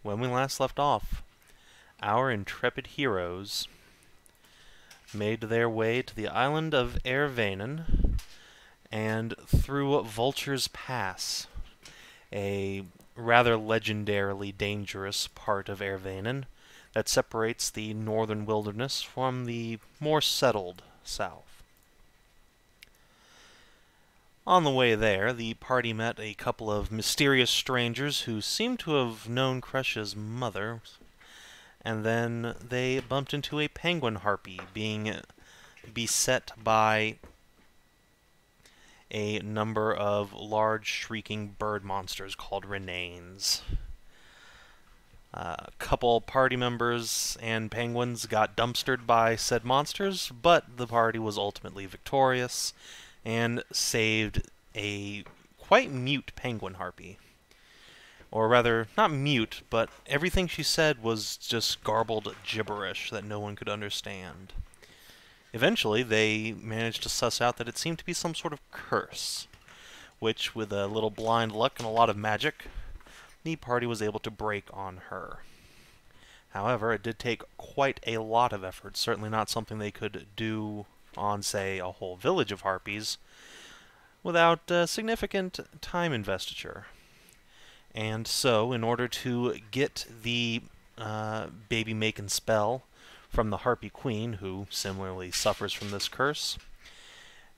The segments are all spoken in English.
when we last left off, our intrepid heroes made their way to the island of Ervanen and through Vulture's Pass, a rather legendarily dangerous part of Ervanen that separates the northern wilderness from the more settled south. On the way there, the party met a couple of mysterious strangers who seemed to have known Kreshia's mother, and then they bumped into a penguin harpy being beset by a number of large shrieking bird monsters called Renanes. A couple party members and penguins got dumpstered by said monsters, but the party was ultimately victorious and saved a quite mute penguin harpy. Or rather, not mute, but everything she said was just garbled gibberish that no one could understand. Eventually, they managed to suss out that it seemed to be some sort of curse, which, with a little blind luck and a lot of magic, the party was able to break on her. However, it did take quite a lot of effort, certainly not something they could do on, say, a whole village of harpies, without significant time investiture. And so, in order to get the baby-making spell from the Harpy Queen, who similarly suffers from this curse,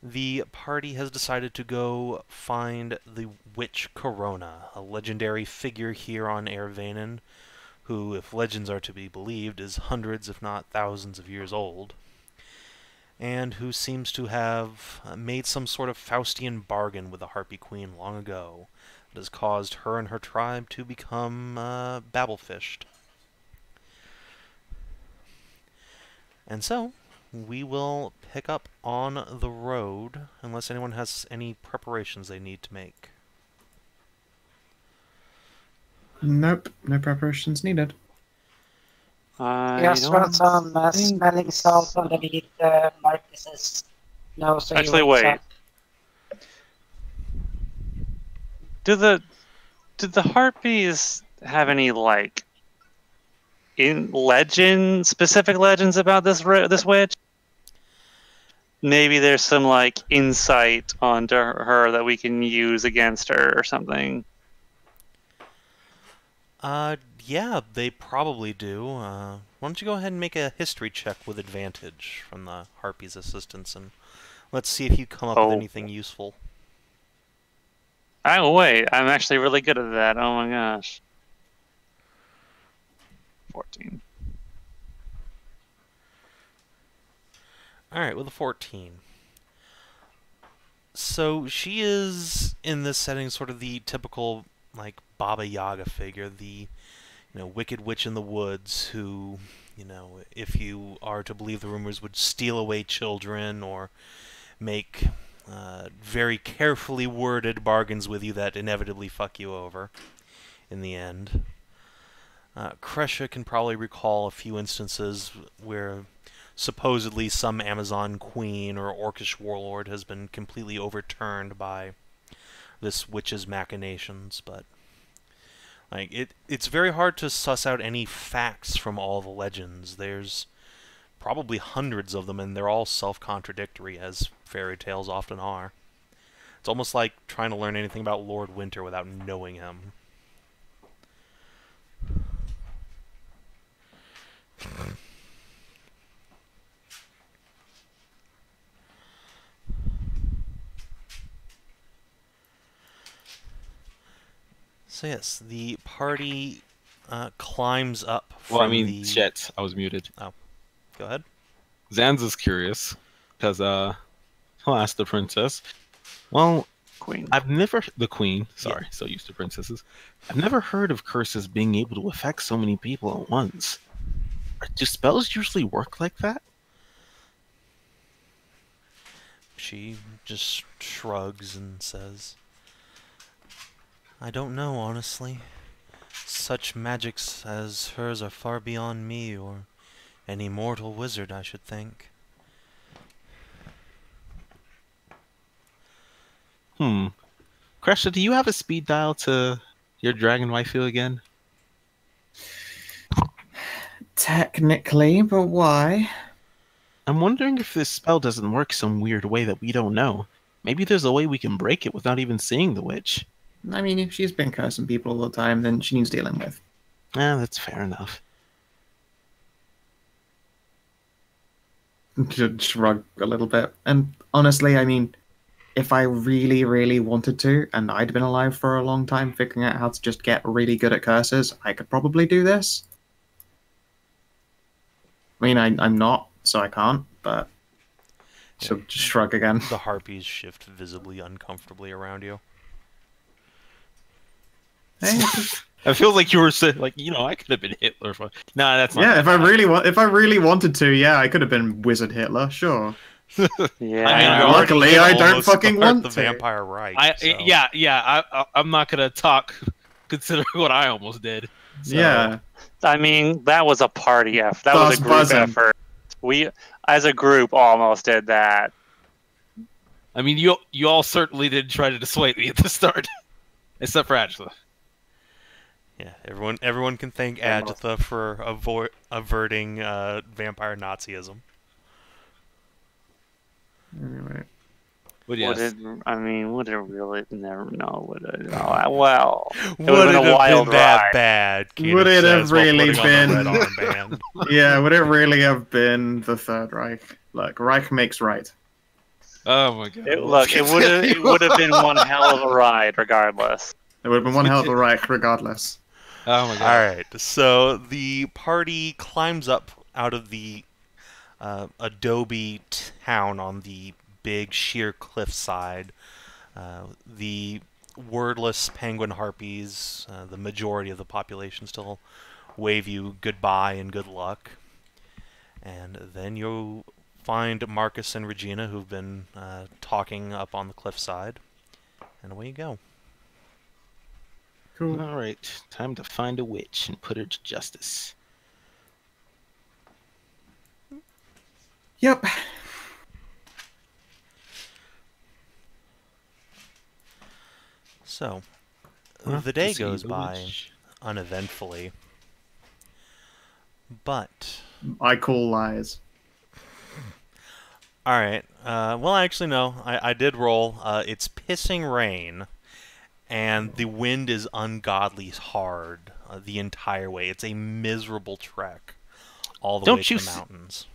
the party has decided to go find the Witch Karrona, a legendary figure here on Ervanen, who, if legends are to be believed, is hundreds if not thousands of years old, and who seems to have made some sort of Faustian bargain with the Harpy Queen long ago that has caused her and her tribe to become babblefished. And so, we will pick up on the road, unless anyone has any preparations they need to make. Nope, no preparations needed. Just run some smelling salt underneath Marcus's nose. So Actually, wait. Do the harpies have any specific legends about this witch? Maybe there's some insight onto her that we can use against her or something. Yeah, they probably do. Why don't you go ahead and make a history check with advantage from the Harpy's assistance, and let's see if you come up with anything useful. Oh, wait. I'm actually really good at that. Oh my gosh. 14. Alright, with a 14. So, she is, in this setting, sort of the typical, Baba Yaga figure, the wicked witch in the woods who, if you are to believe the rumors, would steal away children or make very carefully worded bargains with you that inevitably fuck you over in the end. Kreshia can probably recall a few instances where supposedly some Amazon queen or orcish warlord has been completely overturned by this witch's machinations, but it's very hard to suss out any facts from all the legends. There's probably hundreds of them, and they're all self-contradictory, as fairy tales often are. It's almost like trying to learn anything about Lord Winter without knowing him. So yes, the party climbs up from shit, I was muted. Oh, go ahead. Zanza's curious, because, he'll ask the princess. Well, Queen. The queen, sorry, so used to princesses. I've never heard of curses being able to affect so many people at once. Do spells usually work like that? She just shrugs and says, I don't know, honestly. Such magics as hers are far beyond me, or any mortal wizard, I should think. Kreshia, do you have a speed dial to your dragon waifu again? Technically, but why? I'm wondering if this spell doesn't work some weird way that we don't know. Maybe there's a way we can break it without even seeing the witch. I mean, if she's been cursing people all the time, then she needs dealing with. That's fair enough. Should shrug a little bit. And honestly, I mean, if I really, really wanted to, and I'd been alive for a long time figuring out how to just get really good at curses, I could probably do this. I mean, I'm not, so I can't, but she'll just shrug again. The harpies shift visibly uncomfortably around you. Hey, I feel like you were saying, like, I could have been Hitler. Nah, that's not. yeah, that if I bad. really wanted to, yeah, I could have been Wizard Hitler, sure. Yeah. I mean, You luckily, already I don't almost fucking start want the to. vampire right. so. I'm not gonna talk, considering what I almost did. So. Yeah. I mean, that was a party effort. That was a group buzzing. effort. We, as a group, almost did that. I mean, you all certainly did try to dissuade me at the start, except for Adjatha. Yeah, everyone can thank Adjatha for averting vampire Nazism. Anyway. But yes, Would it really never know? Would it? Oh, well, Would would've it been a have wild been that ride. bad? Would it have says while really putting on the been? red armband. Yeah, would it really have been the Third Reich? Look, Reich makes right. oh my god. It would have been one hell of a ride, regardless. It would have been one hell of a Reich regardless. Oh my god. Alright, so the party climbs up out of the adobe town on the big sheer cliffside. The wordless penguin harpies, the majority of the population, still wave you goodbye and good luck. And then you'll find Marcus and Regina, who've been talking up on the cliffside. And away you go. Cool. All right, time to find a witch and put her to justice. Yep. So, Well, the day to see goes the by witch. uneventfully. But I call lies. alright, well actually no, I did roll. It's pissing rain, and the wind is ungodly hard the entire way. It's a miserable trek all the way to the mountains.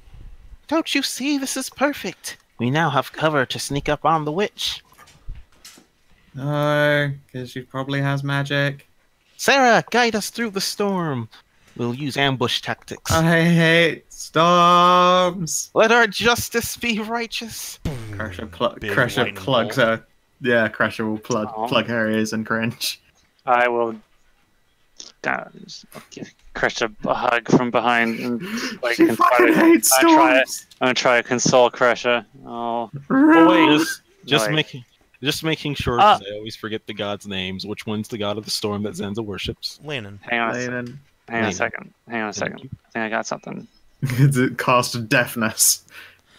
Don't you see? This is perfect. We now have cover to sneak up on the witch. No, because she probably has magic. Sarah, guide us through the storm. We'll use ambush tactics. I hate storms. Let our justice be righteous. Kreshia Big lightning plugs bolt. her. Yeah, Kreshia will plug her ears and cringe. I will give Kreshia a hug from behind and She fucking hates storms. I'm gonna try to console Kreshia. Oh, Wait. Just Wait. making sure, because I always forget the gods' names. Which one's the god of the storm that Zanza worships? Lanon. hang on a Layden. second. Hang on a second. I think I got something. It cast deafness.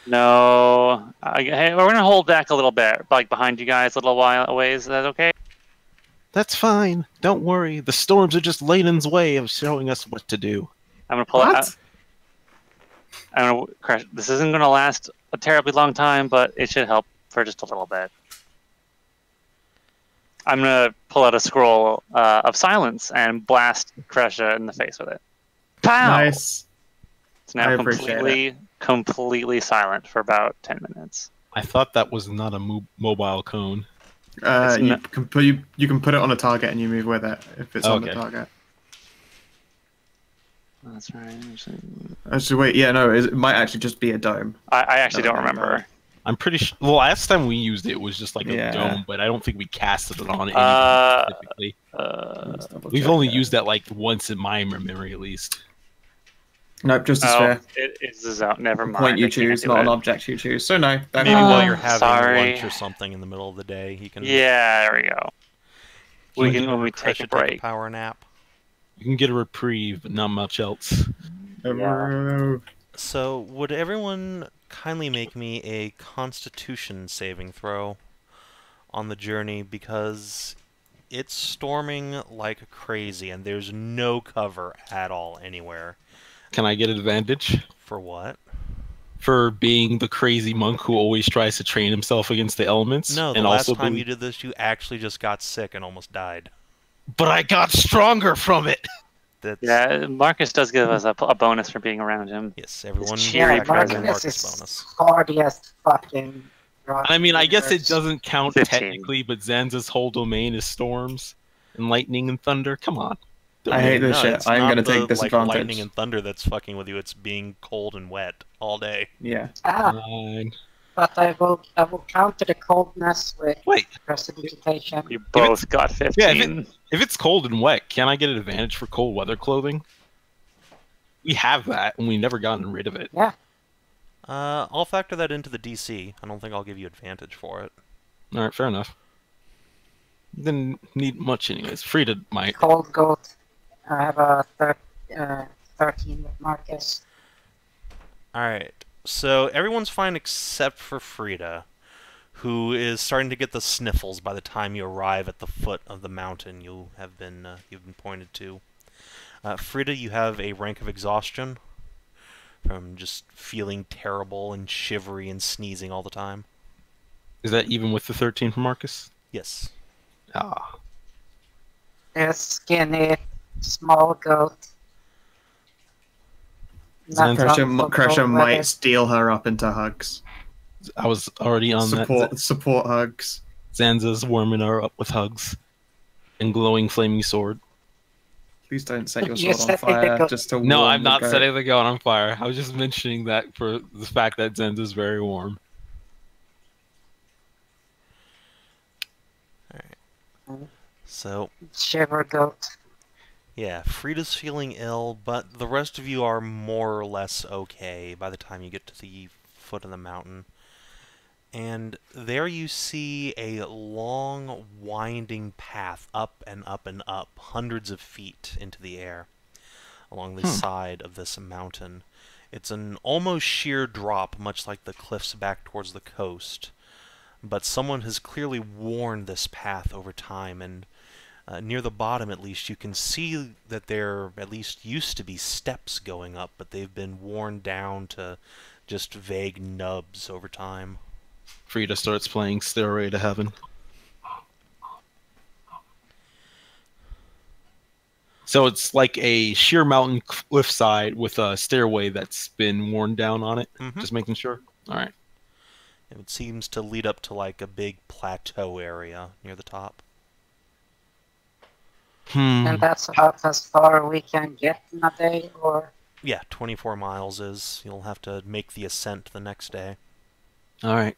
No, hey, we're gonna hold back a little bit, like behind you guys, a little while away. Is that okay? That's fine. Don't worry. The storms are just Layden's way of showing us what to do. I'm gonna pull it out. I'm gonna crash. This isn't gonna last a terribly long time, but it should help for just a little bit. I'm gonna pull out a scroll of silence and blast Kreshia in the face with it. Pow! Nice. It's now I appreciate completely silent for about 10 minutes. I thought that was not a mobile cone. You can put it on a target and you move with it if it's on the Okay. target. That's right. Actually, wait, yeah, no, it might actually just be a dome. I actually don't No, no, no. remember. I'm pretty sure. Well, last time we used it was just like a Yeah. dome, but I don't think we casted it on anything specifically. Let's double We've check only that. used that like once in my memory, at least. Nope, just a Oh, sphere. it is out. Never mind. Point you I can't choose, do not it. an object you choose. So no. That Maybe while Oh, you're having sorry. lunch or something in the middle of the day, he can. Yeah, there we go. When we take a break. power nap. You can get a reprieve, but not much else. So, would everyone kindly make me a Constitution saving throw on the journey, because it's storming like crazy and there's no cover at all anywhere. Can I get advantage For what? for being the crazy monk who always tries to train himself against the elements? No, the and last also time you did this, you actually just got sick and almost died. But I got stronger from it. That's... Yeah, Marcus does give us a bonus for being around him. Yes, everyone cheery cheery presence. Marcus bonus. Hardiest fucking. I mean, I guess it doesn't count 15. technically, but Zanza's whole domain is storms and lightning and thunder. Come on. I hate this No, shit. it's I'm not gonna the, take this like, advantage. lightning and thunder that's fucking with you. It's being cold and wet all day. Yeah. Fine. But I will counter the coldness with Wait. precipitation. You both got 15. Yeah, if it's cold and wet, can I get an advantage for cold weather clothing? We have that, and we've never gotten rid of it. Yeah. I'll factor that into the DC. I don't think I'll give you advantage for it. Alright, fair enough. Didn't need much anyways. Frida might. Cold goat. I have a 13 with Marcus. Alright, so everyone's fine except for Frida, who is starting to get the sniffles by the time you arrive at the foot of the mountain you've been pointed to. Frida, you have a rank of exhaustion from just feeling terrible and shivery and sneezing all the time. Is that even with the 13 from Marcus? Yes. Ah. A skinny, small goat. Not Zanza- Kreshia might steal her up into hugs. I was already on that. Support hugs. Zanza's warming her up with hugs and glowing flaming sword. Please don't set your You sword on said fire it- just to No, warm I'm the not goat. setting the gun on fire. I was just mentioning that for the fact that Zanza's very warm. So, Shiver goat. yeah, Frida's feeling ill, but the rest of you are more or less okay by the time you get to the foot of the mountain. And there you see a long, winding path up and up and up, hundreds of feet into the air, along the side of this mountain. It's an almost sheer drop, much like the cliffs back towards the coast. But someone has clearly worn this path over time, and near the bottom at least you can see that there at least used to be steps going up, but they've been worn down to just vague nubs over time. Frida starts playing Stairway to Heaven. So it's like a sheer mountain cliffside with a stairway that's been worn down on it. Just making sure. All right. It seems to lead up to like a big plateau area near the top. And that's about as far we can get in a day, or... Yeah, 24 miles is. You'll have to make the ascent the next day. All right.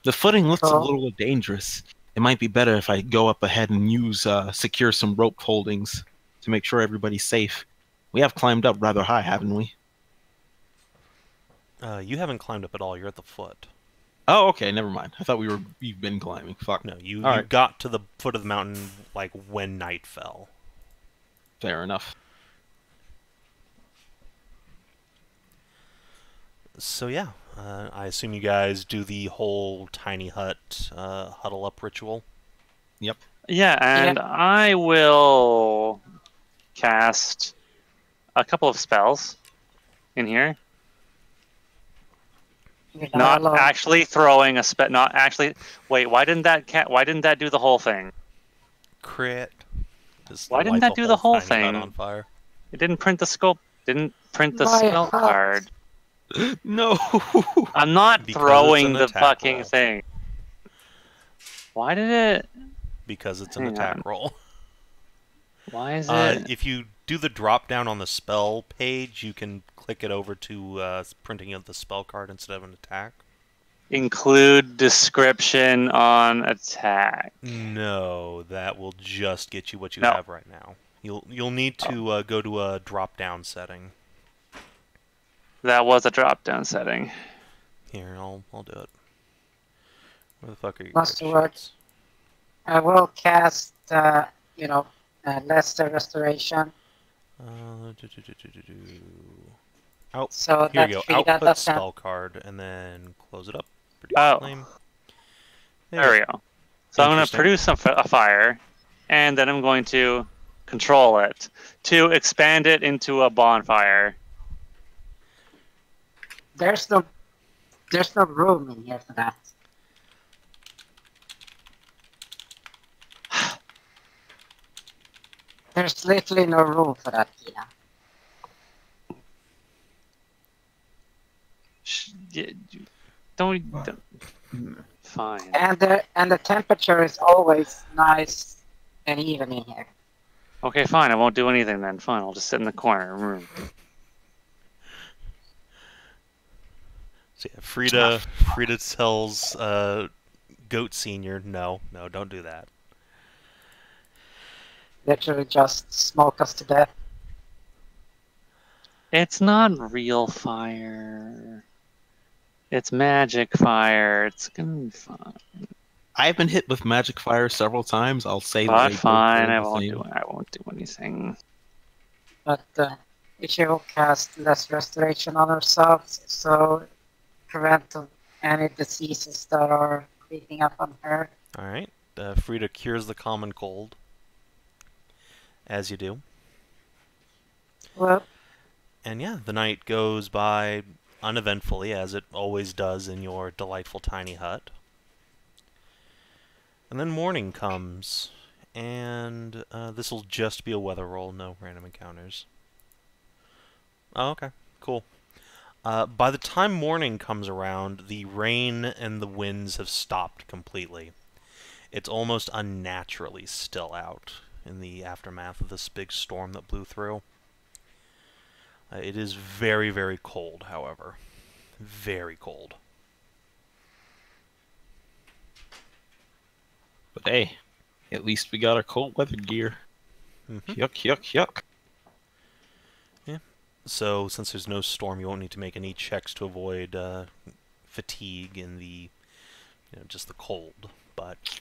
The footing looks a Cool. little dangerous. It might be better if I go up ahead and secure some rope holdings to make sure everybody's safe. We have climbed up rather high, haven't we? You haven't climbed up at all. You're at the foot. Oh, okay. Never mind. I thought we've been climbing. Fuck. No, you All right. got to the foot of the mountain like when night fell. Fair enough. So yeah, I assume you guys do the whole tiny hut huddle up ritual. Yep. Yeah, and I will cast a couple of spells in here. Not actually throwing a spell. Not actually. Wait, why didn't that do the whole thing? Crit. Just Why didn't light that do the whole tiny hut thing? on fire. It didn't print the scope. Didn't print the My spell heart. card. No. I'm not Because throwing it's an the attack fucking roll. thing. Why did it? Because it's an Hang attack on. roll. Why is it? If you do the drop down on the spell page, you can click it over to printing of the spell card instead of an attack. Include description on attack. No, that will just get you what you No. have right now. You'll need to go to a drop down setting. That was a drop down setting. Here, I'll do it. Where the fuck are you? Must work. I will cast, Lesser Restoration. Out. So Here that you go. Frida Output doesn't... spell card, and then close it up. Produce Oh. flame. There we go. So I'm going to Interesting. produce a fire, and then I'm going to control it to expand it into a bonfire. There's no room in here for that. There's literally no room for that, Kina. Don't. Hmm. Fine. And the temperature is always nice and even in here. Okay, fine. I won't do anything then. Fine. I'll just sit in the corner. So yeah, Frida tells Goat Senior, no, don't do that. Literally just smoke us to death. It's not real fire. It's magic fire. It's gonna be fine. I've been hit with magic fire several times. I'll say that. But they fine. both I feel the won't same. do. I won't do anything. But we should cast less restoration on ourselves, so prevent any diseases that are creeping up on her. All right. Frida cures the common cold, as you do. Well, And yeah, the night goes by uneventfully, as it always does in your delightful tiny hut. And then morning comes, and this will just be a weather roll, no random encounters. Oh, okay, cool. By the time morning comes around, the rain and the winds have stopped completely. It's almost unnaturally still out in the aftermath of this big storm that blew through. It is very, very cold, however. Very cold. But hey, at least we got our cold weather gear. Yuck, yuck, yuck. Yeah. So, since there's no storm, you won't need to make any checks to avoid fatigue in the, just the cold. But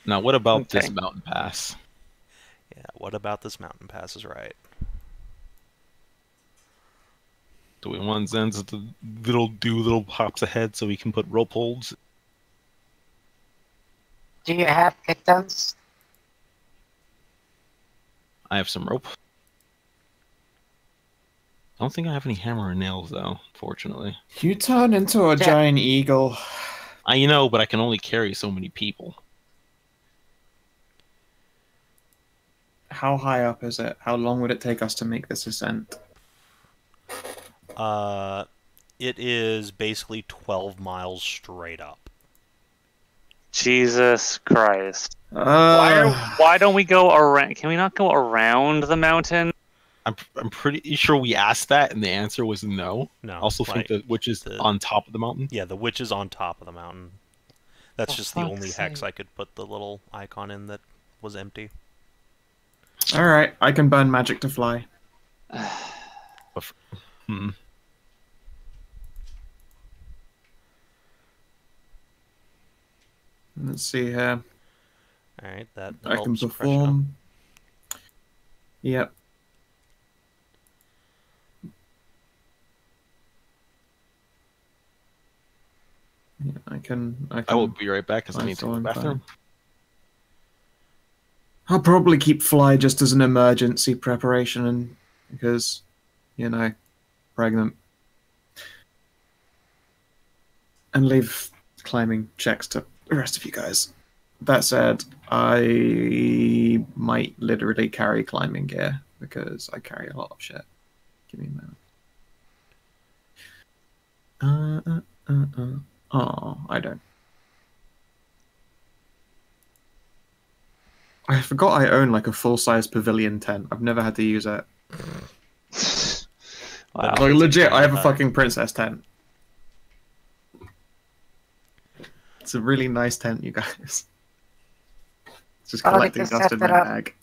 Now, what about Okay. this mountain pass? yeah, what about this mountain pass is right? Do we want Zanza to do little hops ahead so we can put rope holds? do you have pitons? I have some rope. I don't think I have any hammer and nails, though, fortunately. You turn into a Yeah. giant eagle. I know, but I can only carry so many people. How high up is it? How long would it take us to make this ascent? It is basically 12 miles straight up. Jesus Christ. Why don't we go around? Can we not go around the mountain? I'm pretty sure we asked that, and the answer was no. No. I also think like, that which is the- on top of the mountain. Yeah, the witch is on top of the mountain. That's For just the fuck's only hex sake. I could put the little icon in that was empty. Alright, I can burn magic to fly. Hmm. Let's see here. Alright, that I can helps Kreshia. perform. Yep. Yeah, I can. I will be right back because I I'm need to go to fine, the bathroom. I'll probably keep fly just as an emergency preparation, and because, pregnant, and leave climbing checks to the rest of you guys. That said, I might literally carry climbing gear because I carry a lot of shit. Give me a moment. Oh, I don't. I forgot I own like a full-size pavilion tent. I've never had to use it. Wow. Like legit, I have a that. fucking princess tent. It's a really nice tent, you guys. It's just Oh, we collecting can dust set in my it up. bag.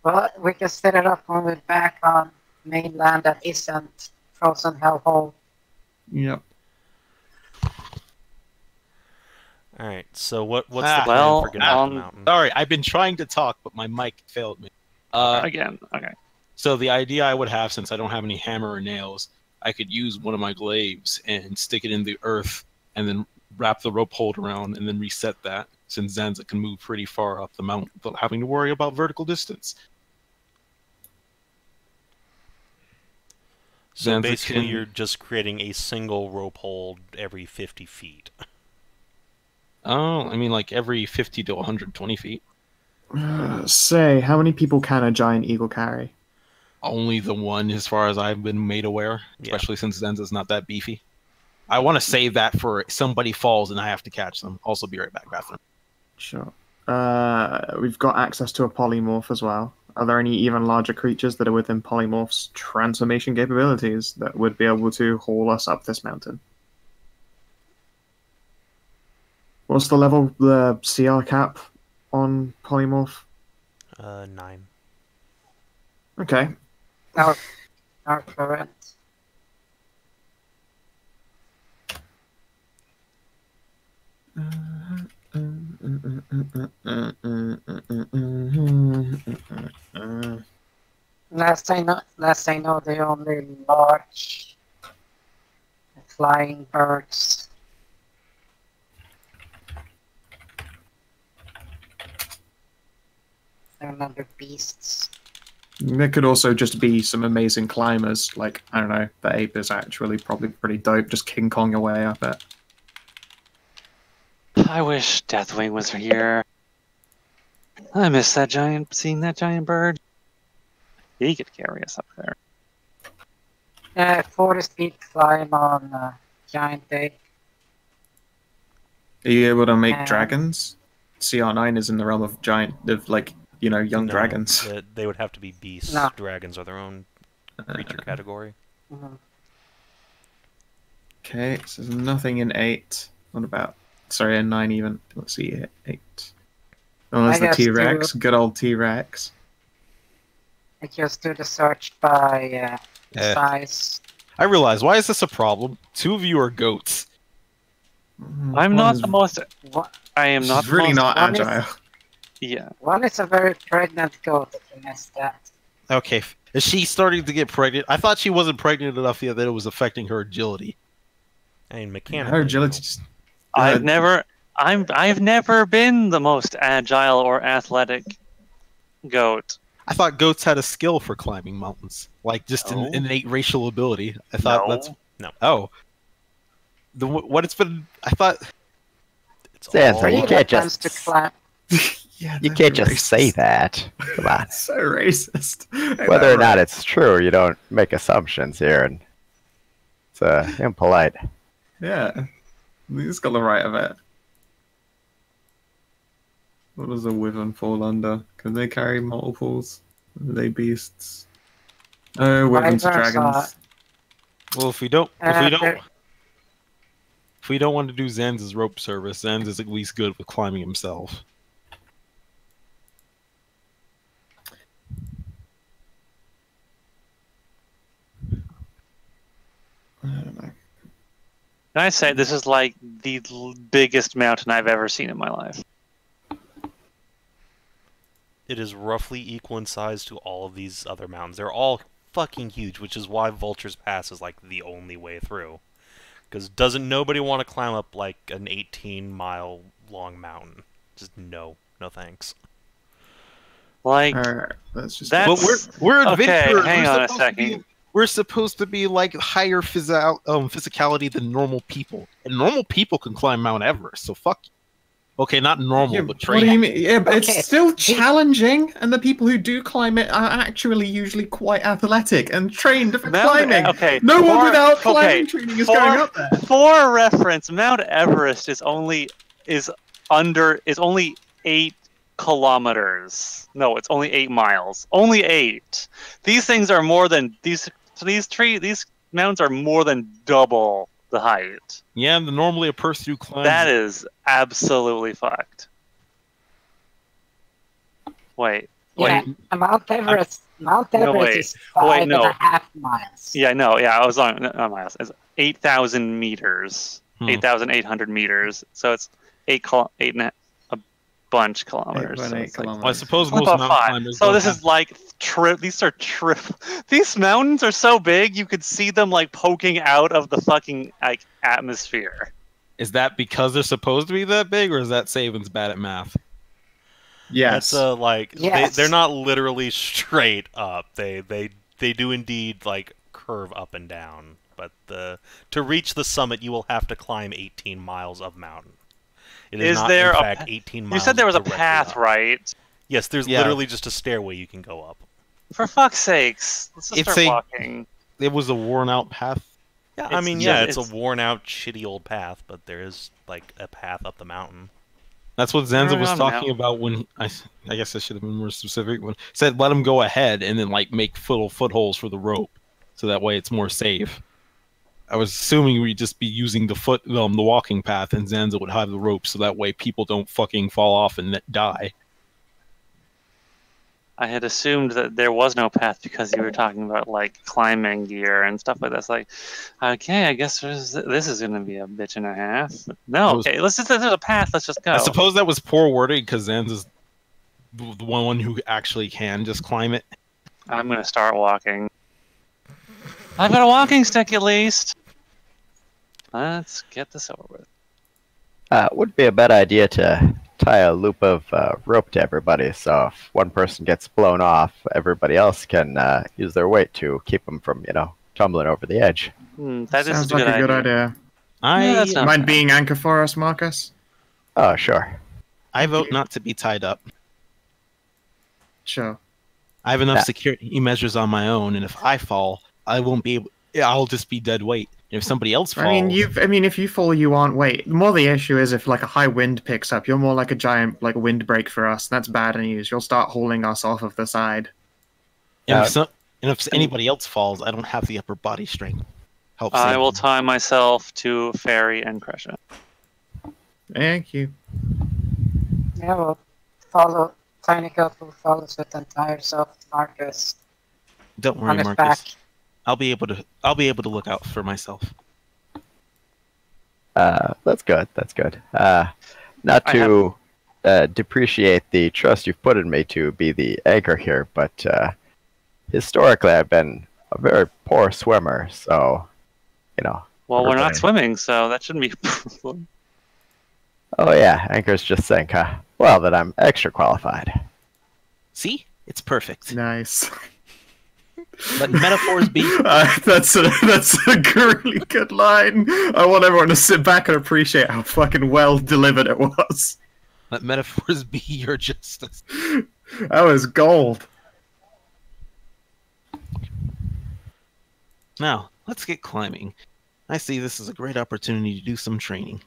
Well, we can set it up when we're back on mainland that isn't frozen hellhole. Yep. Alright, so what's the Ah, plan well, for getting up the um, mountain? Sorry, I've been trying to talk, but my mic failed me. Again. Okay. So the idea I would have, since I don't have any hammer or nails, I could use one of my glaives and stick it in the earth, and then wrap the rope hold around, and then reset that. Since Zanza can move pretty far up the mountain without having to worry about vertical distance. So Zanza basically, can- you're just creating a single rope hold every 50 feet. Oh, I mean, like every 50 to 120 feet. Say, how many people can a giant eagle carry? Only the one, as far as I've been made aware, Yeah. especially since Zenza's not that beefy. I want to save that for somebody falls and I have to catch them. Also, be right back, bathroom. Sure. We've got access to a polymorph as well. Are there any even larger creatures that are within polymorph's transformation capabilities that would be able to haul us up this mountain? What's the level, the CR cap on polymorph? 9. Okay. Our current. Last I know, they only large flying birds. They're not the beasts. There could also just be some amazing climbers, like, I don't know, the ape is actually probably pretty dope, just King Kong your way up it. I wish Deathwing was here. I miss seeing that giant bird. He could carry us up there. 40 speed climb on giant ape. Are you able to make Um, dragons? CR9 is in the realm of giant, of like, you know, young No, dragons. They would have to be beasts. No. Dragons are their own creature category. Mhm. Okay, so there's nothing in 8. What about, sorry, in 9 even. Let's see, 8. Oh, there's I the guess T-Rex, good old T-Rex. I just do the search by size. I realize, why is this a problem? 2 of you are goats. I'm One not is- the most. I am She's not the really most, not one is- agile. Yeah. One is a very pregnant goat, if you missed that. Okay, is she starting to get pregnant? I thought she wasn't pregnant enough yet that it was affecting her agility. I mean, mechanically. Her agility just... I've never been the most agile or athletic goat. I thought goats had a skill for climbing mountains, like just No. an innate racial ability. I thought No. that's No. oh. What it's been? I thought It's Zanza, all- you Frida can't tends just- to climb. Yeah, You they're can't just racist. say that. Come on. So racist. Ain't Whether that or not right? it's true, you don't make assumptions here, and it's impolite. Yeah. He's got the right of it. What does a wyvern fall under? Can they carry multiples? Are they beasts? Oh, wyverns are Wyverns dragons. well, if we don't they're- want to do Zanza's rope service, Zanza's at least good with climbing himself. I don't know. Can I say this is like the biggest mountain I've ever seen in my life? It is roughly equal in size to all of these other mountains. They're all fucking huge, which is why Vulture's Pass is like the only way through. Because doesn't nobody want to climb up like an 18-mile long mountain? Just no thanks. Like, Alright, let's just... That- But we're Okay, adventurers. hang We're on a supposed to be- second. We're supposed to be like higher physicality than normal people, and normal people can climb Mount Everest. So fuck. You. Okay, not normal, Yeah, but what do you trained. mean? Yeah, but Okay. it's still challenging, and the people who do climb it are actually usually quite athletic and trained for climbing. Okay, No one for- without okay, climbing training is for- going up there. for reference, Mount Everest is only 8 kilometers. No, it's only 8 miles. Only 8. These things are more than these mountains are more than double the height. Yeah, normally a person who climbs. That is absolutely fucked. Wait. Yeah, Mount Everest. Mount No, Everest wait. is 5.5 no. miles. Yeah, no, yeah, I was on miles. It's 8,000 meters. 8,800 meters. So it's 8 and a bunch kilometers. 8.8 So it's like- kilometers. Well, I suppose What most about mountain 5? climbers. So don't this have- is like these mountains are so big you could see them like poking out of the fucking like atmosphere. Is that because they're supposed to be that big, or is that Savin's bad at math? Yes. That's like Yes. they're not literally straight up. They do indeed like curve up and down. But to reach the summit, you will have to climb 18 miles of mountain. It is not, there in fact, 18 miles. You said there was a directly path, up. right? Yes, there's literally just a stairway you can go up. For fuck's sakes, let's just It's start walking. It was a worn-out path. Yeah, it's a worn-out, shitty old path, but there is like a path up the mountain. That's what Zanza was on talking now. about when I guess I should have been more specific. When said let him go ahead and then like make footholds for the rope, so that way it's more safe. I was assuming we'd just be using the walking path, and Zanza would have the rope, so that way people don't fucking fall off and die. I had assumed that there was no path because you were talking about like climbing gear and stuff like that. It's like, okay, I guess this is going to be a bitch and a half. No, okay, there's a path. Let's just go. I suppose that was poor wording because Zanza's the one who actually can just climb it. I'm going to start walking. I've got a walking stick at least. Let's get this over with. Would be a bad idea to tie a loop of rope to everybody, so if one person gets blown off, everybody else can use their weight to keep them from, tumbling over the edge. That is Sounds like a good idea. Yeah, Mind being anchor for us, Marcus? Oh, sure. I vote not to be tied up. Sure. I have enough security measures on my own, and if I fall, I won't be able. I'll just be dead weight. And if somebody else falls, if you fall, you aren't weight. More the issue is if like a high wind picks up, you're more like a giant like windbreak for us. That's bad news. You'll start hauling us off of the side. and if anybody else falls, I don't have the upper body strength. I will tie myself to Fairy and Kreshia. Thank you. Yeah, we'll follow. Tiny Goat will follow with and tie yourself to Marcus Don't worry, on his Marcus. back. I'll be able to look out for myself. That's good. That's good. Not to depreciate the trust you've put in me to be the anchor here, but historically I've been a very poor swimmer, so, Well, we're not swimming, so that shouldn't be a problem. Oh yeah, anchors just sink, huh? Well, then I'm extra qualified. See? It's perfect. Nice. Let metaphors be. That's a really good line. I want everyone to sit back and appreciate how fucking well delivered it was. Let metaphors be your justice. That was gold. Now, let's get climbing. I see this is a great opportunity to do some training.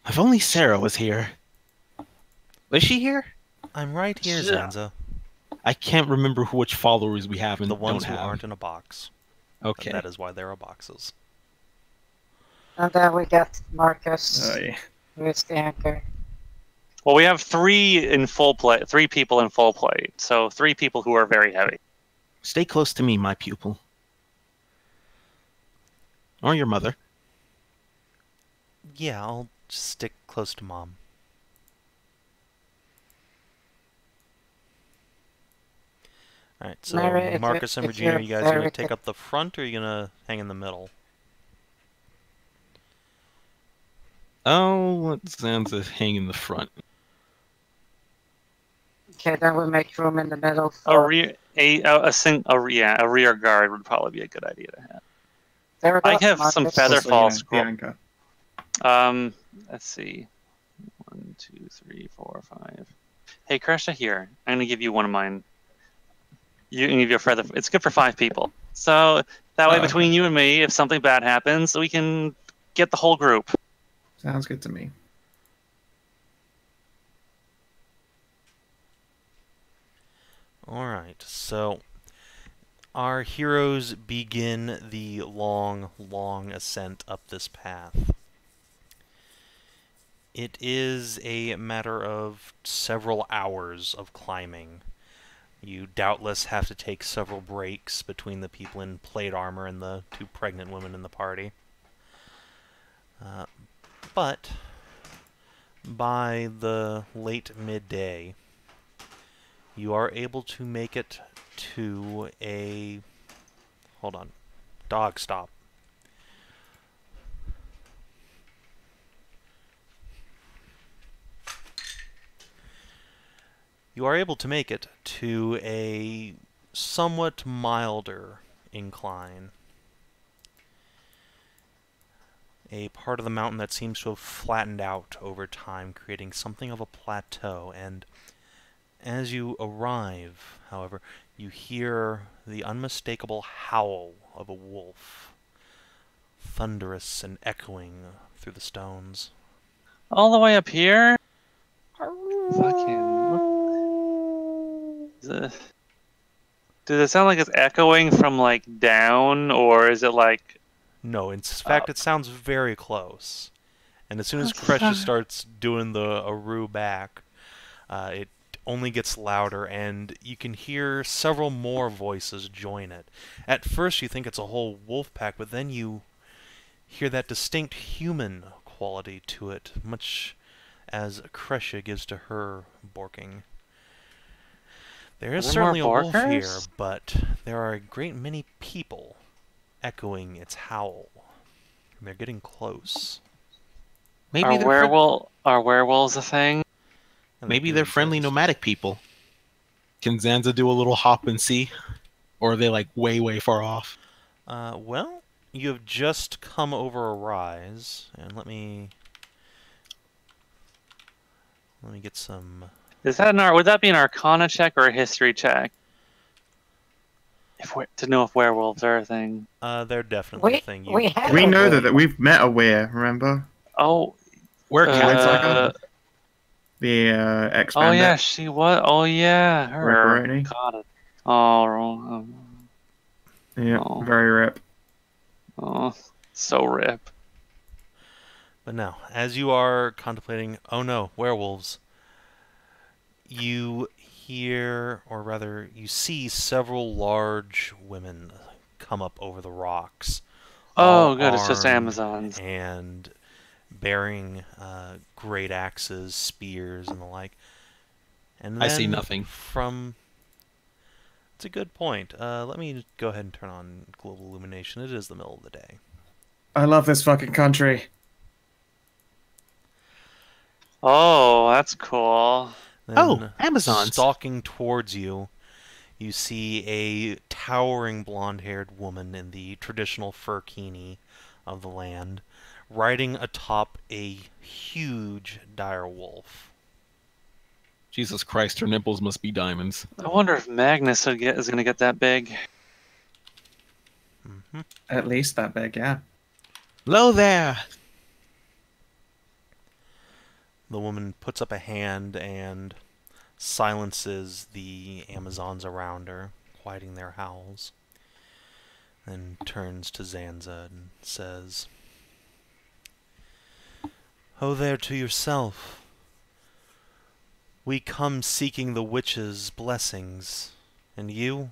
If only Sarah was here. Was she here? I'm right here, Yeah. Zanza. I can't remember which followers we have and The ones don't who have. aren't in a box. Okay. And that is why there are boxes. And then we get Marcus, Oh, yeah. who is the anchor. Well, we have three people in full plate, so 3 people who are very heavy. Stay close to me, my pupil. Or your mother. Yeah, I'll just stick close to Mom. Alright, so Mary, Marcus and if Regina, you're are you guys going very to take up the front, or are you going to hang in the middle? Oh, let Zanza hang in the front. Okay, then we make room in the middle A for... rear guard would probably be a good idea to have. There we go, I have some Marcus. feather Also, fall the scroll. anchor. Let's see. 1, 2, 3, 4, 5. Hey, Kreshia, here. I'm gonna give you one of mine. You can give your feather. It's good for 5 people. So that way, Oh, between you and me, if something bad happens, we can get the whole group. Sounds good to me. Alright, so our heroes begin the long, long ascent up this path. It is a matter of several hours of climbing. You doubtless have to take several breaks between the people in plate armor and the 2 pregnant women in the party. But by the late midday, you are able to make it to a... Hold on. Dog, stop. You are able to make it to a somewhat milder incline. A part of the mountain that seems to have flattened out over time, creating something of a plateau. And as you arrive, however, you hear the unmistakable howl of a wolf, thunderous and echoing through the stones. All the way up here? Fucking. Does it sound like it's echoing from, like, down, or is it like... No, in fact, it sounds very close. And as soon as Kreshia starts doing the Aru back, it only gets louder, and you can hear several more voices join it. At first, you think it's a whole wolf pack, but then you hear that distinct human quality to it, much as Kreshia gives to her borking. There is certainly a wolf here, but there are a great many people echoing its howl. And they're getting close. Maybe Are werewolves a thing? Maybe they're friendly nomadic people. Can Zanza do a little hop and see? Or are they like way, way far off? Well, you have just come over a rise, and let me get some... Is that would that be an Arcana check or a History check? To know if werewolves are a thing. They're definitely a thing. We know that we've met a were, remember? Oh, Where the ex. Oh yeah, she was. Oh yeah, her. Ripperoni. Got it. Oh. Yeah, very rip. Oh, so rip. But now, as you are contemplating, oh no, werewolves, you hear, or rather, you see several large women come up over the rocks. Oh, good, it's just Amazons. And bearing great axes, spears, and the like. And then I see nothing. It's a good point. Let me go ahead and turn on global illumination. It is the middle of the day. I love this fucking country. Oh, that's cool. Then, Amazons. Stalking towards you, you see a towering blonde-haired woman in the traditional furkini of the land, riding atop a huge dire wolf. Jesus Christ, her nipples must be diamonds. I wonder if Magnus is going to get that big. Mm-hmm. At least that big, yeah. Hello there! The woman puts up a hand and silences the Amazons around her, quieting their howls. Then turns to Zanza and says, "Ho there to yourself. We come seeking the witch's blessings. And you?"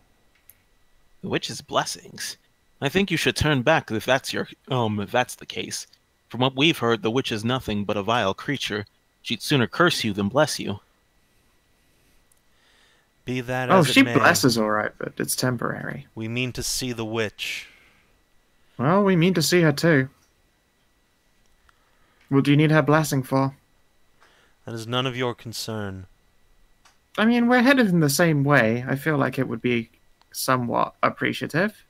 The witch's blessings? I think you should turn back if that's if that's the case. From what we've heard, the witch is nothing but a vile creature. She'd sooner curse you than bless you. Be that as it may. Oh, she blesses all right, but it's temporary. We mean to see the witch. Well, we mean to see her too. What do you need her blessing for? That is none of your concern. I mean, we're headed in the same way. I feel like it would be somewhat appreciative.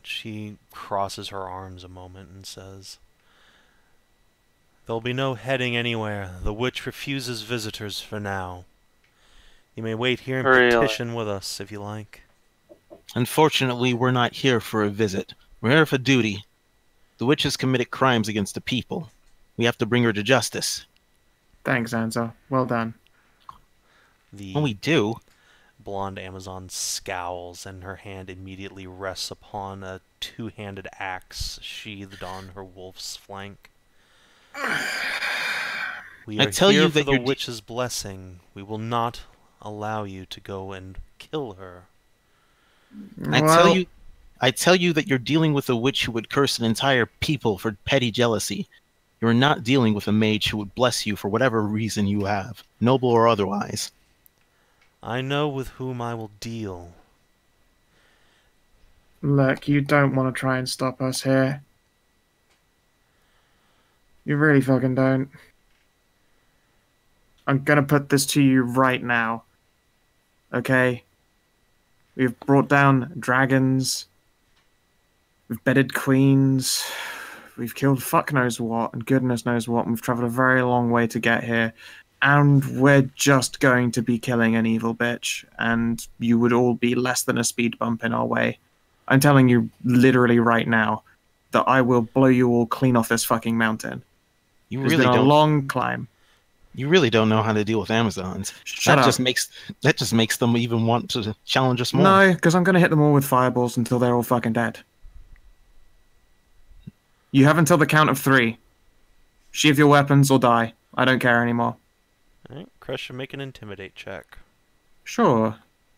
She crosses her arms a moment and says, "There'll be no heading anywhere. The witch refuses visitors for now. You may wait here and petition with us if you like." Unfortunately, we're not here for a visit. We're here for duty. The witch has committed crimes against the people. We have to bring her to justice. Thanks, Zanza. Well done. When we do... Blonde Amazon scowls, and her hand immediately rests upon a two-handed axe sheathed on her wolf's flank. We are here for the witch's blessing. We will not allow you to go and kill her. I tell you that you're dealing with a witch who would curse an entire people for petty jealousy. You're not dealing with a mage who would bless you for whatever reason you have, noble or otherwise. I know with whom I will deal. Look, you don't want to try and stop us here. You really fucking don't. I'm gonna put this to you right now. Okay? We've brought down dragons. We've bedded queens. We've killed fuck knows what and goodness knows what. And we've traveled a very long way to get here. And we're just going to be killing an evil bitch. And you would all be less than a speed bump in our way. I'm telling you literally right now that I will blow you all clean off this fucking mountain. You It's really been a don't. long climb. You really don't know how to deal with Amazons. Shut that up. just makes them even want to challenge us more. No, because I'm going to hit them all with fireballs until they're all fucking dead. You have until the count of 3. Sheath your weapons or die. I don't care anymore. Alright, Kreshia, make an intimidate check. Sure.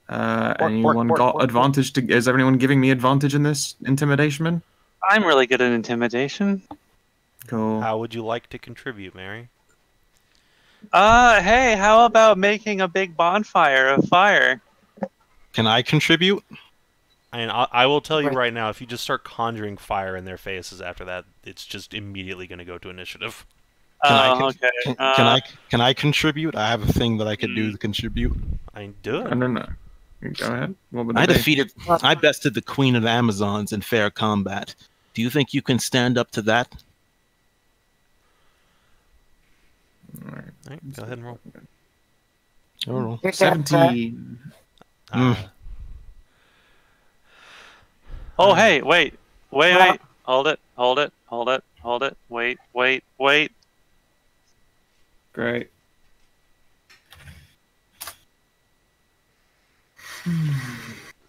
Anyone got advantage? Is everyone giving me advantage in this intimidation? I'm really good at intimidation. Cool. How would you like to contribute, Mary? Hey, how about making a big bonfire of fire? Can I contribute? And I will tell you Right. right now, if you just start conjuring fire in their faces after that, it's just immediately going to go to initiative. Okay. Can I contribute? I have a thing that I could do to contribute. I do it. No. Go ahead. What would I it be? defeated. I bested the Queen of the Amazons in fair combat. Do you think you can stand up to that? Alright, go ahead and roll. Oh, You get, 17. Oh, hey, wait. Hold it. Wait. Great.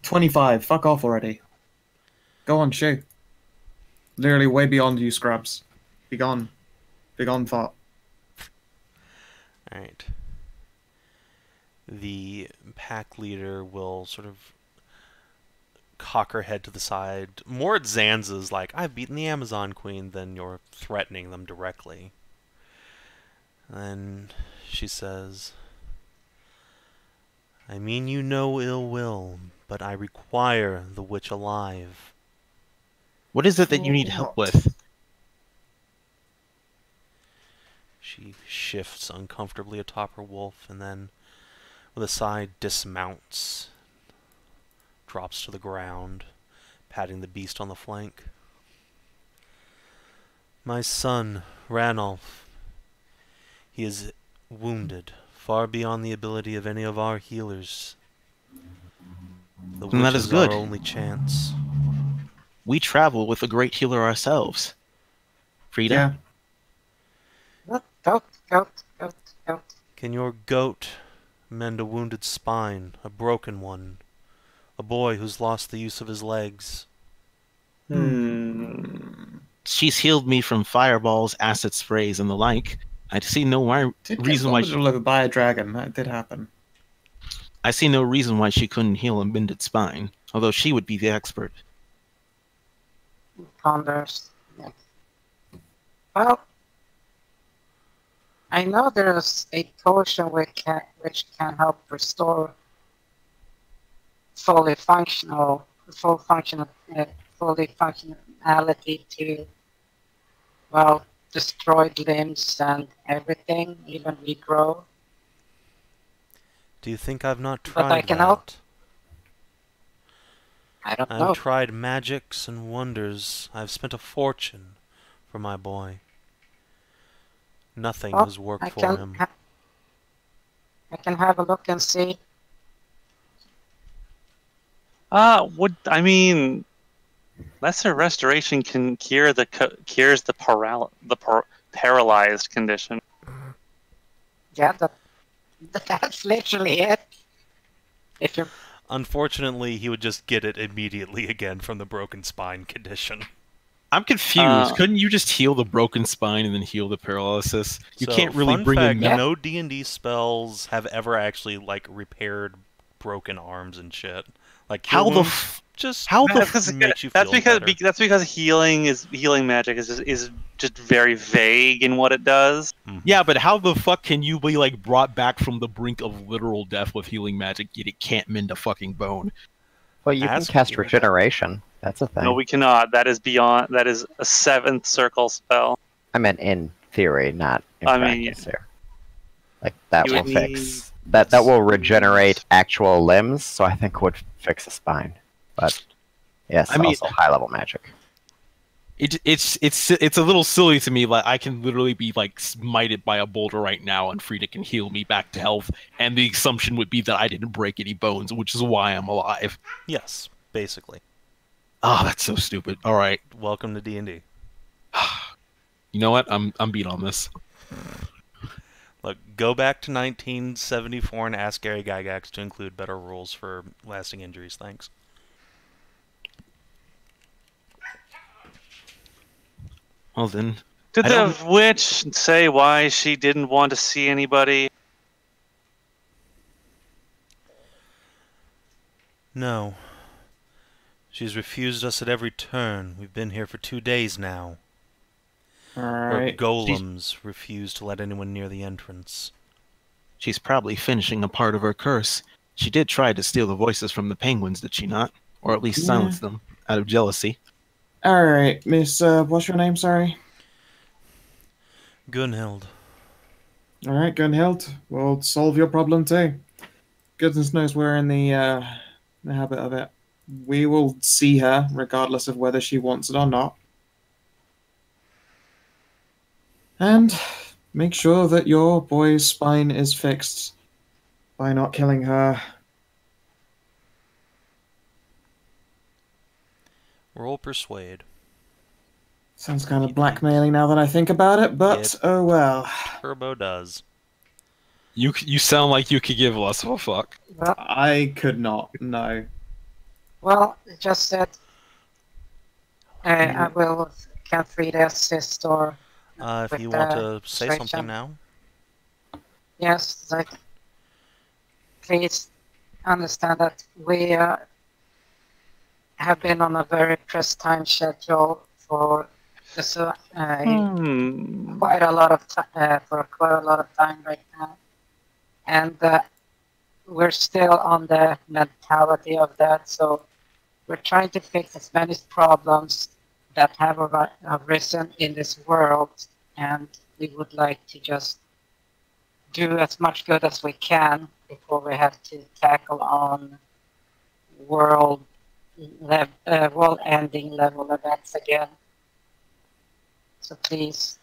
25. Fuck off already. Go on, shoot. Literally way beyond you, scrubs. Be gone. Be gone, thought. Alright. The pack leader will sort of cock her head to the side. More at Zanza's like, I've beaten the Amazon Queen, than you're threatening them directly. And she says, I mean you no ill will, but I require the witch alive. what is it that you need help with? She shifts uncomfortably atop her wolf and then, with a sigh, dismounts, drops to the ground, patting the beast on the flank. My son, Ranulf, he is wounded, far beyond the ability of any of our healers. The Then that witch is good. our only chance. We travel with a great healer ourselves. Frida? Yeah. Goat. Can your goat mend a wounded spine, a broken one, a boy who's lost the use of his legs? She's healed me from fireballs, acid sprays, and the like. I see no reason why delivered by a dragon. That did happen. I see no reason why she couldn't heal a bended spine, although she would be the expert. Ponders. Yeah. Well, I know there's a potion which can help restore fully functionality to, well, destroyed limbs and everything, even regrow. Do you think I've not But tried I can that? help. I don't know. I've tried magics and wonders. I've spent a fortune for my boy. Nothing Well, has worked I for can him. I can have a look and see. Lesser restoration can cures the paralyzed condition. Yeah, that's literally it. If you're Unfortunately, he would just get it immediately again from the broken spine condition. I'm confused. Couldn't you just heal the broken spine and then heal the paralysis? You So, can't really fun bring fact, in no D&D spells have ever actually like repaired broken arms and shit. Like How the wounds f- just how the makes you That's feel because better. that's because healing magic is just very vague in what it does. Yeah, but how the fuck can you be like brought back from the brink of literal death with healing magic, yet it can't mend a fucking bone? Well, you can Ask cast me. regeneration. That's a thing. No, we cannot. That is beyond. That is a 7th circle spell. I meant in theory, not in I mean, practice here. Like that You will would fix that. That will regenerate actual limbs, so I think would fix a spine. But yes, I mean- also high level magic. It's a little silly to me. Like I can literally be like smited by a boulder right now, and Frida can heal me back to health. And the assumption would be that I didn't break any bones, which is why I'm alive. Yes, basically. Oh, that's so stupid. All right, Welcome to D&D. you know what? I'm beat on this. Look, go back to 1974 and ask Gary Gygax to include better rules for lasting injuries. Thanks. Well then, Did I the don't- witch say why she didn't want to see anybody? No. She's refused us at every turn. We've been here for 2 days now. Her Alright. golems refuse to let anyone near the entrance. she's probably finishing a part of her curse. She did try to steal the voices from the penguins, did she not? Or at least Yeah. silence them out of jealousy. Alright, Miss, what's your name, sorry? Gunhild. Alright, Gunhild. We'll solve your problem too. Goodness knows we're in the habit of it. We will see her, regardless of whether she wants it or not. And make sure that your boy's spine is fixed by not killing her. Roll persuade. Sounds kind of blackmailing now that I think about it, but It- oh well. Turbo does. You sound like you could give less of a fuck. Well, I could not, no. well, just that I will. Can Frida assist or? If with you want the to say persuasion? something now. Yes, like, please understand that we have been on a very pressed time schedule for this, quite a lot of for quite a lot of time right now, and we're still on the mentality of that. So we're trying to fix as many problems that have arisen in this world, and we would like to just do as much good as we can before we have to tackle on world-ending level events again. So please.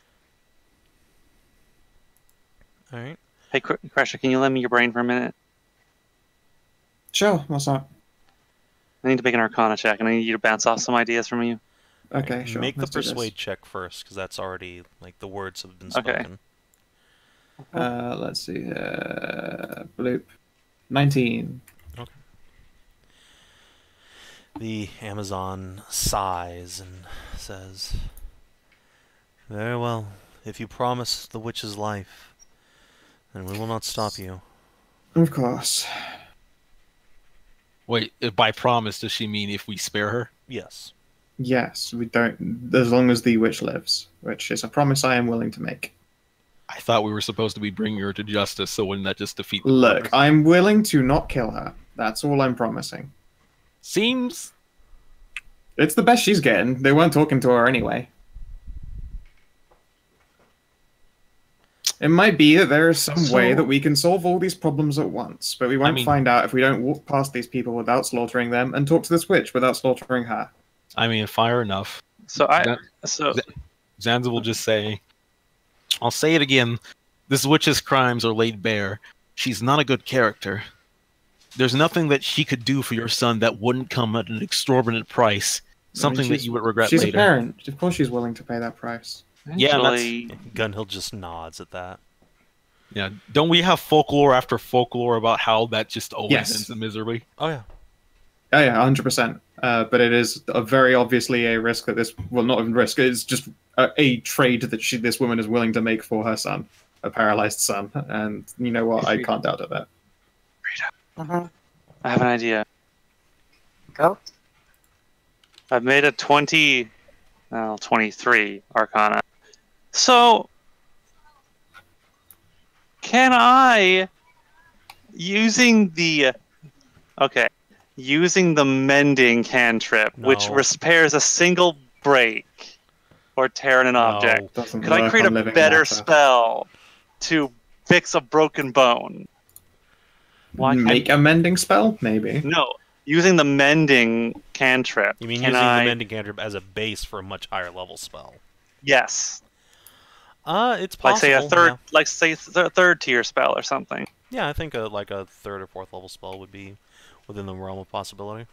Alright. Hey, Kreshia, can you lend me your brain for a minute? Sure, what's up? I need to make an Arcana check, and I need you to bounce off some ideas from you. Okay, sure. Make the let's do this. persuade check first, because that's already, like, the words have been Okay. spoken. Let's see. Bloop. 19. The Amazon sighs and says, "Very well. If you promise the witch's life, then we will not stop you." Of course. Wait, by promise, does she mean if we spare her? Yes. Yes, we don't. As long as the witch lives, which is a promise I am willing to make. I thought we were supposed to be bringing her to justice, so wouldn't that just defeat the Look, purpose? I'm willing to not kill her. That's all I'm promising. Seems... It's the best she's getting. They weren't talking to her anyway. It might be that there is some way that we can solve all these problems at once, but we won't find out if we don't walk past these people without slaughtering them and talk to this witch without slaughtering her. I mean, fire enough. So Zanza will just say, I'll say it again, this witch's crimes are laid bare. She's not a good character. There's nothing that she could do for your son that wouldn't come at an exorbitant price. Something that you would regret she's later. She's a parent. Of course she's willing to pay that price. Yeah, Gunhild just nods at that. Yeah, don't we have folklore after folklore about how that just always ends in misery? Oh yeah. Oh yeah, 100%. But it is very obviously a risk that this, well, not even risk, it's just a trade that this woman is willing to make for her son, a paralyzed son. And you know what? I can't doubt that. I have an idea. Go. I've made a 23 Arcana. So, can I, using the mending cantrip, which repairs a single break or tear in an object, could I create a better spell to fix a broken bone. Why can't... Make a mending spell, maybe. No, using the mending cantrip. You mean can using I... the mending cantrip as a base for a much higher level spell? Yes. It's possible. Like say a third, yeah. like say a third tier spell or something. Yeah, I think like a third or fourth level spell would be within the realm of possibility.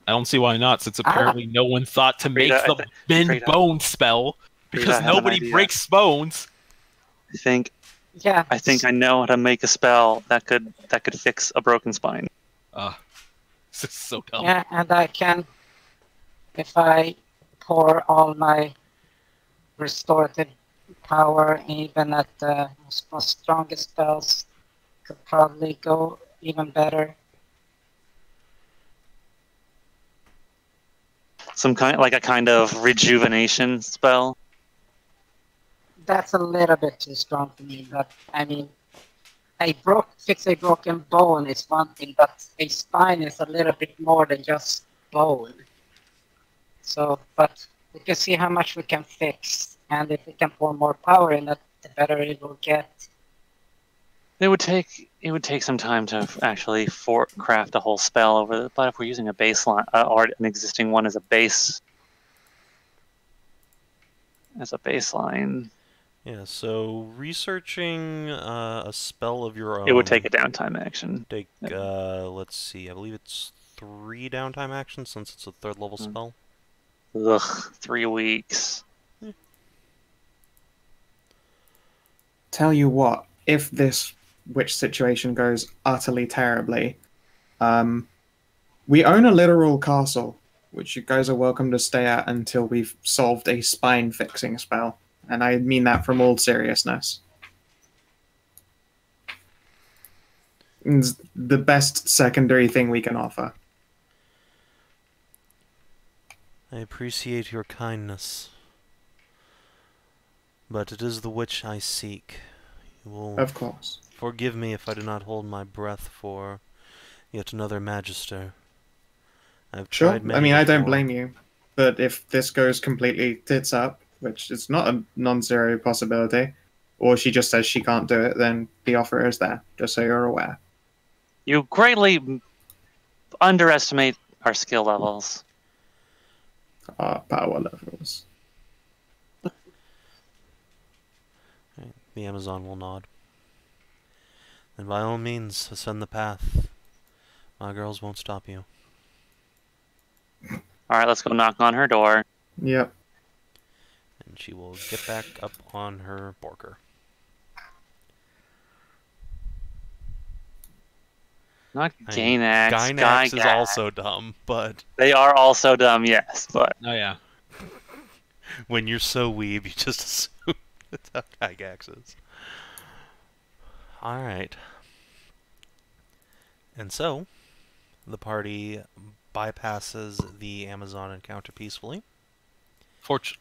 I don't see why not, since apparently no one thought to make Frida, the mend Frida. bone spell, because Frida, I have an nobody idea. breaks bones. Yeah. I think I know how to make a spell that could fix a broken spine. This is so dumb. Yeah, and I can, if I pour all my restorative power, even at the most strongest spells, could probably go even better. Some kind, like a kind of rejuvenation spell. That's a little bit too strong for me, but I mean, fix a broken bone is one thing, but a spine is a little bit more than just bone. So, but we can see how much we can fix, and if we can pour more power in it, the better it will get. It would take some time to actually craft a whole spell over it, but if we're using a baseline or an existing one as a baseline, Yeah, so researching a spell of your own. it would take a downtime action. Take let's see, I believe it's 3 downtime actions since it's a third level spell. Ugh, 3 weeks. Tell you what, if this witch situation goes utterly terribly, we own a literal castle, which you guys are welcome to stay at until we've solved a spine fixing spell. And I mean that from all seriousness. It's the best secondary thing we can offer. I appreciate your kindness, but it is the witch I seek. You will Of course. forgive me if I do not hold my breath for yet another magister. I've Sure. tried many I mean, I don't before. blame you. But if this goes completely tits up, which is not a non-zero possibility, or she just says she can't do it, then the offer is there, just so you're aware. You greatly underestimate our skill levels. Our power levels. Right, the Amazon will nod. And by all means, ascend the path. My girls won't stop you. Alright, let's go knock on her door. Yep. And she will get back up on her Borker. Not I mean, Gainax. Gynax is Gygax. also dumb, but They are also dumb, yes, but Oh yeah. when you're so weeb, you just assume that's how Gygax is. Alright. And so, the bypasses the Amazon encounter peacefully.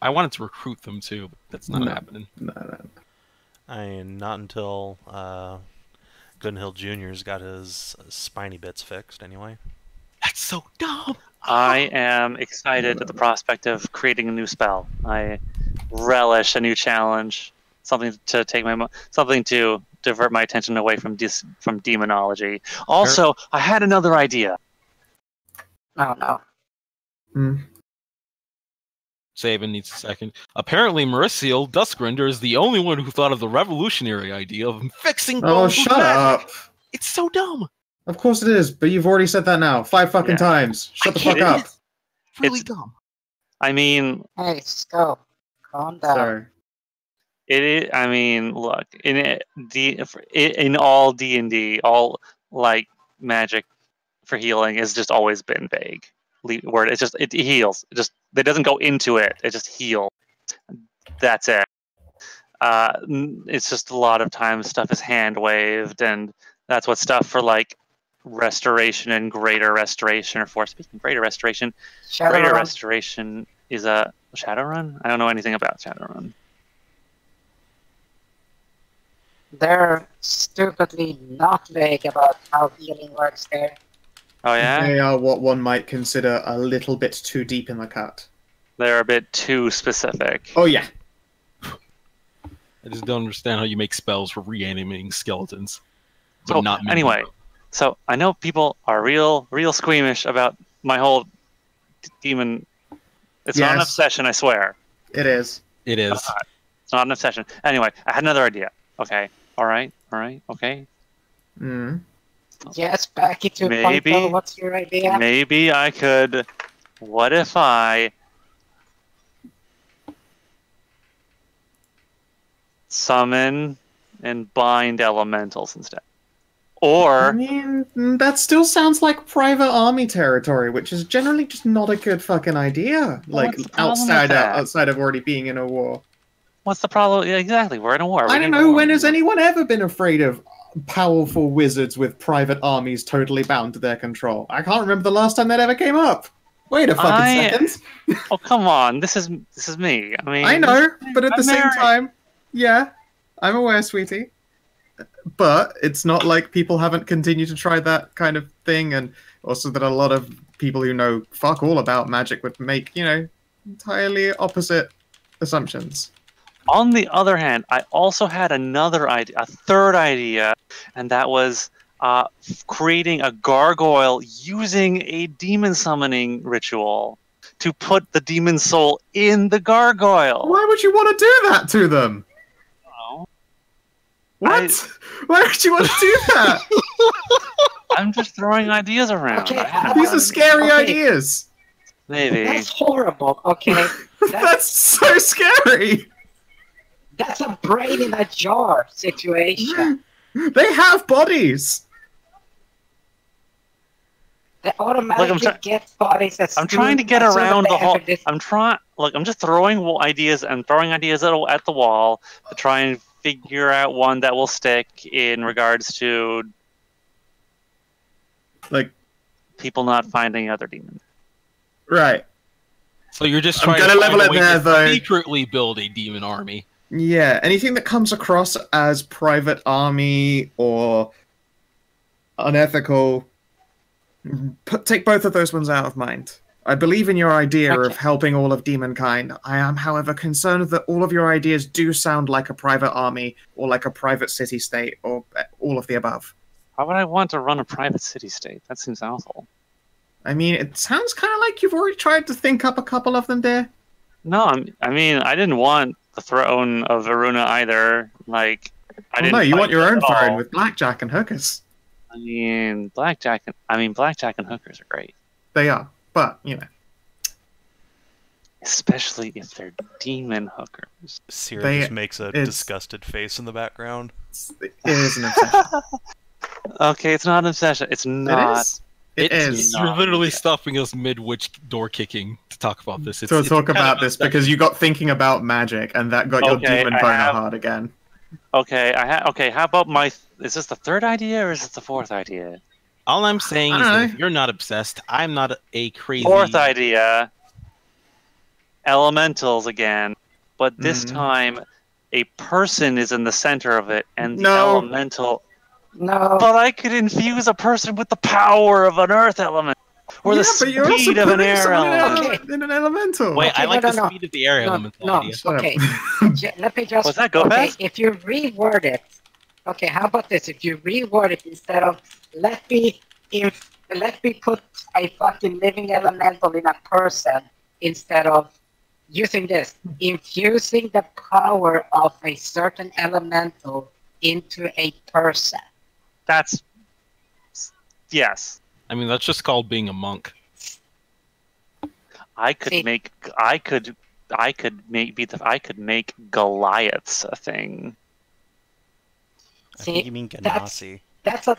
I wanted to recruit them too, but that's not No. happening. No. Not until Gunhill Jr.'s got his spiny bits fixed, anyway. That's so dumb. I am excited at the prospect of creating a new spell. I relish a new challenge, something to divert my attention away from demonology. Also, I had another idea. Oh no. Hmm. Savin needs a second. Apparently, Merisiel, Duskrender, is the only one who thought of the revolutionary idea of fixing Oh, bones with shut magic. up! It's so dumb. Of course it is, but you've already said that now 5 fucking Yeah. times. Shut the fuck can't- up. Really It's- dumb. I mean, Hey, Skow, calm down. Sorry. it is. I mean, look, in all D&D, all like magic for healing has just always been vague. Word, it heals. It doesn't go into it. It just heals. That's it. It's just a lot of times stuff is hand waved, and that's what stuff for like restoration and greater restoration, or force speaking greater restoration. Greater Shadowrun. restoration is a Shadowrun. I don't know anything about Shadowrun. They're stupidly not vague about how healing works there. Oh yeah, They are what one might consider a little bit too deep in the cut. they're a bit too specific. Oh yeah. I just don't understand how you make spells for reanimating skeletons. But So, not anyway, so I know people are real squeamish about my whole demon. It's not an Yes. obsession, I swear. It is. It is. It's not an obsession. Anyway, I had another idea. Okay. All right. Okay. Mm. Yes, back into Maybe- point. What's your idea? Maybe I could. What if I summon and bind elementals instead? I Or mean, that still sounds like private army territory, which is generally just not a good fucking idea. Like, what's the problem with that? outside of already being in a war. what's the problem? Yeah, exactly. We're in a war. I don't know, when has anyone ever been afraid of powerful wizards with private armies totally bound to their control? I can't remember the last time that ever came up. Wait a fucking second. Oh, come on. This is me. I mean, I know, but at I'm the same married. time, yeah, I'm aware, sweetie. But it's not like people haven't continued to try that kind of thing, and also that a lot of people who know fuck all about magic would make, entirely opposite assumptions. On the other hand, I also had another idea, a third idea, and that was creating a gargoyle using a demon summoning ritual to put the demon soul in the gargoyle. Why would you want to do that to them? Oh, What? Why would you want to do that? I'm just throwing ideas around. Okay, These are scary Okay. ideas. Maybe. That's horrible. Okay, That's so scary. that's a brain in a jar situation. They have bodies. They automatically get bodies. I'm trying to get around the whole. I'm just throwing ideas and throwing ideas at the wall to try and figure out one that will stick in regards to Like, people not finding other demons. right. So you're just I'm trying gonna to level find it a way there, to though. secretly build a demon army. Yeah, anything that comes across as private army or unethical, take both of those ones out of mind. I believe in your idea of Okay. helping all of demonkind. I am, however, concerned that all of your ideas do sound like a private army or like a private city-state or all of the above. Why would I want to run a private city-state? That seems awful. I mean, it sounds kind of like you've already tried to think up a couple of them there. No, I didn't want the throne of Varuna either. Like, I didn't. No, you fight want your it own at all. throne with blackjack and hookers. Blackjack and hookers are great, They are, but, especially if they're demon hookers. Sierra They- just makes a it's- disgusted face in the background. it is an obsession. Okay, it's not an obsession. It's not. It is. It is. not. You're literally stopping us mid-witch door kicking to talk about this. To It's talk kind about of this because you got thinking about magic and that got your Okay, demon I boner have- hard again. Okay, how about is this the third idea or is it the fourth idea? All I'm saying I is don't that know. if you're not obsessed, I'm not a crazy. Fourth idea, elementals again, but this Mhm. time a person is in the center of it and the No. elemental. No. But I could infuse a person with the power of an earth element or the But you're also speed of an putting air someone element. Okay. in an elemental. Wait, Okay, I like no, the no, speed of the air elemental no. idea. Shut up. Okay, let me just. Was that go okay, fast? if you reword it. Okay, how about this? If you reword it instead of let me put a fucking living elemental in a person instead of using this, infusing the power of a certain elemental into a person. That's yes. I mean, that's just called being a monk. I could See- make Goliaths a thing. I See, think you mean that's- Ganassi. That's a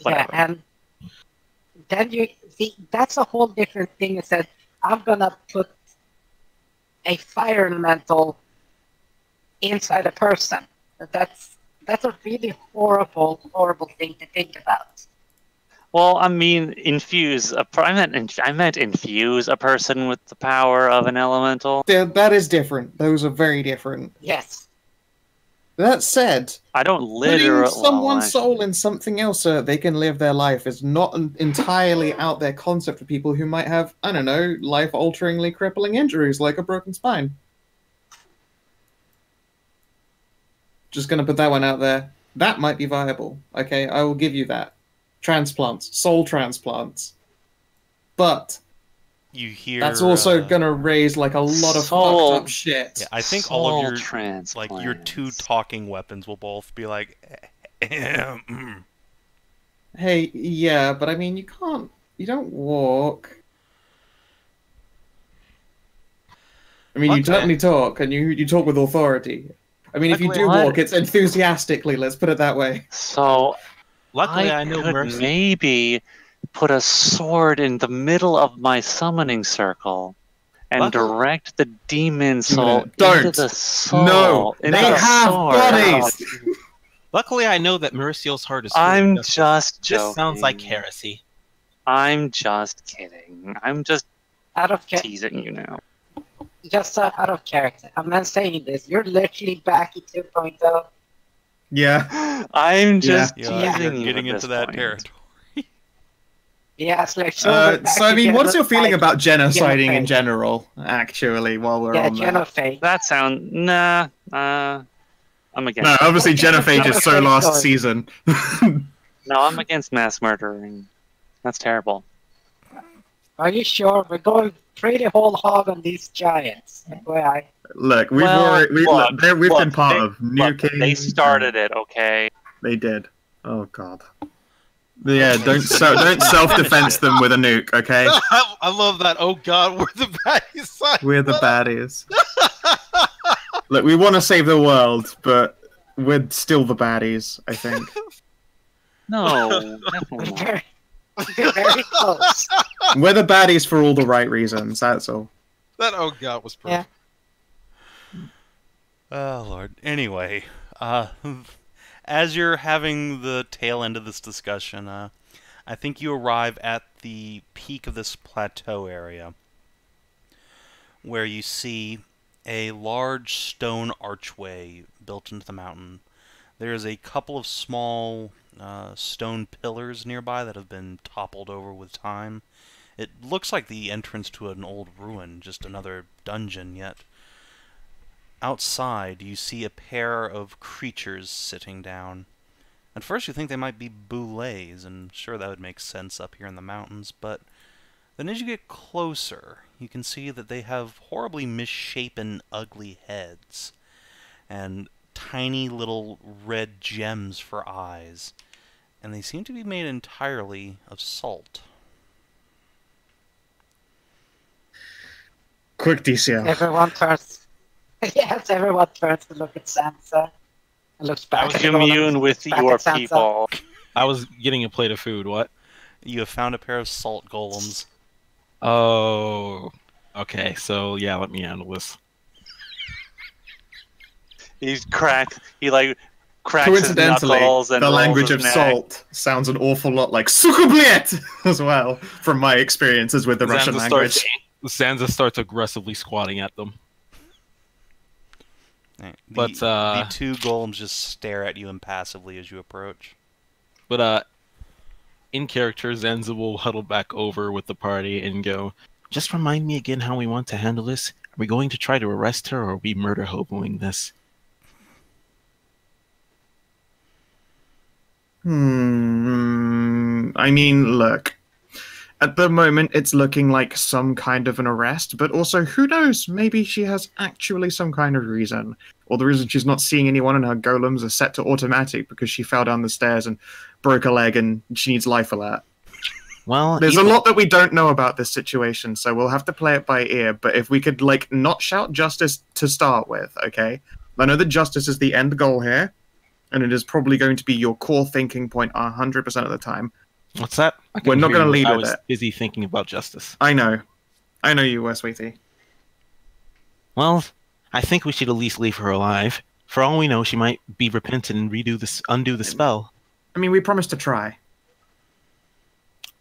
Whatever. yeah, and then you see that's a whole different thing. It said I'm gonna put a fire elemental inside a person. That's a really horrible thing to think about. Well, I mean, I meant infuse a person with the power of an elemental. That is different. Those are very different. Yes. That said, I don't putting literally. someone's soul in something else so that they can live their life is not an entirely out there concept for people who might have, I don't know, life-alteringly crippling injuries like a broken spine. Just going to put that one out there. That might be viable. Okay, I will give you that. Transplants, soul transplants. But You hear that's also going to raise like a lot of Soul. fucked up shit. Yeah, I think all of your transplants. your two talking weapons will both be like. Hey, yeah, but I mean, you don't walk. I mean, you Okay. certainly talk, and you talk with authority. I mean, if you do What? walk, it's enthusiastically, let's put it that way. So Luckily, I, I know could Mercy. maybe put a sword in the middle of my summoning circle and Luckily- direct the demon soul Don't. into the soul. No, into they the have sword. bodies! Luckily, I know that Merisiel's heart is. I'm full of just justice. joking. This sounds like heresy. I'm just kidding. I'm just Out of teasing you now. just out of character. I'm not saying this. You're literally back at 2.0. Yeah. I'm just Yeah, teasing you're you getting at into this that point. territory. Yeah, it's like So, I mean, what's your feeling about genociding in genocide. general, actually, while we're Yeah, on that? genocide. That sound nah. I'm against. No, obviously Genophage is so last Genocide. season. No, I'm against mass murdering. That's terrible. Are you sure? We're going pretty whole hog on these giants. FYI. Look, we've Well, already, we've look, been part of Look, nuking. they started it, okay? They did. Oh god. Yeah, don't self-defense them with a nuke, okay? I love that. Oh God, we're the baddies. Side. We're the baddies. Look, we want to save the world, but we're still the baddies, I think. No, definitely We're not. very, we're very close. We're the baddies for all the right reasons, that's all. That oh God was perfect. Oh Lord. Anyway, as you're having the tail end of this discussion, I think you arrive at the peak of this plateau area, where you see a large stone archway built into the mountain. There is a couple of small stone pillars nearby that have been toppled over with time. It looks like the entrance to an old ruin, just another dungeon, yet outside you see a pair of creatures sitting down. At first you think they might be boulets, and sure, that would make sense up here in the mountains, but then as you get closer, you can see that they have horribly misshapen, ugly heads, and tiny little red gems for eyes, and they seem to be made entirely of salt. Quick DCL. Everyone turns. Yes, everyone turns to look at Sansa. And looks back. I was at Roland, immune with back your at Sansa. people. I was getting a plate of food. What? You have found a pair of salt golems. Oh. Okay. So yeah, let me handle this. He's cracked. He like cracks his Coincidentally, knuckles and the rolls language his of neck. salt sounds an awful lot like Sukubliet as well, from my experiences with the Russian language. Zanza starts aggressively squatting at them. Right, But, the two golems just stare at you impassively as you approach. But in character, Zanza will huddle back over with the party and go, "Just remind me again how we want to handle this. Are we going to try to arrest her, or are we murder hoboing this?" I mean, look. At the moment, it's looking like some kind of an arrest, but also, who knows? Maybe she has actually some kind of reason. Or the reason she's not seeing anyone and her golems are set to automatic because she fell down the stairs and broke a leg and she needs life alert. Well, There's a lot that we don't know about this situation, so we'll have to play it by ear, but if we could, like, not shout justice to start with, okay? I know that justice is the end goal here, and it is probably going to be your core thinking point 100% of the time. What's that? We're not going to lead I with was it. busy thinking about justice. I know you were, sweetie. Well, I think we should at least leave her alive. For all we know, she might be repentant and undo the spell. I mean, we promised to try.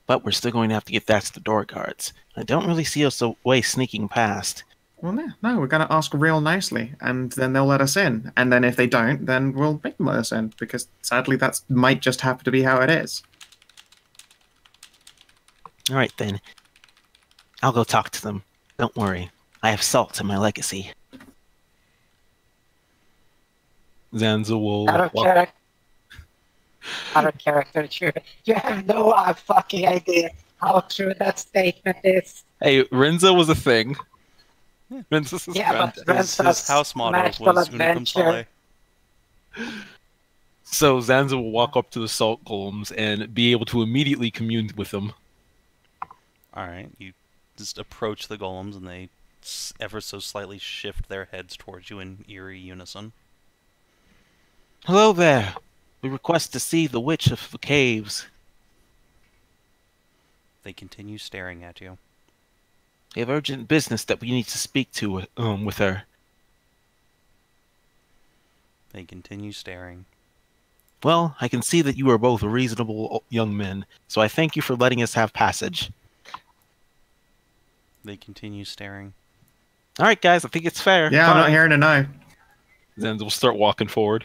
But we're still going to have to get that to the door guards. I don't really see us a way sneaking past. Well, no, we're going to ask real nicely, and then they'll let us in. And then if they don't, then we'll make them let us in, because sadly that might just happen to be how it is. All right, then. I'll go talk to them. Don't worry. I have salt in my legacy. Zanza will Out of walk. character. Out of character, true. You have no fucking idea how true that statement is. Hey, Renza was a thing. Renza's his Yeah, friend. but His house motto magical was Unicum adventure. Sale. So Zanza will walk up to the salt golems and be able to immediately commune with them. Alright, you just approach the golems and they ever so slightly shift their heads towards you in eerie unison. Hello there. We request to see the Witch of the Caves. They continue staring at you. We have urgent business that we need to speak to with her. They continue staring. Well, I can see that you are both reasonable young men, so I thank you for letting us have passage. They continue staring. All right, guys, I think it's fair. Yeah, I'm not hearing a no. Then we'll start walking forward.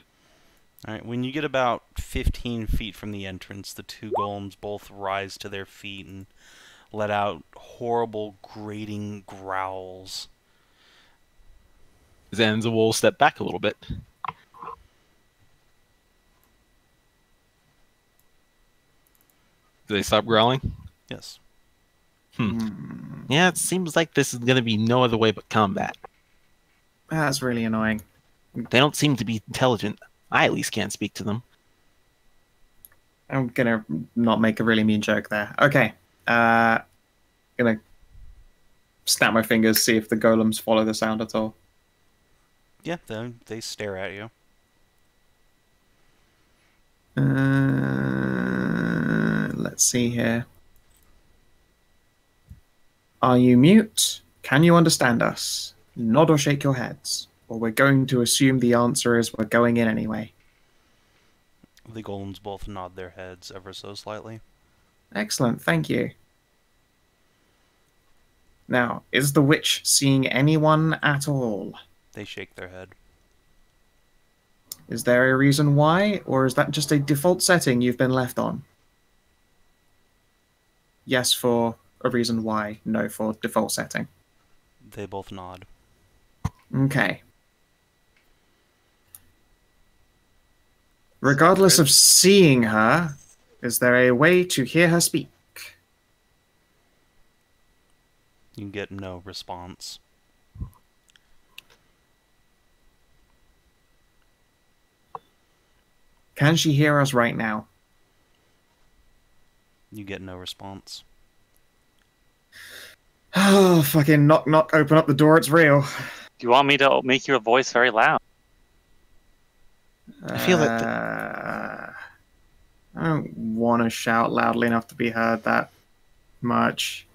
Alright, when you get about 15 feet from the entrance, the two golems both rise to their feet and let out horrible, grating growls. Zanza will step back a little bit. Do they stop growling? Yes. Yeah, it seems like this is going to be no other way but combat. That's really annoying. They don't seem to be intelligent. I at least can't speak to them. I'm gonna not make a really mean joke there. Okay. Gonna snap my fingers, see if the golems follow the sound at all. Yeah, they stare at you. Let's see here. Are you mute? Can you understand us? Nod or shake your heads, or we're going to assume the answer is we're going in anyway. The golems both nod their heads ever so slightly. Excellent, thank you. Now, is the witch seeing anyone at all? They shake their head. Is there a reason why, or is that just a default setting you've been left on? Yes for a reason why, no for default setting. They both nod. Okay. Regardless of seeing her, is there a way to hear her speak? You get no response. Can she hear us right now? You get no response. Oh, fucking knock knock, open up the door, it's real. Do you want me to make your voice very loud? I feel that I don't want to shout loudly enough to be heard that much.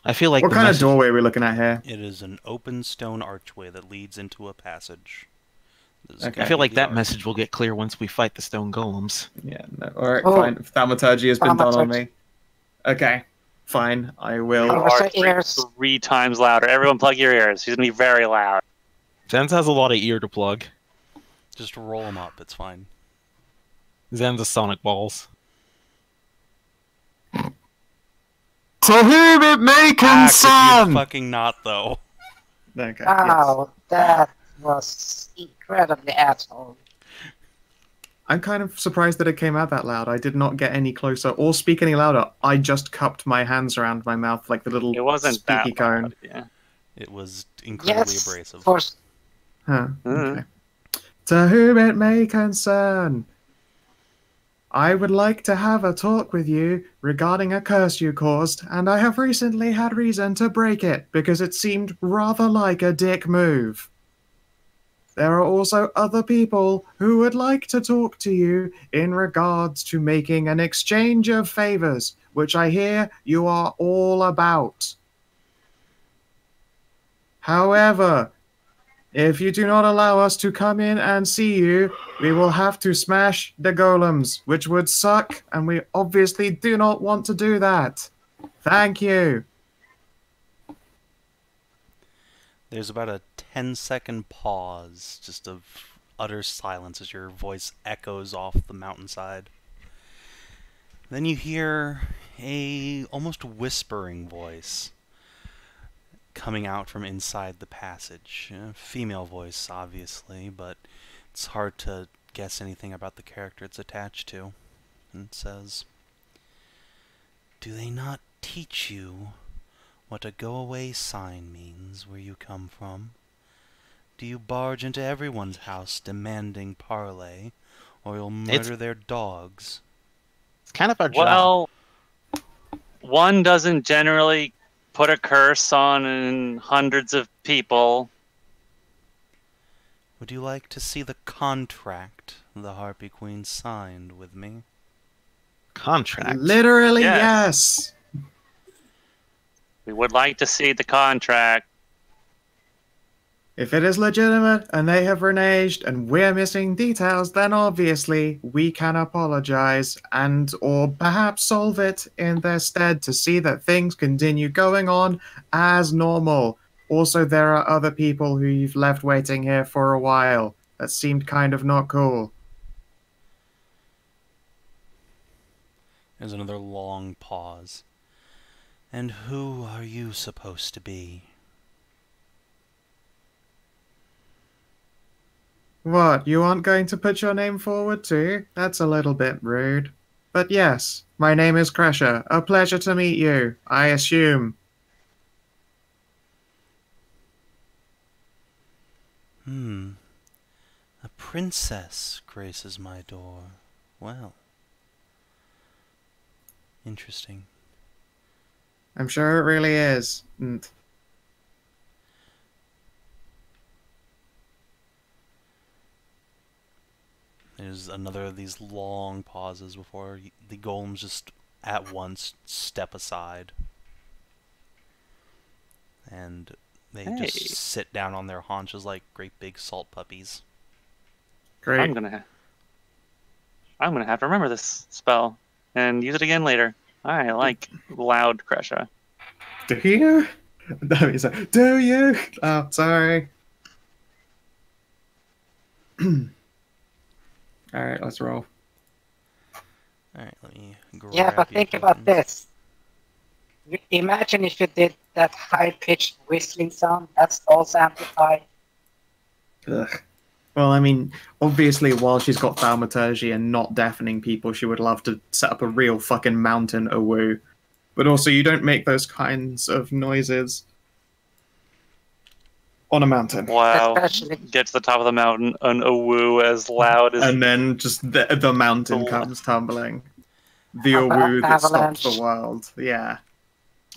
I feel like What the kind of message- doorway are we looking at here? It is an open stone archway that leads into a passage. Okay. I feel like that message will get clear once we fight the stone golems. Yeah, no. Alright, Oh. fine. Thaumaturgy has been done on Thaumaturgy. me. Okay, fine. I will. Oh. You are Your ears. three times louder. Everyone plug your ears. She's going to be very loud. Zanza has a lot of ear to plug. Just roll them up, it's fine. Zanza sonic balls. To whom it may Could you fucking not, though? Okay, Wow, that was incredibly asshole. I'm kind of surprised that it came out that loud. I did not get any closer or speak any louder. I just cupped my hands around my mouth like the little It wasn't that speaky cone. loud. Yeah. It was incredibly Yes, abrasive. for Huh. Mhm. Okay. To whom it may concern, I would like to have a talk with you regarding a curse you caused, and I have recently had reason to break it because it seemed rather like a dick move. There are also other people who would like to talk to you in regards to making an exchange of favors, which I hear you are all about. However, if you do not allow us to come in and see you, we will have to smash the golems, which would suck, and we obviously do not want to do that. Thank you. There's about a 10-second pause, just of utter silence as your voice echoes off the mountainside. Then you hear a almost whispering voice coming out from inside the passage. A female voice, obviously, but It's hard to guess anything about the character it's attached to. And it says, "Do they not teach you what a go-away sign means where you come from? Do you barge into everyone's house demanding parley, or you'll murder their dogs?" It's kind of our job. Well, one doesn't generally put a curse on hundreds of people. Would you like to see the contract the Harpy Queen signed with me? Contract. Literally, Yes. yes. We would like to see the contract. If it is legitimate and they have reneged and we're missing details, then obviously we can apologize and or perhaps solve it in their stead to see that things continue going on as normal. Also, there are other people who you've left waiting here for a while. That seemed kind of not cool. There's another long pause. And who are you supposed to be? What, you aren't going to put your name forward too? That's a little bit rude. But yes, my name is Kreshia. A pleasure to meet you, I assume. A princess graces my door. Well. Interesting. I'm sure it really is. And There's another of these long pauses before the golems just at once step aside. And they just sit down on their haunches like great big salt puppies. great. I'm gonna have to remember this spell and use it again later. I like loud Kreshia. Do you? No, he's like, do you? Oh, sorry. Alright, let's roll. Alright, let me grab Yeah, but the think about tokens. this. Imagine if you did that high-pitched whistling sound. That's also amplified. Ugh. Well, I mean, obviously, while she's got thaumaturgy and not deafening people, she would love to set up a real fucking mountain awoo. But also, you don't make those kinds of noises on a mountain. Wow. Especially- Get to the top of the mountain, an woo as loud as... And then just the mountain Oh. comes tumbling. The Ava- awoo that stopped avalanche. the world. Yeah.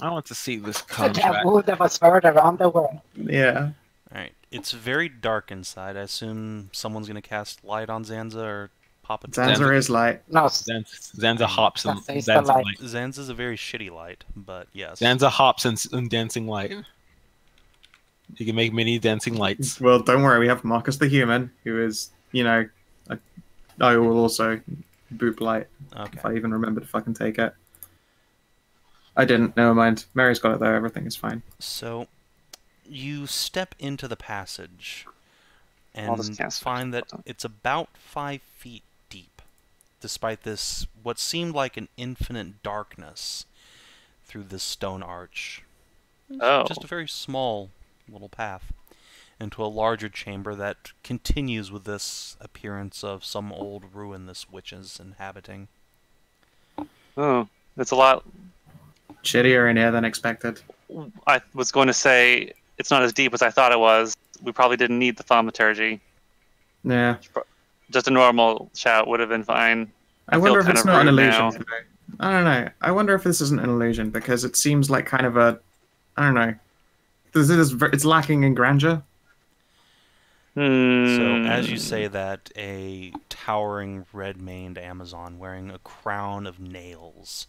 I want to see this That contract. wood that was heard around the world. Yeah. Alright, it's very dark inside. I assume someone's gonna cast light on Zanza or pop a Zanza is light. No, Zanza hops and That's the dancing light. light. Zanza's a very shitty light, but yes. Zanza hops and dancing light. You can make mini dancing lights. Well, don't worry, we have Marcus the Human, who is, you know, I will also boop light, Okay. if I even remember to fucking take it. I didn't, never mind. Mary's got it though, everything is fine. So, you step into the passage I'll just and cast find that Spell. it's about 5 feet deep, despite this, what seemed like an infinite darkness through this stone arch. Oh. Just a very small little path into a larger chamber that continues with this appearance of some old ruin this witch is inhabiting. Oh, it's a lot... Shittier in here than expected. I was going to say it's not as deep as I thought it was. We probably didn't need the thaumaturgy. Yeah. Just a normal shout would have been fine. I wonder if feel it's kind not of an rude illusion now. today. I don't know. I wonder if this isn't an illusion, because it seems like kind of a... I don't know. It's lacking in grandeur. So, as you say that, a towering red-maned Amazon wearing a crown of nails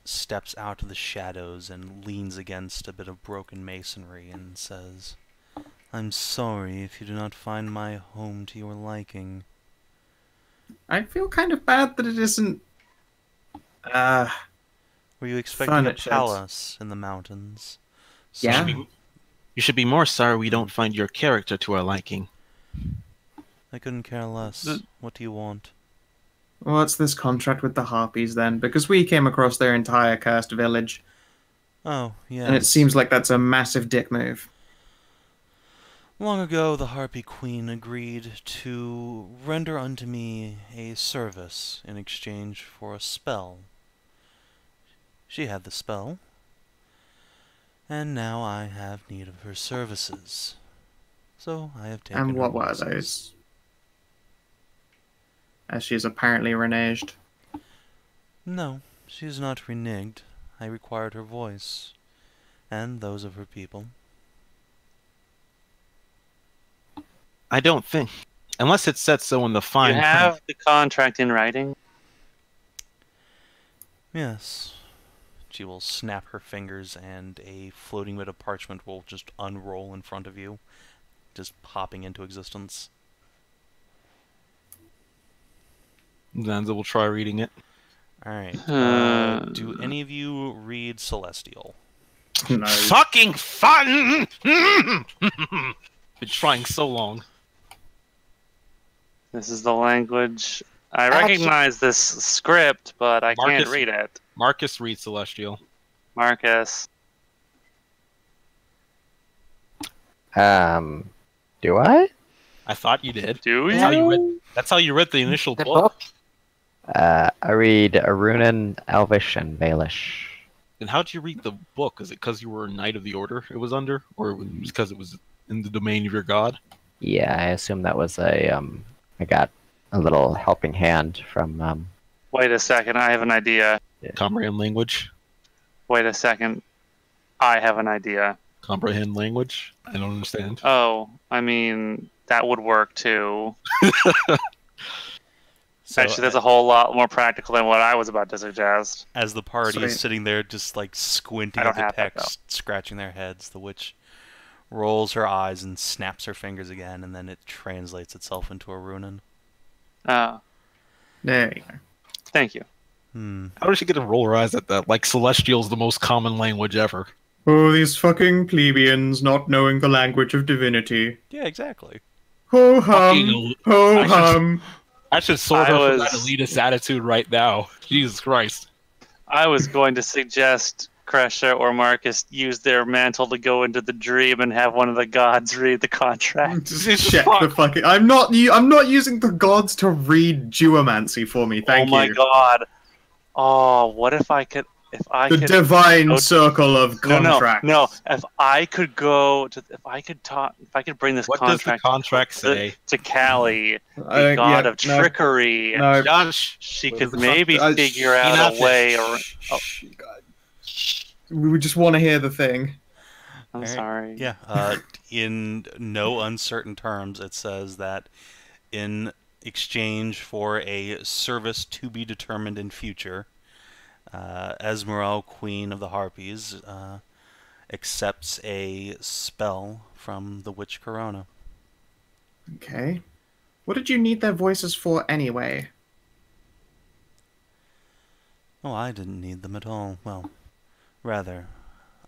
steps out of the shadows and leans against a bit of broken masonry and says, "I'm sorry if you do not find my home to your liking." I feel kind of bad that it isn't... Were you expecting a Furniture. palace in the mountains? Yeah. You should be more sorry we don't find your character to our liking. I couldn't care less. What do you want? What's this contract with the Harpies then? Because we came across their entire cursed village, Oh, yeah. and it seems like that's a massive dick move. Long ago, the Harpy Queen agreed to render unto me a service in exchange for a spell. She had the spell, and now I have need of her services. So I have taken And her what were voices. those? As she is apparently reneged. No, she is not reneged. I required her voice, and those of her people. I don't think, unless it said so in the You fine print. have the contract in writing. Yes. She will snap her fingers, and a floating bit of parchment will just unroll in front of you, just popping into existence. Zanza will try reading it. Alright. Do any of you read Celestial? No. Fucking fun! Been trying so long. This is the language. I recognize this script, but I can't read it. Marcus reads Celestial. Marcus. Do I? I thought you did. Do That's how you? you read. That's how you read the initial The book. book? I read Arunan, Elvish, and Baelish. Then how'd you read the book? Is it because you were a Knight of the Order it was under? Or was it because it was in the domain of your god? Yeah, I assume that was I got a little helping hand from, Wait a second, I have an idea. Comprehend language? Wait a second. I have an idea. Comprehend language? I don't understand. Oh, I mean, that would work too. So, Actually, that's a whole lot more practical than what I was about to suggest. as the party is Sweet. sitting there just like squinting I at don't the have that, text, scratching their heads, the witch rolls her eyes and snaps her fingers again, and then it translates itself into a runen. Oh, There you go. thank you. How does she get to roll her eyes at that? Like Celestial's the most common language ever. Oh, these fucking plebeians not knowing the language of divinity. Yeah, exactly. Ho Fucking hum, ho I should- hum. I should sort her I from that was- elitist attitude right now. Jesus Christ. I was going to suggest Kreshia or Marcus use their mantle to go into the dream and have one of the gods read the contract. Just check the fucking. I'm not using the gods to read geomancy for me. Thank oh my you. god. Oh, what if I could... If I The could... divine go- circle of contracts. No. If I could go to... If I could bring this What does the contract contract say? to Callie, the I- god yeah, of trickery, No. Josh, she what could does the maybe contract- figure out Kinathis. a way... Or, oh, We just want to hear the thing. I'm Alright. sorry. Yeah, in no uncertain terms, it says that in exchange for a service to be determined in future, Esmeralda, Queen of the Harpies, accepts a spell from the Witch Karrona. Okay. What did you need their voices for anyway? Oh, I didn't need them at all. Well, rather,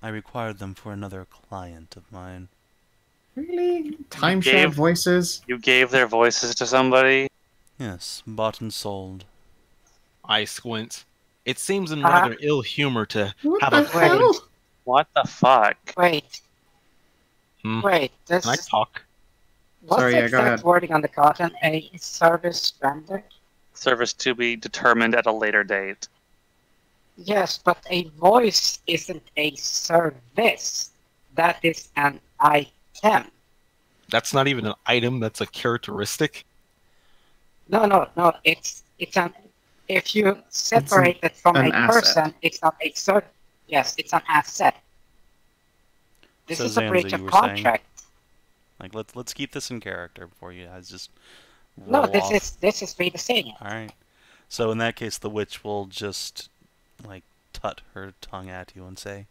I required them for another client of mine. Really? Timeshare gave- voices? You gave their voices to somebody? Yes, bought and sold. I squint. It seems in rather ill humor to What have the a hell? What the fuck? Wait. Hmm. Wait, this Can I talk? what's Sorry, the yeah, go exact ahead. wording on the carton? A service rendered? Service to be determined at a later date. Yes, but a voice isn't a service. That is an item. That's not even an item, that's a characteristic. No. It's an. If you separate it from an a asset. person, it's not a service. Yes, it's an asset. This So is a Zanza, breach you of were saying? contract. Like, let's keep this in character before you guys just No, roll this off. is Frida saying it. All right. So in that case, the witch will just like tut her tongue at you and say,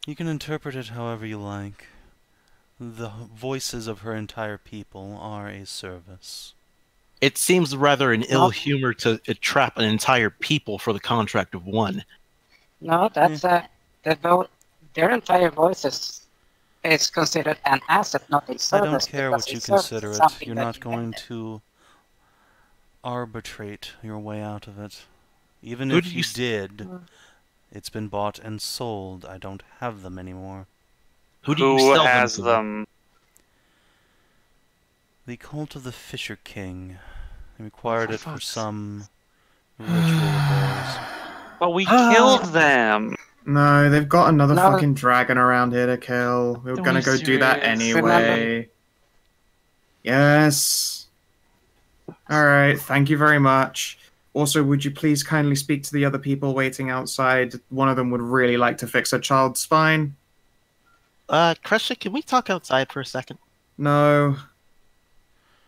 "You can interpret it however you like. The voices of her entire people are a service." It seems rather in ill Not- humor to trap an entire people for the contract of one. No, that's their entire voices is considered an asset, not a I service. don't care because what a you service consider is it. something You're that not you going get. to arbitrate your way out of it. Even Who if did you you s- did, it's been bought and sold. I don't have them anymore. Who do you Who sell has them to? them? The cult of the Fisher King. They required For it for fuck's- some ritual of theirs. But we killed them. No, they've got another No. fucking dragon around here to kill. We were Are gonna you go do that serious? anyway. Yes. Alright, thank you very much. Also, would you please kindly speak to the other people waiting outside? One of them would really like to fix a child's spine. Kreshia, can we talk outside for a second? No.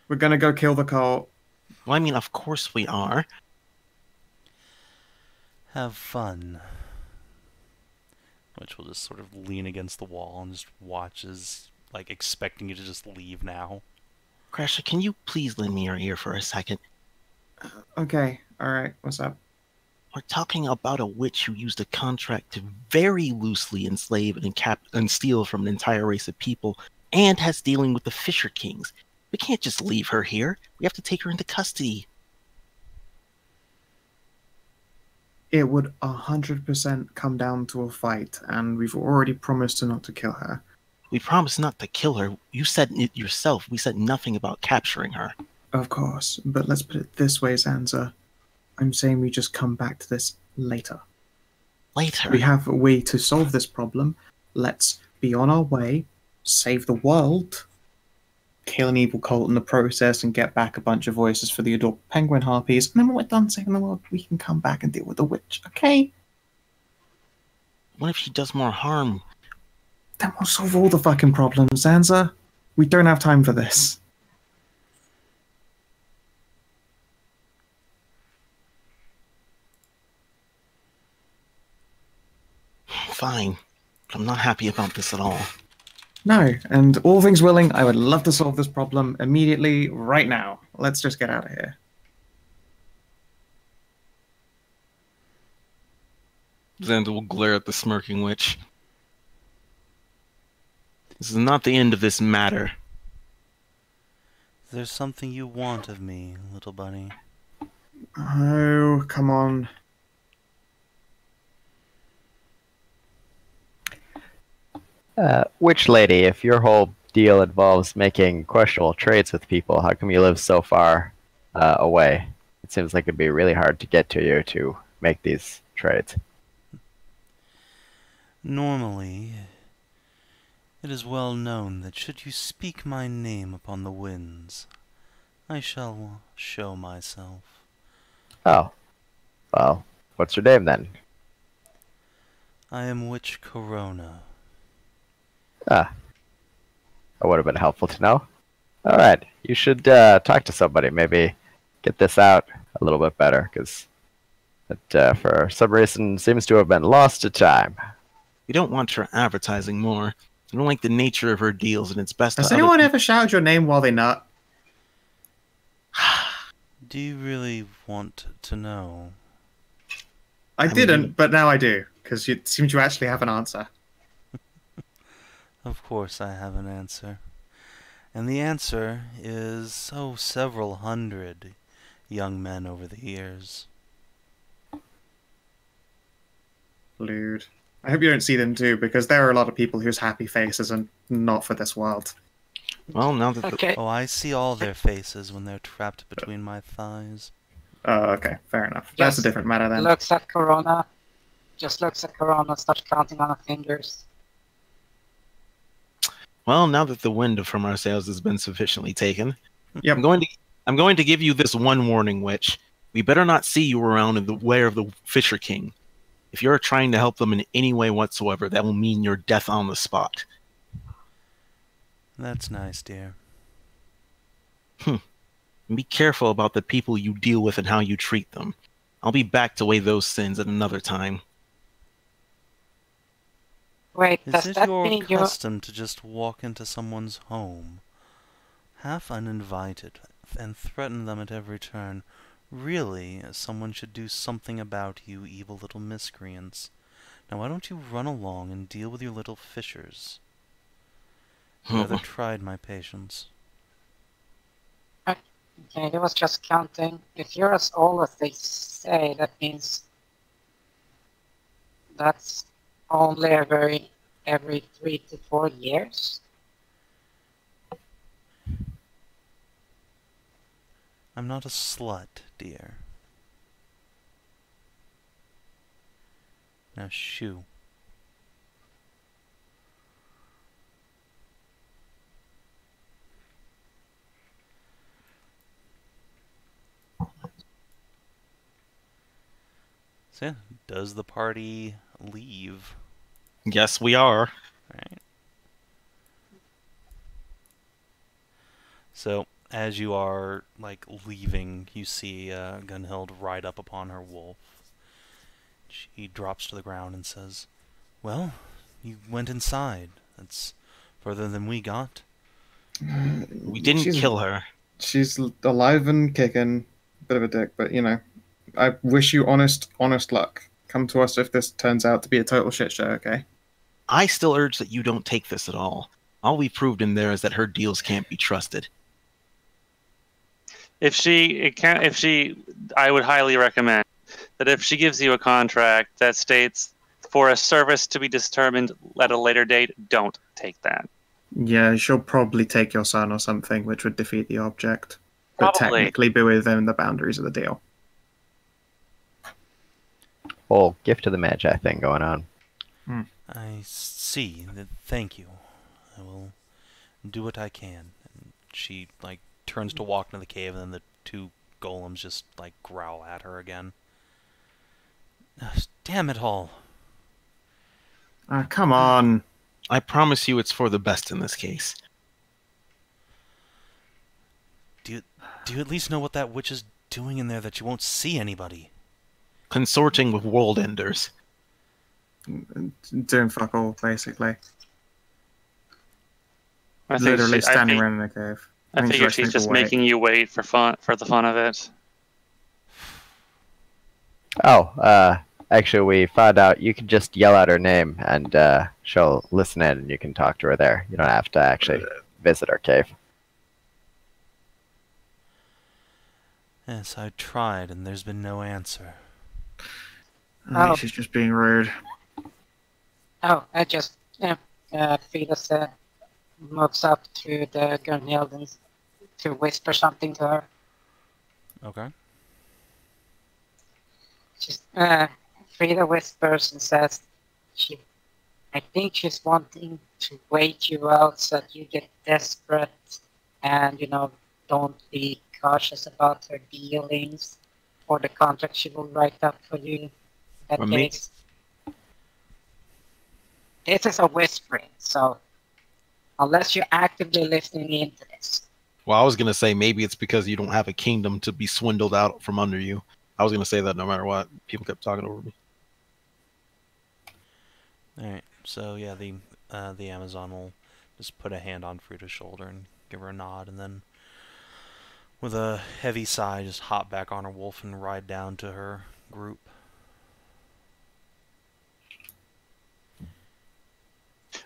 We're gonna go kill the cult. Well, I mean, of course we are. Have fun. Which will just sort of lean against the wall and just watches, like expecting you to just leave now. Kreshia, can you please lend me your ear for a second? Okay, alright, what's up? We're talking about a witch who used a contract to very loosely enslave and steal from an entire race of people, and has dealing with the Fisher Kings. We can't just leave her here. We have to take her into custody. It would 100% come down to a fight, and we've already promised not to kill her. We promised not to kill her. You said it yourself. We said nothing about capturing her. Of course, but let's put it this way, Zanza. I'm saying we just come back to this later. Later. We have a way to solve this problem. Let's be on our way, save the world, kill an evil cult in the process, and get back a bunch of voices for the adored penguin harpies. And then when we're done saving the world, we can come back and deal with the witch, okay? What if she does more harm? Then we'll solve all the fucking problems, Zanza. We don't have time for this. Fine. I'm not happy about this at all. No, and all things willing, I would love to solve this problem immediately, right now. Let's just get out of here. Xander will glare at the smirking witch. This is not the end of this matter. There's something you want of me, little bunny. Oh, come on. Witch lady, if your whole deal involves making questionable trades with people, how come you live so far away? It seems like it'd be really hard to get to you to make these trades. Normally, it is well known that should you speak my name upon the winds, I shall show myself. Oh. Well, what's your name then? I am Witch Karrona. Ah. That would have been helpful to know. Alright, you should talk to somebody, maybe get this out a little bit better, because it, for some reason, seems to have been lost to time. We don't want her advertising more. We don't like the nature of her deals, and it's best Has to anyone ever shouted your name while they nut? Do you really want to know? I mean, didn't, but now I do, because it seems you actually have an answer. Of course I have an answer. And the answer is, oh, several hundred young men over the years. Lewd. I hope you don't see them too, because there are a lot of people whose happy faces are not for this world. Well, now that the, Okay. Oh, I see all their faces when they're trapped between my thighs. Oh, okay, fair enough. That's a Yes. different matter then. Looks at Karrona. Just looks at Karrona, starts counting on her fingers. well, now that the wind from our sails has been sufficiently taken, Yep. I'm going to give you this one warning, witch. We better not see you around in the way of the Fisher King. If you're trying to help them in any way whatsoever, that will mean your death on the spot. That's nice, dear. And be careful about the people you deal with and how you treat them. I'll be back to weigh those sins at another time. Wait, Is does it that your mean you... custom to just walk into someone's home, half uninvited, and threaten them at every turn? Really, someone should do something about you evil little miscreants. Now why don't you run along and deal with your little fishers? I've rather tried my patience. Okay, he was just counting. If you're as old as they say, that means that's only every 3 to 4 years. I'm not a slut, dear. Now shoo. So yeah, does the party leave? Yes, we are. Right. So as you are like leaving, you see Gunhild ride up upon her wolf. She drops to the ground and says, "Well, you went inside. That's further than we got." We didn't kill her. She's alive and kicking. Bit of a dick, but you know, I wish you honest luck. Come to us if this turns out to be a total shit show, okay? I still urge that you don't take this at all. All we proved in there is that her deals can't be trusted. I would highly recommend that if she gives you a contract that states for a service to be determined at a later date, don't take that. Yeah, she'll probably take your son or something, which would defeat the object. But Probably. technically be within the boundaries of the deal. Whole gift of the Magi thing going on. I see. Thank you. I will do what I can. And she like turns to walk into the cave, and then the two golems just like growl at her again. Damn it all! Come on. I promise you it's for the best in this case. Do you at least know what that witch is doing in there that you won't see anybody? Consorting with world enders. Doing fuck all, basically. I think Literally she- I standing think- around in a cave. I figure she's just making you wait for the fun of it. Oh, actually, we found out you can just yell out her name, and she'll listen in, and you can talk to her there. You don't have to actually visit our cave. Yes, I tried, and there's been no answer. I think she's just being rude. Oh, I just, Frida said, moves up to the Gunhild and to whisper something to her. Okay. Just, Frida whispers and says, I think she's wanting to wait you out so that you get desperate and, don't be cautious about her dealings or the contract she will write up for you in that For me? case. This is a whispering, so unless you're actively listening into this. Well, I was going to say maybe it's because you don't have a kingdom to be swindled out from under you. I was going to say that no matter what. People kept talking over me. Alright, so yeah, the Amazon will just put a hand on Frida's shoulder and give her a nod, and then with a heavy sigh just hop back on her wolf and ride down to her group.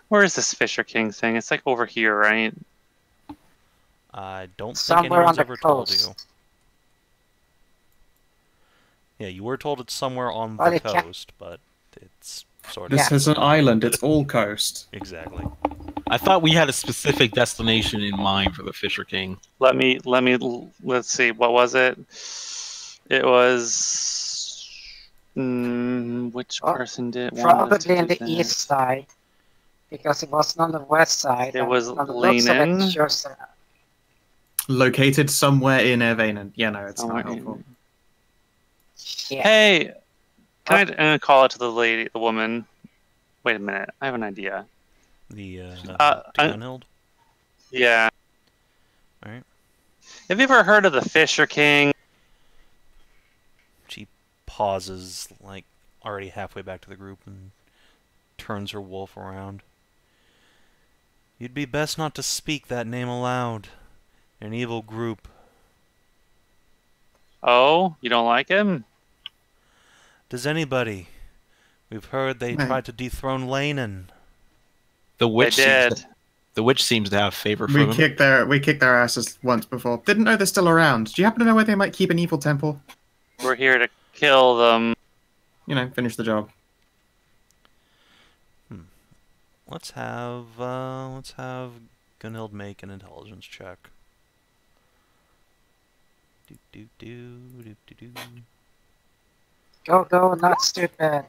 Where is this Fisher King thing? It's like over here, right? I don't think Somewhere anyone's on the ever told you. coast. Yeah, you were told it's somewhere on Well, the it can't- coast, but it's sort of... This is an island. It's all coast. Exactly. I thought we had a specific destination in mind for the Fisher King. Let's see, what was it? It was... which Oh, person did want us to Probably in do the that? east side, because it wasn't on the west side. It and was on the looks of it, Leanin. sure, Located somewhere in Ervanen. Yeah, no, it's Somewhere not helpful. in- yeah. Hey, I'm gonna call it to the woman. Wait a minute, I have an idea. The I- Gunhild? Yeah. Alright. Have you ever heard of the Fisher King? She pauses, like, already halfway back to the group and turns her wolf around. You'd be best not to speak that name aloud. An evil group. Oh, you don't like him? Does anybody? We've heard they No. tried to dethrone Lanin. The They witch did. the witch seems to have favor for We them. kicked their asses once before. Didn't know they're still around. Do you happen to know where they might keep an evil temple? We're here to kill them. Finish the job. Let's have Gunhild make an intelligence check. Go, not stupid.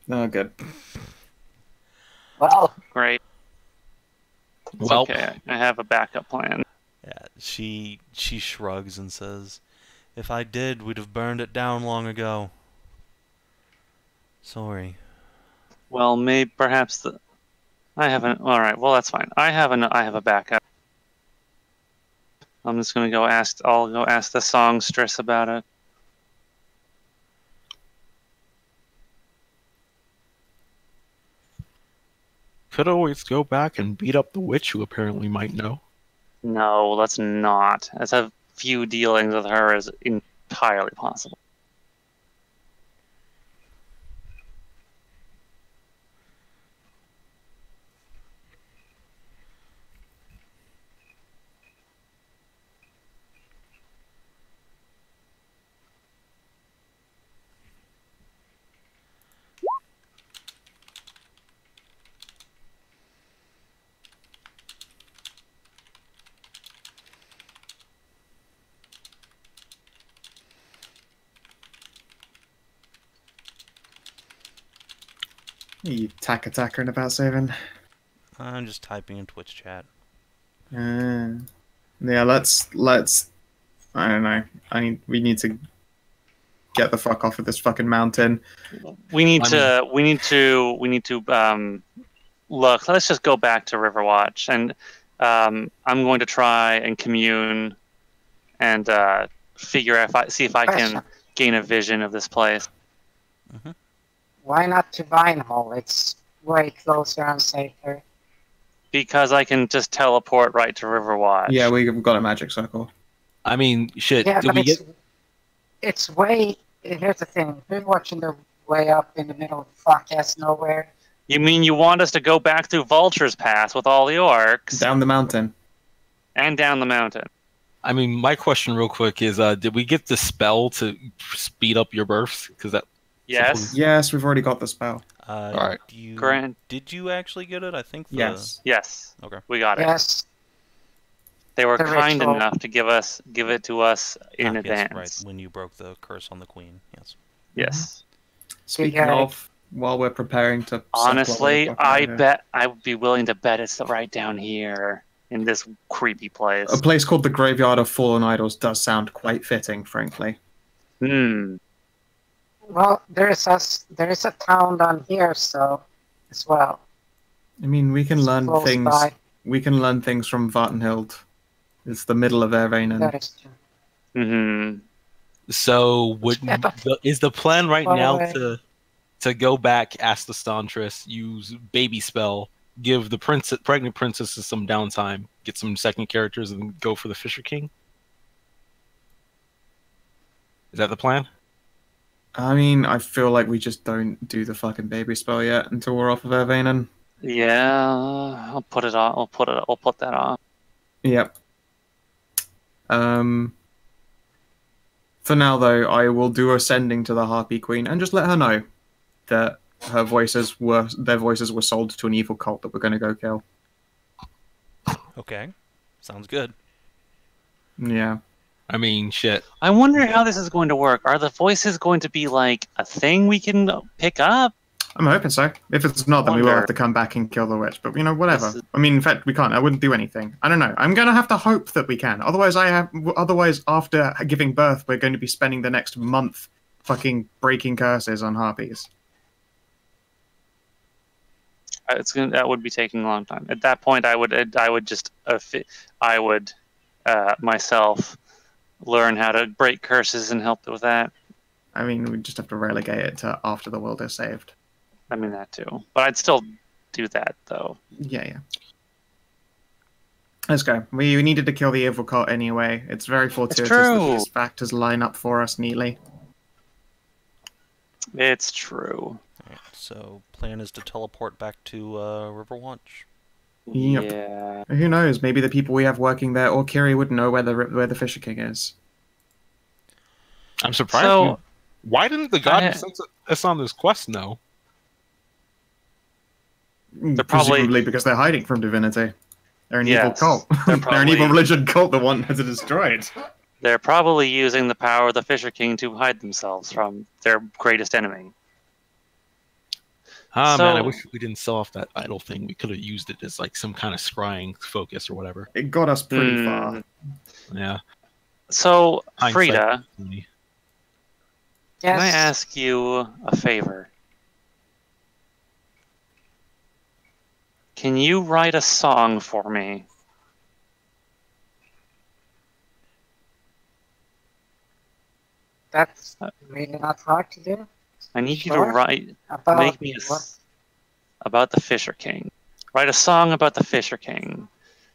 No, good. Well, Great. It's Well, okay. I have a backup plan. Yeah, she shrugs and says, "If I did, we'd have burned it down long ago. Sorry." Well, maybe perhaps I haven't. All right. Well, that's fine. I have a backup. I'm just gonna go ask. I'll go ask the songstress about it. could always go back and beat up the witch who apparently might know. No, let's not. As a few dealings with her is entirely possible. You tackering about Savin? I'm just typing in Twitch chat. Yeah, let's. I don't know. We need to get the fuck off of this fucking mountain. We need to look. Let's just go back to Riverwatch, and I'm going to try and commune and see if I can gain a vision of this place. Mm-hmm. Why not to Vinehall? It's way closer and safer. Because I can just teleport right to Riverwatch. Yeah, we've got a magic circle. I mean, shit. Yeah, Did but we get? it's way. Here's the thing. We're watching the way up in the middle of fuck-ass nowhere. You mean you want us to go back through Vulture's Pass with all the orcs Down the mountain. and down the mountain? I mean, my question, real quick, is: did we get the spell to speed up your births? Because that. Yes. Yes, we've already got the spell. Alright. Did you actually get it? I think. Yes. Yes. Okay. We got it. Yes. They were The kind ritual. enough to give it to us in advance. Yes, right. When you broke the curse on the queen. Yes. Yes. Speaking got it. of, while we're preparing to... Honestly, I I would be willing to bet it's right down here in this creepy place. A place called the Graveyard of Fallen Idols does sound quite fitting, frankly. Hmm. Well, there is a town down here, so as well. I mean, we can It's learn close things. by. We can learn things from Vartenhild. It's the middle of Ervain, That and is true. Mm-hmm. So, Yeah, but- is the plan right By the now way- to go back, ask the Stantress, use baby spell, give the pregnant princesses some downtime, get some second characters, and go for the Fisher King? Is that the plan? I mean, I feel like we just don't do the fucking baby spell yet until we're off of Ervain. Yeah, I'll put it on. I'll put that on. Yep. For now, though, I will do ascending to the Harpy Queen and just let her know that their voices were sold to an evil cult that we're going to go kill. Okay. Sounds good. Yeah. I mean, shit. I wonder how this is going to work. Are the voices going to be like a thing we can pick up? I'm hoping so. If it's not, then we will Wonder. have to come back and kill the witch. But, whatever. This is- I mean, in fact, we can't. I wouldn't do anything. I don't know. I'm going to have to hope that we can. Otherwise, after giving birth, we're going to be spending the next month fucking breaking curses on harpies. That would be taking a long time. At that point, I would myself learn how to break curses and help with that. I mean, we just have to relegate it to after the world is saved. I mean that too, but I'd still do that though. Yeah. Let's go. We needed to kill the evil cult anyway. It's very fortuitous that true. these factors line up for us neatly. It's true. Alright, so plan is to teleport back to Riverwatch. Yep. Yeah. Who knows? Maybe the people we have working there, or Kiri, would know where the Fisher King is. I'm surprised. So Why didn't the god I- who sent us on this quest know? Presumably because they're hiding from divinity. They're an evil Yes, cult. they're They're an evil probably- religion cult that want to destroy it. They're probably using the power of the Fisher King to hide themselves from their greatest enemy. Ah, So- man, I wish we didn't sell off that idol thing. We could have used it as like some kind of scrying focus or whatever. It got us pretty far. Yeah. So, Hindsight. Frida, can I Yes. ask you a favor? Can you write a song for me? That's really not hard to do. I need you to Sure. write, About make me what? about the Fisher King. Write a song about the Fisher King,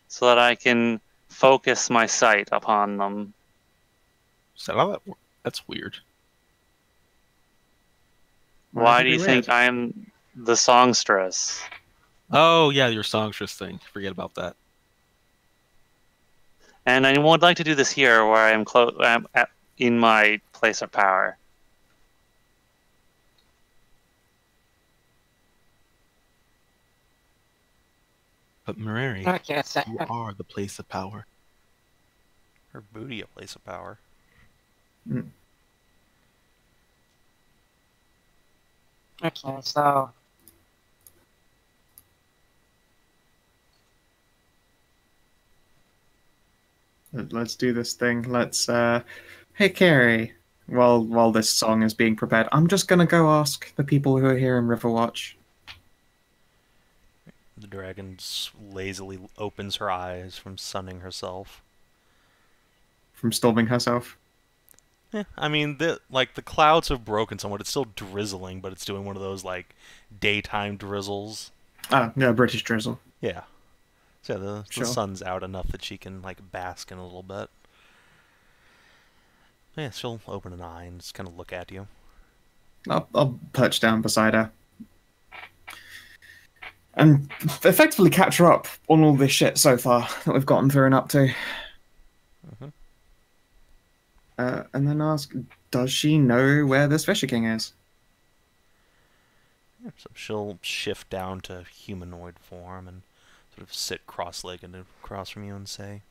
so that I can focus my sight upon them. Is that how that works? That's weird. Why is do it you think weird? I am the songstress? Oh, yeah, your songstress thing. Forget about that. And I would like to do this here, where I am in my place of power. But Merari, Okay, so, you are the place of power. Her booty a place of power. okay, so Let's do this thing. Let's hey Carrie. While this song is being prepared, I'm just gonna go ask the people who are here in Riverwatch. The dragon lazily opens her eyes from sunning herself. From storming herself. I mean, the clouds have broken somewhat. It's still drizzling, but it's doing one of those like daytime drizzles. Ah, yeah, British drizzle. Yeah. So the Sure. sun's out enough that she can like bask in a little bit. Yeah, she'll open an eye and just kind of look at you. I'll perch down beside her. And effectively catch her up on all this shit so far that we've gotten through and up to. Mhm. And then ask, does she know where this Fisher King is? Yeah, so she'll shift down to humanoid form and sort of sit cross-legged across from you and say,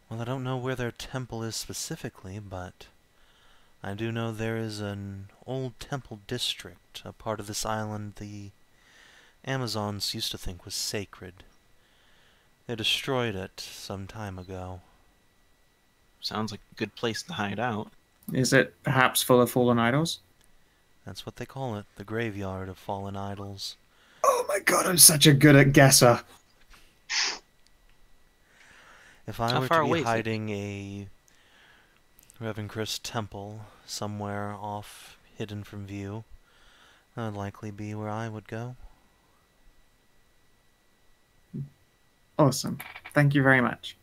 "Well, I don't know where their temple is specifically, but I do know there is an old temple district, a part of this island the Amazons used to think was sacred. They destroyed it some time ago." Sounds like a good place to hide out. Is it perhaps full of fallen idols? That's what they call it, the graveyard of fallen idols. Oh my god, I'm such a good at guesser. If I How were far to away be is it? hiding a Reverend Chris temple somewhere off, hidden from view, that would likely be where I would go. Awesome. Thank you very much.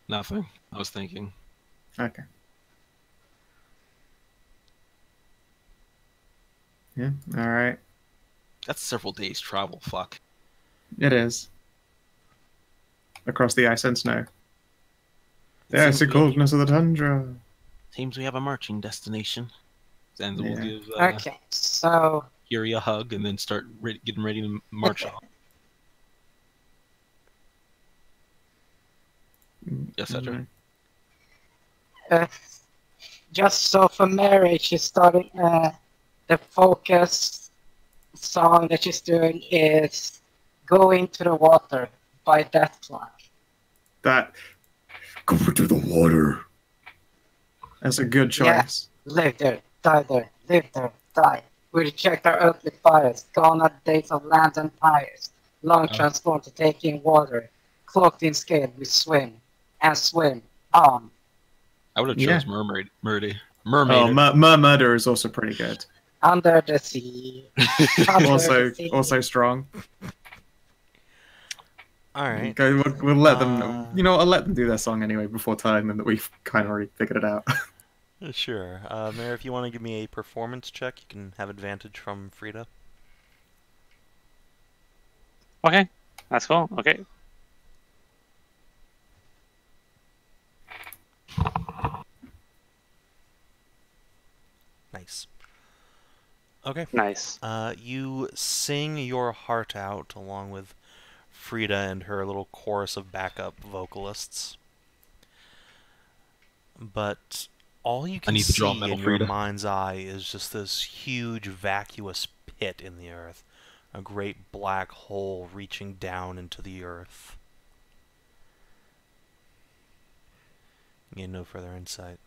Nothing. I was thinking. Okay. Yeah, alright. That's several days travel. Fuck. It is. Across the ice and snow. It The seems icy we- coldness of the tundra. Seems we have a marching destination. Zanza Yeah. will give okay, so Kiri a hug and then start getting ready to march off. Yes, Hedrah. uh, just so for Mary, she's starting. The focus song that she's doing is "Go Into the Water" by Deathflag. That. Go into the water. That's a good Yeah. choice. Live there, die there, live there, die. We reject our earthly fires, gone are the days of lands and pyres. Long transformed to take in water, cloaked in scale, we swim and swim on. I would have Yeah. chose Mermaid. Oh, Murder is also pretty good. Under the sea. Under Also, the sea. also strong. Alright. Okay, we'll let them. Uh, I'll let them do their song anyway before time, and that we've kind of already figured it out. Sure. Mayor, if you want to give me a performance check, you can have advantage from Frida. Okay, that's cool. Okay. Nice. Okay. Nice. You sing your heart out along with Frida and her little chorus of backup vocalists. But all you I can need to draw see metal in your Frida. mind's eye is just this huge vacuous pit in the earth. A great black hole reaching down into the earth. You get no further insight.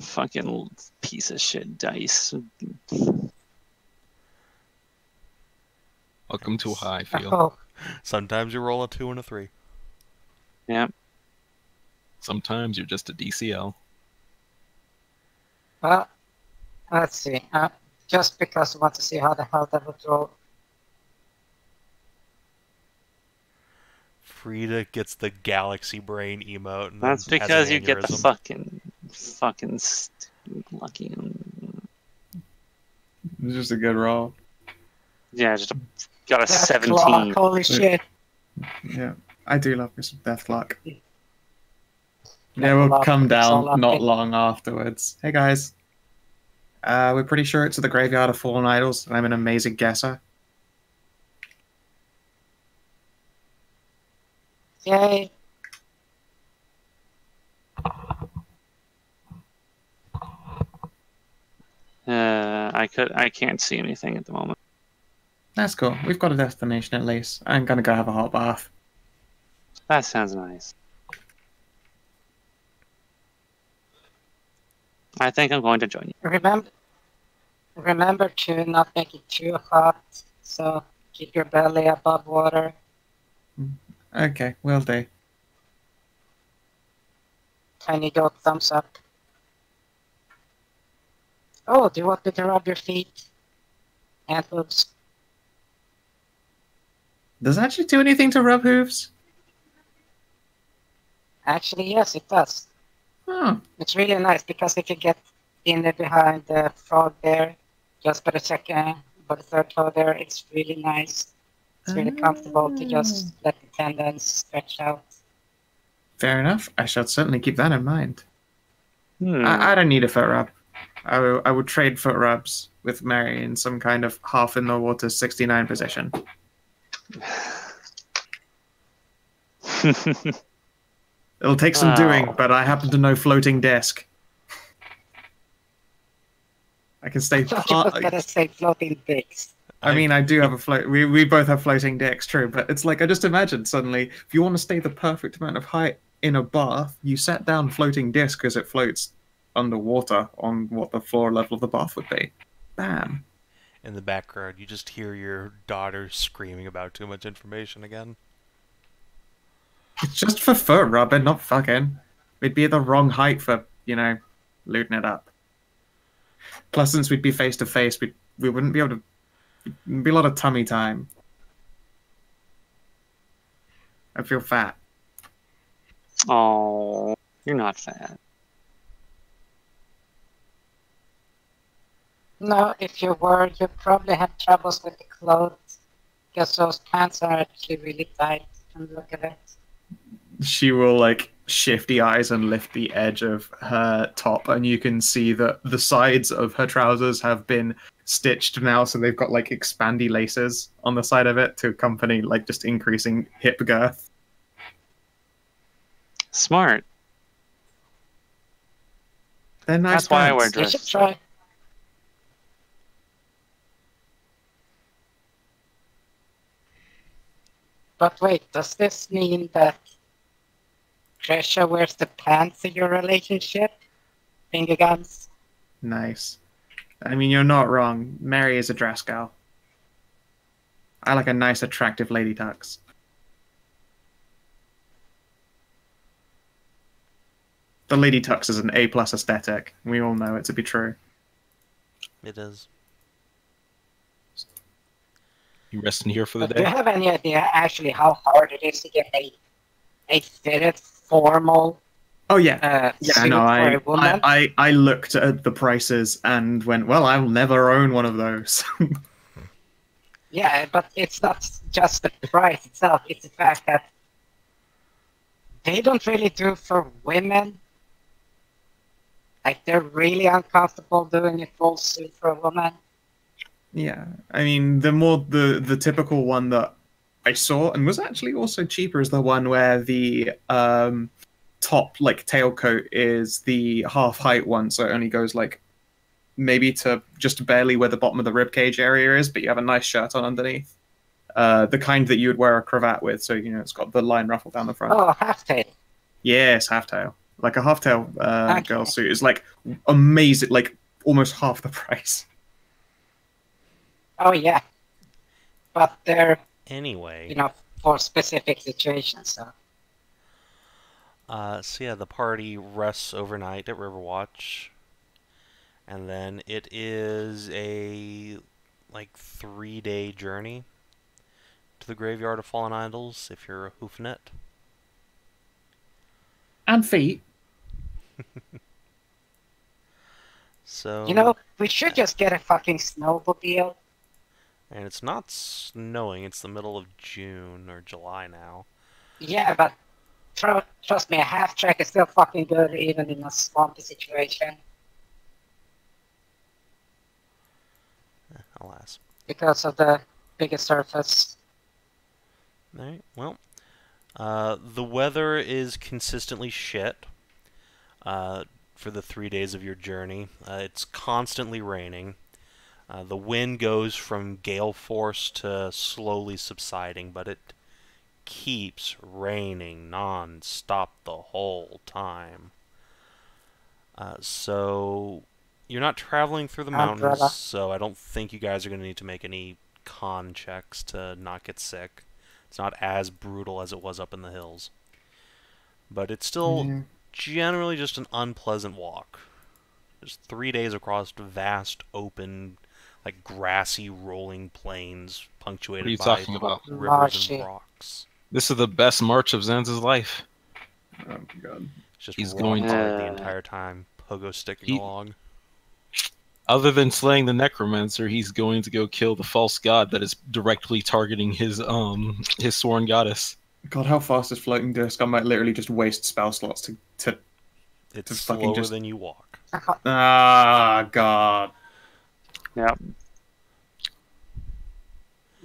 Fucking piece of shit dice. Welcome to how I feel. Oh, Sometimes you roll a 2 and a 3. Yeah. Sometimes you're just a DCL. well, let's see. Just because I want to see how the hell that would roll. Frida gets the galaxy brain emote. And That's then has because an you get the aneurysm. fucking lucky. It's just a good roll. Yeah, got a Death 17. clock, holy shit. Yeah, I do love me some death luck. Death Yeah, we'll clock come is all down not lucky. long afterwards. Hey guys, we're pretty sure it's at the Graveyard of Fallen Idols, and I'm an amazing guesser. Yay. I can't see anything at the moment. That's cool. We've got a destination at least. I'm gonna go have a hot bath. That sounds nice. I think I'm going to join you. Remember to not make it too hot, so keep your belly above water. Okay, will do. Tiny goat thumbs up. Oh, do you want me to rub your feet? And hooves? Does it actually do anything to rub hooves? Actually, yes, it does. Oh, It's really nice because if you get in there behind the frog there, just by the second, by the third toe there, it's really nice. It's really comfortable to just let the tendons stretch out. fair enough. I shall certainly keep that in mind. Hmm. I don't need a foot rub. I would trade foot rubs with Mary in some kind of half in the water 69 position. It'll take some doing, but I happen to know floating disc. I can stay. I thought you was gonna say floating dicks. I mean, I do have a float. We both have floating dicks, true. But it's like I just imagine suddenly, if you want to stay the perfect amount of height in a bath, you set down floating disc because it floats underwater on what the floor level of the bath would be. Bam. In the background, you just hear your daughter screaming about too much information again. It's just for foot rubbing, not fucking. We'd be at the wrong height for, looting it up. Plus, since we'd be face to face, we wouldn't be able to. It'd be a lot of tummy time. I feel fat. Oh, you're not fat. No, if you were, you'd probably have troubles with the clothes because those pants are actually really tight. And look at it. She will shifty eyes and lift the edge of her top, and you can see that the sides of her trousers have been stitched now, so they've got expandy laces on the side of it to accompany just increasing hip girth. Smart. They're nice. That's why I wear pants. You should try. But wait, does this mean that Kreshia wears the pants in your relationship? Finger guns? Nice. I mean, you're not wrong. Mary is a dress gal. I like a nice, attractive lady tux. The lady tux is an A+ aesthetic. We all know it to be true. It is. You resting here for the But do you day? have any idea actually how hard it is to get a fitted, formal Oh yeah, suit yeah. No, for a woman? I looked at the prices and went, well, I'll never own one of those. Yeah, but it's not just the price itself, it's the fact that they don't really do for women. Like, they're really uncomfortable doing a full suit for a woman. Yeah, I mean, the typical one that I saw and was actually also cheaper is the one where the top like tailcoat is the half height one, so it only goes like maybe to just barely where the bottom of the ribcage area is, but you have a nice shirt on underneath. The kind that you would wear a cravat with, so you know it's got the line ruffle down the front. Oh, half-tail. Yes, half tail. Like a half tail girl suit is like amazing, like almost half the price. Oh, yeah. But they're, Anyway. you know, for specific situations, so. So yeah, the party rests overnight at Riverwatch. And then it is a, like, 3-day journey to the Graveyard of Fallen Idols, if you're a hoofing it. And feet. So... You know, we should just get a fucking snowmobile. And it's not snowing, it's the middle of June or July now. Yeah, but trust me, a half-track is still fucking good even in a swampy situation. Alas. Because of the bigger surface. Alright, well. The weather is consistently shit for the 3 days of your journey. It's constantly raining. The wind goes from gale force to slowly subsiding, but it keeps raining non-stop the whole time. So you're not traveling through the mountains, so I don't think you guys are going to need to make any con checks to not get sick. It's not as brutal as it was up in the hills. But it's still generally just an unpleasant walk. Just 3 days across vast, open, like grassy, rolling plains punctuated by talking about? rivers and rocks. This is the best march of Zanza's life. Oh my god. Just He's rock going hard the entire time, pogo sticking along. Other than slaying the necromancer, he's going to go kill the false god that is directly targeting his sworn goddess. God, how fast is floating disc? I might literally just waste spell slots to It's fucking slower just- than you walk. Ah, god. Yep.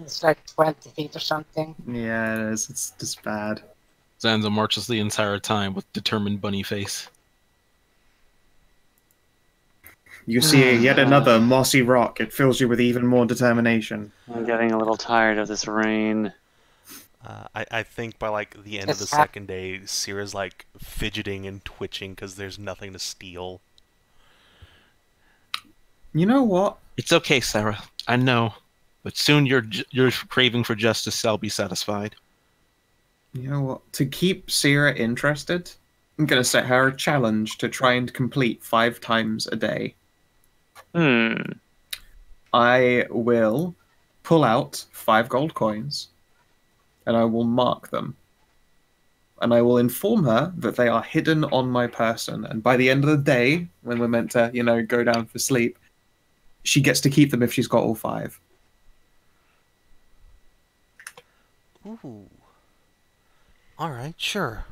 It's like 20 feet or something. Yeah, it is. It's just bad. Zanza marches the entire time with determined bunny face. You see yet another mossy rock. It fills you with even more determination. I'm getting a little tired of this rain. I think by like the end of the second day, Sierra's like fidgeting and twitching because there's nothing to steal. You know what? It's okay, Sarah. I know. But soon your craving for justice shall be satisfied. You know what? To keep Sierra interested, I'm going to set her a challenge to try and complete 5 times a day. I will pull out 5 gold coins, and I will mark them. And I will inform her that they are hidden on my person. And by the end of the day, when we're meant to, go down for sleep, she gets to keep them if she's got all 5. Ooh. Alright, sure.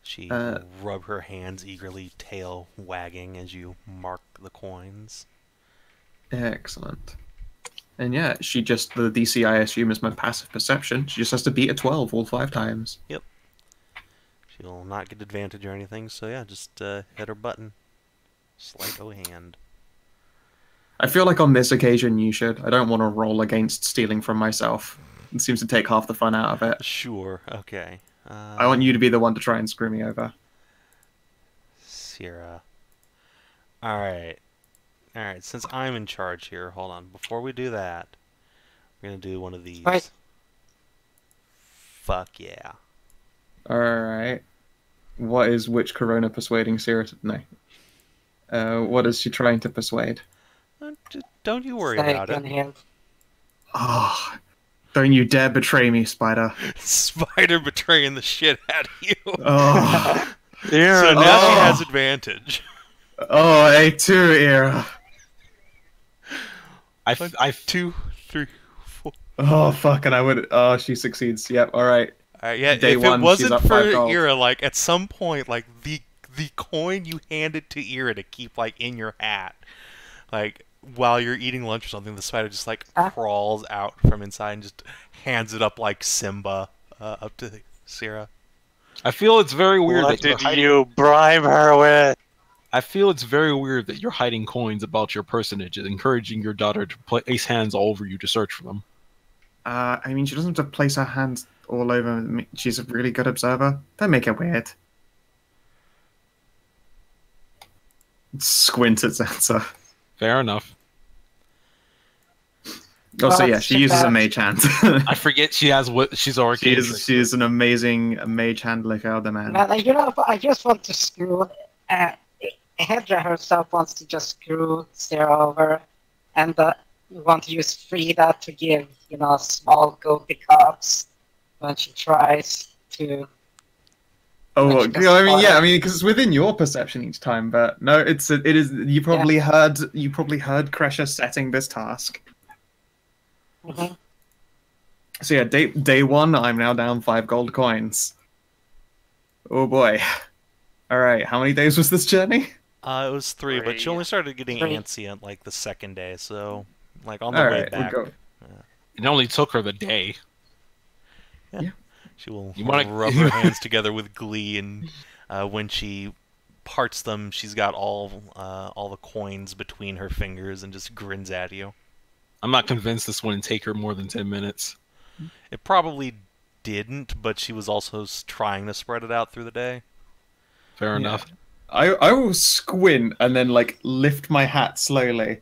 She rub her hands eagerly, tail wagging as you mark the coins. Excellent. And yeah, the DC I assume is my passive perception. She just has to beat a 12 all 5 times. Yep. She'll not get advantage or anything, so yeah, just hit her button. Sleight o' hand. I feel like on this occasion you should. I don't want to roll against stealing from myself. It seems to take half the fun out of it. Sure, okay. I want you to be the one to try and screw me over. Sierra. Alright. Alright, since I'm in charge here, hold on. Before we do that, we're going to do one of these. Right. Fuck yeah. Alright. What is Witch Karrona persuading Sierra to... No. What is she trying to persuade? Don't you worry about it. Oh, don't you dare betray me, Spider. Spider betraying the shit out of you. Oh. Era, So now she has advantage. Oh, A2 era. I 2, 3, 4. Oh, fuck, and I would... Oh, she succeeds. Yep, alright. Yeah, Day if one, it she's wasn't up for 5 gold. Ira, like at some point, like the coin you handed to Ira to keep like in your hat, like while you're eating lunch or something, the spider just like crawls out from inside and just hands it up like Simba up to Sierra. I feel it's very weird What that you're did hiding... you bribe her with? I feel it's very weird that you're hiding coins about your personage and encouraging your daughter to place hands all over you to search for them. I mean, she doesn't have to place her hands all over me. She's a really good observer. Don't make it weird. Squint at Zanza. Fair enough. Also, yeah, she uses a mage hand. I forget she has what she's already. She is an amazing mage hand like other man. Man, I just want to screw. Hedrah herself wants to just screw Sarah over, and want to use Frida to give small goatee cups when she tries to. Oh, I mean, because it's within your perception each time, but no, it is. You probably heard Kreshia setting this task. Mm-hmm. So yeah, day 1, I'm now down 5 gold coins. Oh boy! All right, how many days was this journey? It was 3, but she only started getting 3. antsy at like the 2nd day, so like on the way back. It only took her the day. Yeah. She will rub her hands together with glee, and when she parts them, she's got all the coins between her fingers and just grins at you. I'm not convinced this wouldn't take her more than 10 minutes. It probably didn't, but she was also trying to spread it out through the day. Fair enough. I will squint and then like lift my hat slowly.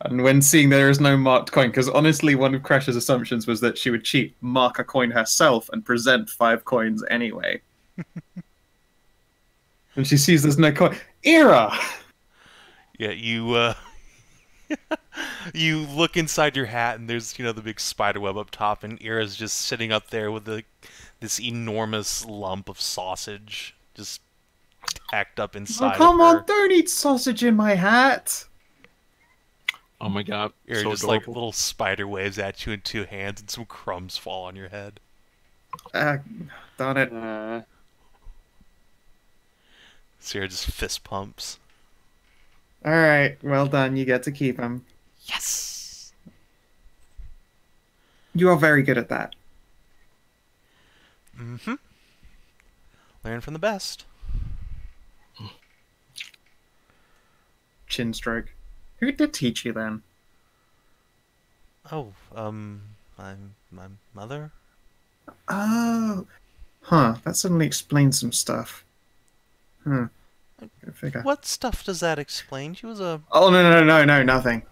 And when seeing there is no marked coin, because honestly, one of Kreshia's assumptions was that she would cheat, mark a coin herself, and present 5 coins anyway. When she sees there's no coin, Ira! Yeah, you look inside your hat, and there's the big spider web up top, and Ira's just sitting up there with this enormous lump of sausage just packed up inside. Oh come of her. on! Don't eat sausage in my hat. Oh my god. Ira So just adorable. like little spider waves at you in 2 hands, and some crumbs fall on your head. Darn it. Sierra just fist pumps. Alright, well done. You get to keep them. Yes! You are very good at that. Mm-hmm. Learn from the best. Chin stroke. Who did teach you then? Oh, my mother? Oh. Huh, that suddenly explains some stuff. Go figure. What stuff does that explain? She was a... Oh, no, nothing.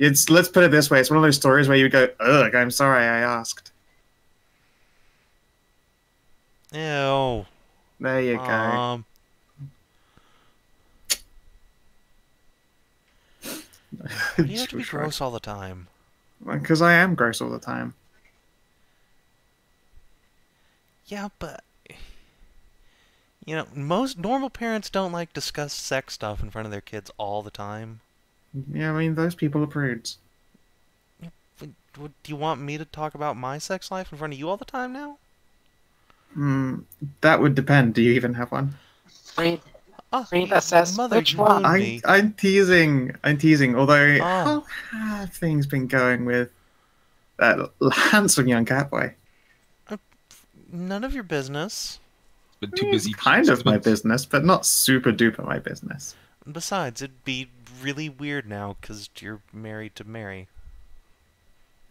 Let's put it this way, it's one of those stories where you go, ugh, I'm sorry I asked. Ew. There you go. Why do you have to be gross all the time? Because I am gross all the time. Yeah, but... most normal parents don't like discuss sex stuff in front of their kids all the time. Yeah, I mean, those people are prudes. Do you want me to talk about my sex life in front of you all the time now? That would depend. Do you even have one? Frida says, mother, which one? I'm teasing. Although, how have things been going with that handsome young catboy? None of your business. Been too busy. Kind of my business, but not super duper my business. Besides, it'd be really weird now because you're married to Mary.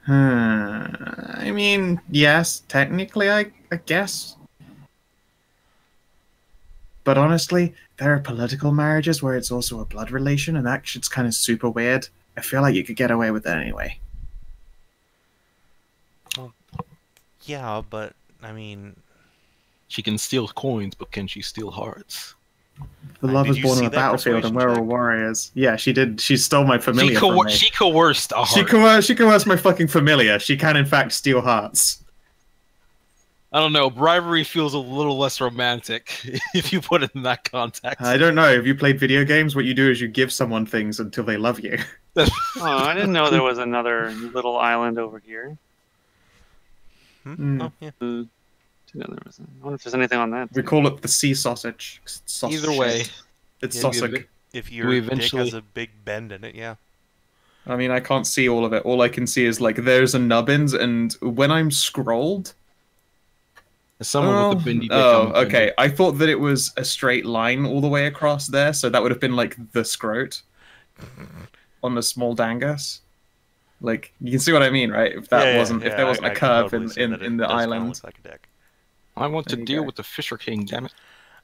I mean, yes, technically, I guess. But honestly, there are political marriages where it's also a blood relation, and that shit's kind of super weird. I feel like you could get away with it anyway. Well, yeah, but, I mean... She can steal coins, but can she steal hearts? The love did is you born see on the that battlefield, and we're all persuasion check? warriors. Yeah, she did. She stole my familiar from me. She coerced a heart. She coerced my fucking familiar. She can, in fact, steal hearts. I don't know. Bribery feels a little less romantic if you put it in that context. I don't know. Have you played video games? What you do is you give someone things until they love you. Oh, I didn't know there was another little island over here. Oh, yeah. I wonder if there's anything on that. We call it the sea sausage. Either way, It's Yeah, sausage. If We your dick eventually- has a big bend in it, yeah. I mean, I can't see all of it. All I can see is, like, there's a nubbins, and when I'm scrolled... as someone with a bendy dick, oh, I'm offended. okay. I thought that it was a straight line all the way across there, so that would have been, like, the scrot on the small dangus. Like, you can see what I mean, right? If that wasn't, if there wasn't a I can curve totally see that it in the does kinda island. look like a dick. I want to There you deal go. with the Fisher King, damn it.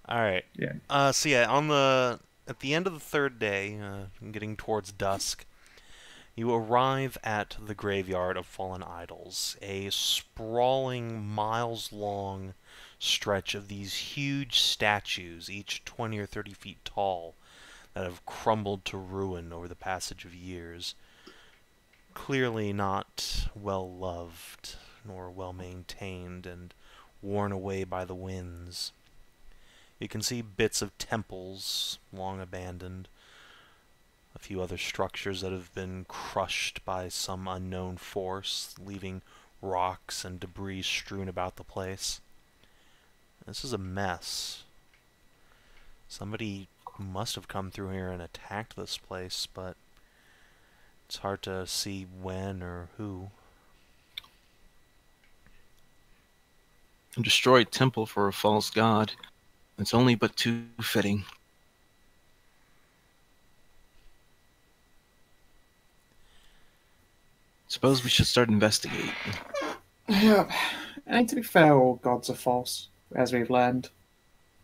All right. Yeah. So yeah, at the end of the third day, getting towards dusk, you arrive at the graveyard of fallen idols, a sprawling, miles-long stretch of these huge statues, each 20 or 30 feet tall, that have crumbled to ruin over the passage of years. Clearly not well loved, nor well maintained, and worn away by the winds. You can see bits of temples, long abandoned, a few other structures that have been crushed by some unknown force, leaving rocks and debris strewn about the place. This is a mess. Somebody must have come through here and attacked this place, but it's hard to see when or who. A destroyed temple for a false god. It's only but too fitting. Suppose we should start investigating. Yeah. And to be fair, all gods are false, as we've learned.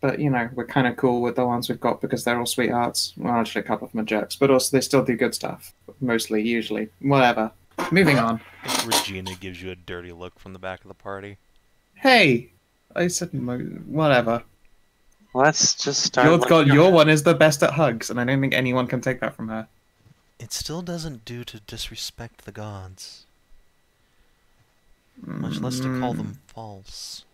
But, you know, we're kind of cool with the ones we've got because they're all sweethearts. Well, actually, a couple of them are jerks, but also they still do good stuff. Mostly, usually. Whatever. Moving on. I think Regina gives you a dirty look from the back of the party. Hey! I said whatever. Let's just start. Your one is the best at hugs, and I don't think anyone can take that from her. It still doesn't do to disrespect the gods. Much less to call them false.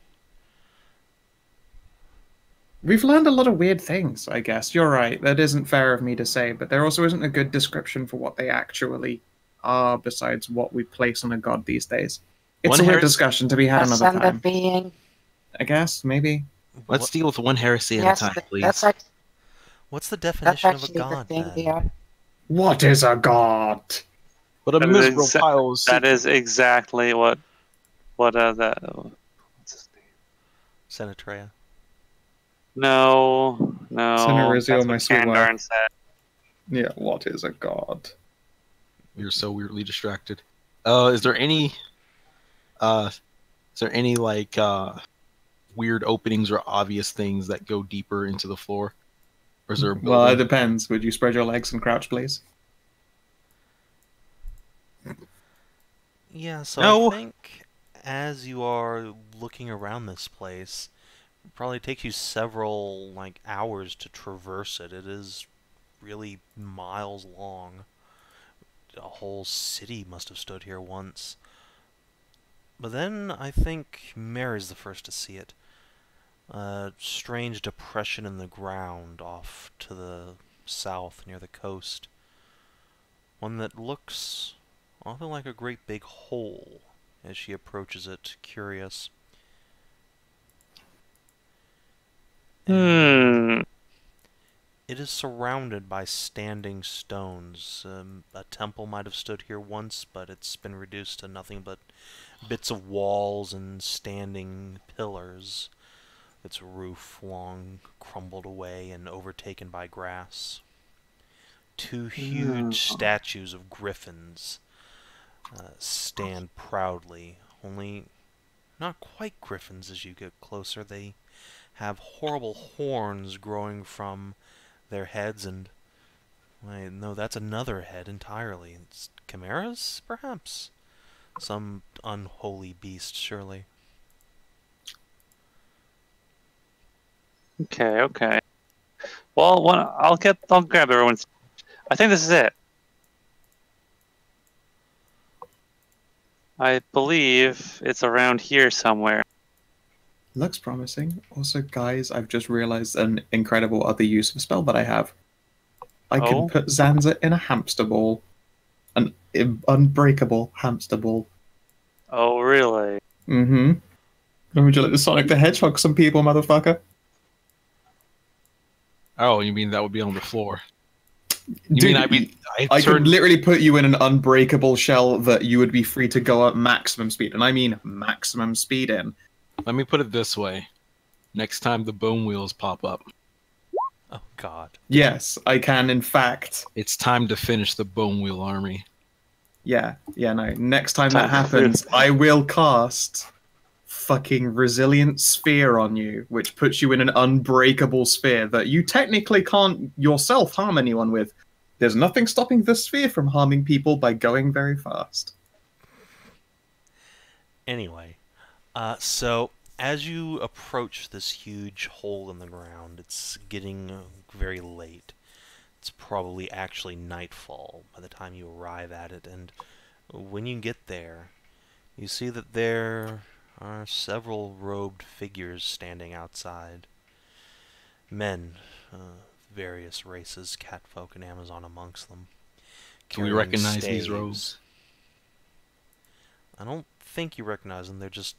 We've learned a lot of weird things, I guess. You're right. That isn't fair of me to say, but there also isn't a good description for what they actually are besides what we place on a god these days. It's a weird discussion to be had another Ascended time. being. I guess, maybe. Let's deal with one heresy at Yes, a time, please. What's the that's definition of a actually the god, thing then? they are. What is a god? But a That is miserable exa- pile of That is exactly what what's his name? Senatrea. No. Merisiel, That's my what sweet wife. Kandarn said. Yeah, what is a god? We are so weirdly distracted. Is there any like weird openings or obvious things that go deeper into the floor? Or is there a Well, it building? depends. Would you spread your legs and crouch, please? Yeah, so No. I think as you are looking around this place, it probably takes you several hours to traverse it. It is really miles long. A whole city must have stood here once. But then I think Mary's the first to see it. A strange depression in the ground off to the south near the coast. One that looks often like a great big hole as she approaches it, curious. It is surrounded by standing stones. A temple might have stood here once, but it's been reduced to nothing but bits of walls and standing pillars. Its roof long crumbled away and overtaken by grass. Two huge statues of griffins stand proudly, only not quite griffins as you get closer. They have horrible horns growing from their heads, and no, that's another head entirely. It's chimeras, perhaps? Some unholy beast, surely. Okay. Well, I'll grab everyone's. I think this is it. I believe it's around here somewhere. Looks promising. Also, guys, I've just realized an incredible other use of a spell that I have. I can put Zanza in a hamster ball. An unbreakable hamster ball. Oh, really? Mm-hmm. Would you like to Sonic the Hedgehog some people, motherfucker? Oh, you mean that would be on the floor? You Dude, mean I could turned... literally put you in an unbreakable shell that you would be free to go at maximum speed, and I mean maximum speed in. Let me put it this way. Next time the bone wheels pop up, Oh God. Yes, I can, in fact. it's time to finish the bone wheel army. Yeah, no. Next time Time that happens, I will cast fucking Resilient Sphere on you, which puts you in an unbreakable sphere that you technically can't yourself harm anyone with. There's nothing stopping the sphere from harming people by going very fast. Anyway, so as you approach this huge hole in the ground, it's getting very late. It's probably actually nightfall by the time you arrive at it, and when you get there, you see that there are several robed figures standing outside. Men, various races, catfolk and Amazon amongst them. Can we carrying recognize these staves. robes? I don't think you recognize them. They're just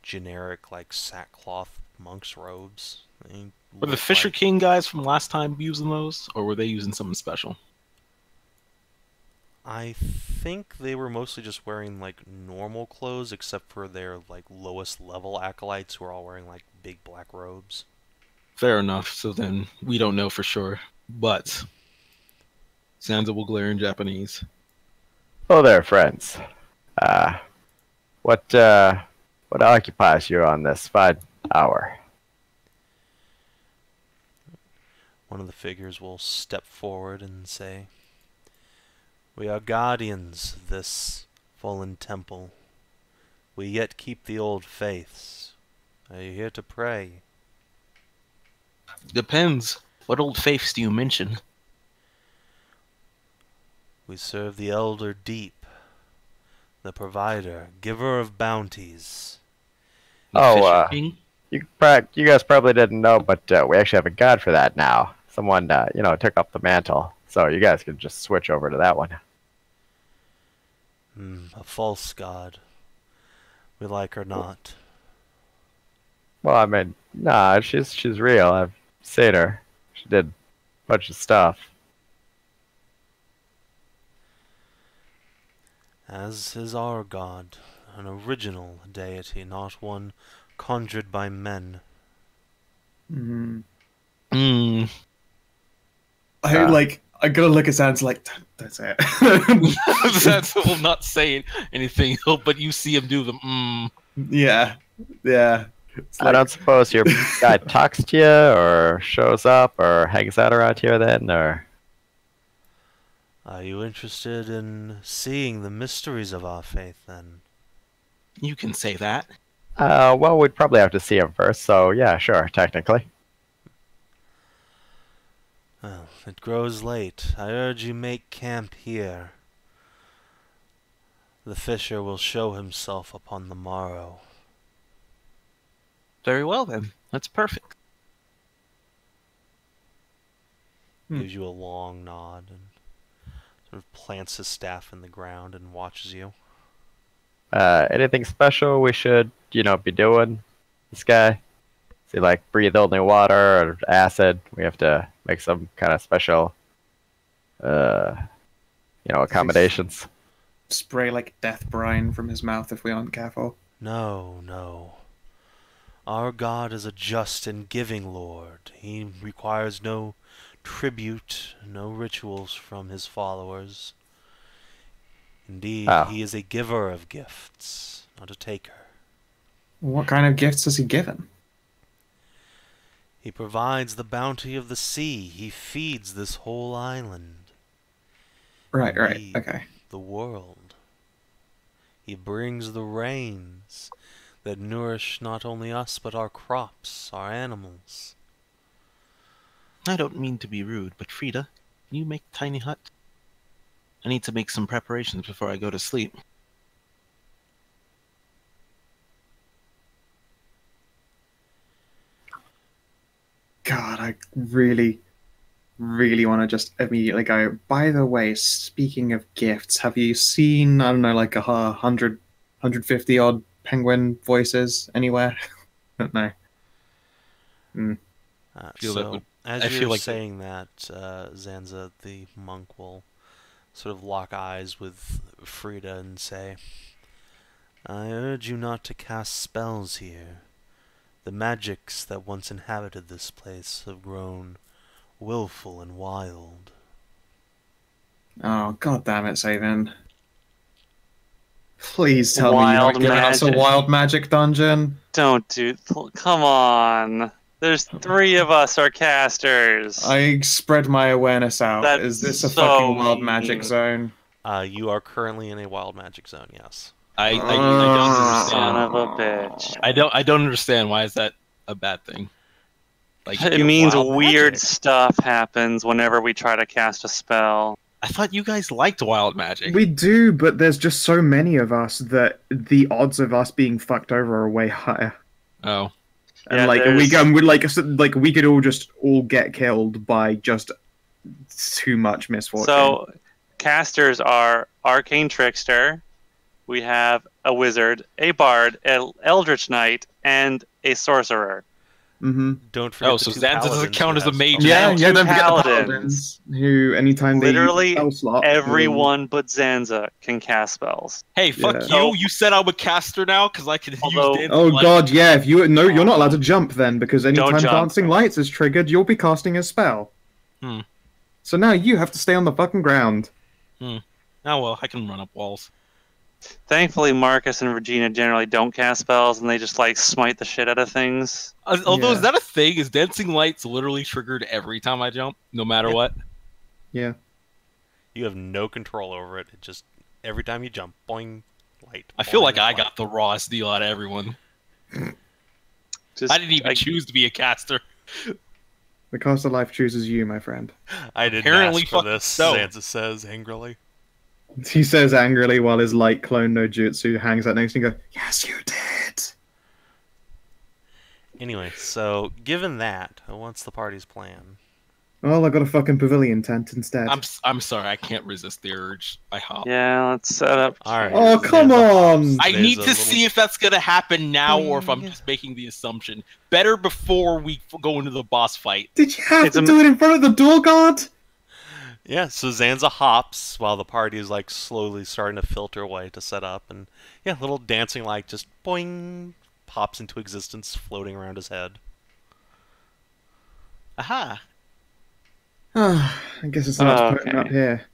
generic, like, sackcloth monk's robes. They Were the look Fisher like- King guys from last time using those, or were they using something special? I think they were mostly just wearing, like, normal clothes, except for their, like, lowest level acolytes who are all wearing, like, big black robes. Fair enough. So then we don't know for sure, but Zanza will glare in Japanese. Hello there, friends. What occupies you on this fine hour? One of the figures will step forward and say, "We are guardians of this fallen temple. We yet keep the old faiths. Are you here to pray?" Depends. What old faiths do you mention? "We serve the Elder Deep, the provider, giver of bounties." The Oh, Fisher King? You guys probably didn't know, but we actually have a god for that now. Someone, took up the mantle, so you guys can just switch over to that one. A false god. We like her not. Well, I mean, nah, she's real. I've seen her. She did a bunch of stuff. As is our god, an original deity, not one conjured by men. Mm. Mm. I gotta look at Sans like, don't say it. Zanza will not say anything, but you see him do the Yeah. It's I don't suppose your guy talks to you, or shows up, or hangs out around here then, or... Are you interested in seeing the mysteries of our faith, then? You can say that. Well, we'd probably have to see him first, so yeah, sure, technically. Well, it grows late. I urge you make camp here. The fisher will show himself upon the morrow. Very well then. That's perfect. Gives you a long nod and sort of plants his staff in the ground and watches you. Anything special we should, be doing? This guy? Does he, like, breathe only water or acid? We have to make some kind of special, accommodations. spray like death brine from his mouth if we aren't careful. No. Our God is a just and giving Lord. He requires no tribute, no rituals from his followers. Indeed, he is a giver of gifts, not a taker. What kind of gifts has he given? He provides the bounty of the sea. He feeds this whole island. Right, Indeed, okay. the world. He brings the rains that nourish not only us, but our crops, our animals. I don't mean to be rude, but Frida, can you make a tiny hut? I need to make some preparations before I go to sleep. God, I really really want to just immediately go, by the way, speaking of gifts, have you seen, I don't know, like 150 odd penguin voices anywhere? I don't know. Feel that So, would- as I you're feel like saying that, Zanza, the monk, will sort of lock eyes with Frida and say, I urge you not to cast spells here. The magics that once inhabited this place have grown willful and wild. Oh, god damn it, Savin. Please tell me Wild you're giving us a magic. wild magic dungeon. Don't do. Come on. There's 3 of us are casters. I spread my awareness out. That's Is this a so fucking wild magic mean. zone? You are currently in a wild magic zone, yes. I don't Son understand. of a bitch. I don't understand. Why is that a bad thing? Like, It get means wild weird magic. stuff happens whenever we try to cast a spell. I thought you guys liked wild magic. We do, but there's just so many of us that the odds of us being fucked over are way higher. Oh, And Yeah, like there's- we could all get killed by just too much misfortune. So, casters are Arcane Trickster, we have a Wizard, a Bard, an Eldritch Knight, and a Sorcerer. Don't forget oh, the so 2 Zanza doesn't paladins count who as a have mage. spells. Yeah, And yeah. 2 Don't forget the paladins. paladins who, anytime they Literally use a spell slot, Everyone but Zanza can cast spells. Hey, fuck Yeah. you! You said I'm a caster now because I can Although- use dancing Oh lights. god, yeah. If you no, you're not allowed to jump then because anytime Don't jump. dancing lights is triggered, you'll be casting a spell. Hmm. So now you have to stay on the fucking ground. Oh well, I can run up walls. Thankfully, Marcus and Regina generally don't cast spells, and they just like smite the shit out of things. Although, Yeah. is that a thing? Is dancing lights literally triggered every time I jump, no matter Yeah. what? Yeah. You have no control over it. It just, every time you jump, boing, light. I feel boing, like I light. got the rawest deal out of everyone. Just, I didn't even choose to be a caster. The caster life chooses you, my friend. I didn't Apparently ask for fucking this, so. Zanza says angrily. He says angrily while his light clone no jutsu hangs out next to him and goes, yes, you did! Anyway, so given that, what's the party's plan? Well, I got a fucking pavilion tent instead. I'm sorry, I can't resist the urge. I hop. Yeah, let's set up. All right. Oh, come on! I There's need a to see if that's gonna happen now or if I'm Boing. just making the assumption. Better before we go into the boss fight. Did you have It's to a- do it in front of the door guard? Yeah, so Zanza hops while the party is like slowly starting to filter away to set up, and yeah, little dancing light just boing pops into existence, floating around his head. Aha! I guess it's not Okay. putting up here.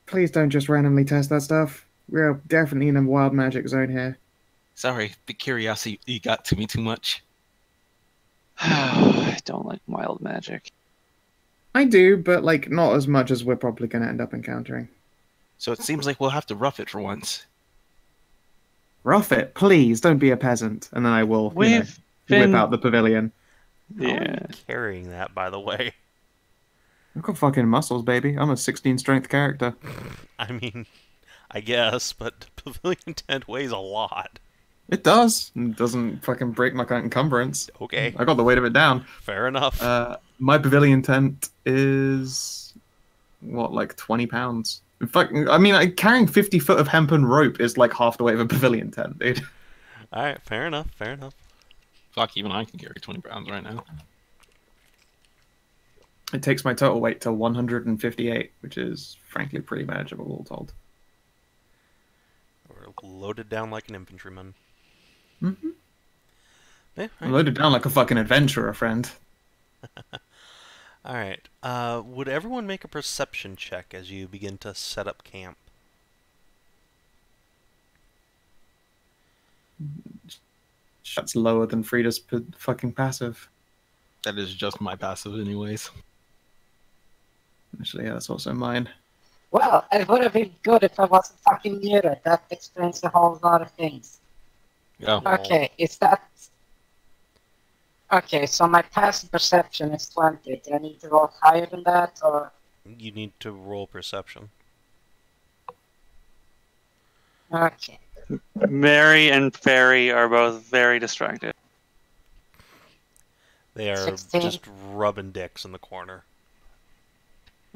Please don't just randomly test that stuff. We're definitely in a wild magic zone here. Sorry, the curiosity got to me too much. I don't like wild magic. I do, but like not as much as we're probably going to end up encountering. So it seems like we'll have to rough it for once. Rough it, please. Don't be a peasant, and then I will We've whip been. out the pavilion. How are you Yeah. carrying that, by the way? I've got fucking muscles, baby. I'm a 16 strength character. I mean, I guess, but the pavilion tent weighs a lot. It does. It doesn't fucking break my encumbrance. Okay, I got the weight of it down. fair enough. My pavilion tent is what, like 20 pounds. In fact, I mean, carrying 50 foot of hempen rope is like half the weight of a pavilion tent, dude. All right, fair enough, fair enough. Fuck, even I can carry 20 pounds right now. It takes my total weight to 158, which is frankly pretty manageable, all told. We're loaded down like an infantryman. Mm-hmm. Yeah, I'm loaded down like a fucking adventurer, friend. all right. Would everyone make a perception check as you begin to set up camp? That's lower than Frida's fucking passive. That is just my passive anyways. Actually, yeah, that's also mine. Well, it would have been good if I wasn't fucking near it. That explains a whole lot of things. Oh, Okay, is that... Okay, so my passive perception is 20. Do I need to roll higher than that, or... You need to roll perception. Okay. Mary and Fairy are both very distracted. They are 16. just rubbing dicks in the corner.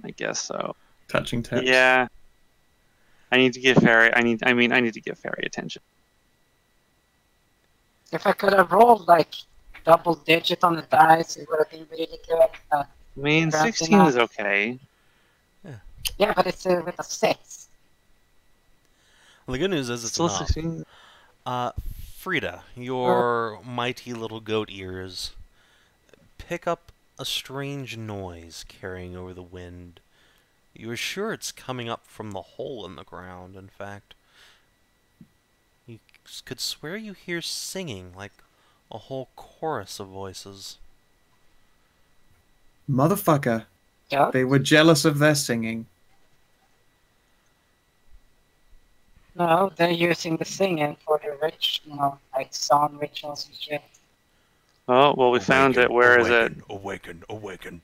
I guess so. Touching tips. Yeah. I need to give Fairy. I need to give Fairy attention. If I could have rolled like double digit on the dice, it would have been really good. I mean, Perhaps 16 not. is okay. Yeah, but it's with a 6. Well, the good news is it's Still enough. 16. Frida, your mighty little goat ears pick up a strange noise carrying over the wind. You are sure it's coming up from the hole in the ground, in fact. You could swear you hear singing, like a whole chorus of voices. Motherfucker. Yeah. They were jealous of their singing. No, they're using the singing for the rich, like song rituals and shit. Oh, well, we found it. Where is it? Awaken, awaken.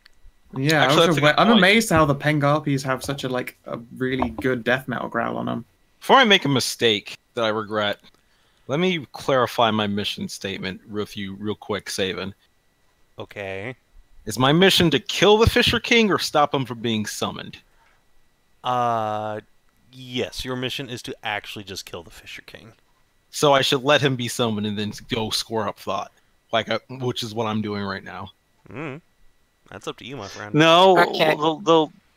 Yeah, Actually, that's a good I'm point. amazed how the Pengarpies have such a really good death metal growl on them. Before I make a mistake that I regret, let me clarify my mission statement with you real quick, Savin. Okay. Is my mission to kill the Fisher King or stop him from being summoned? Yes, your mission is to actually just kill the Fisher King. So I should let him be summoned and then go score up thought, which is what I'm doing right now. That's up to you, my friend. No, Okay.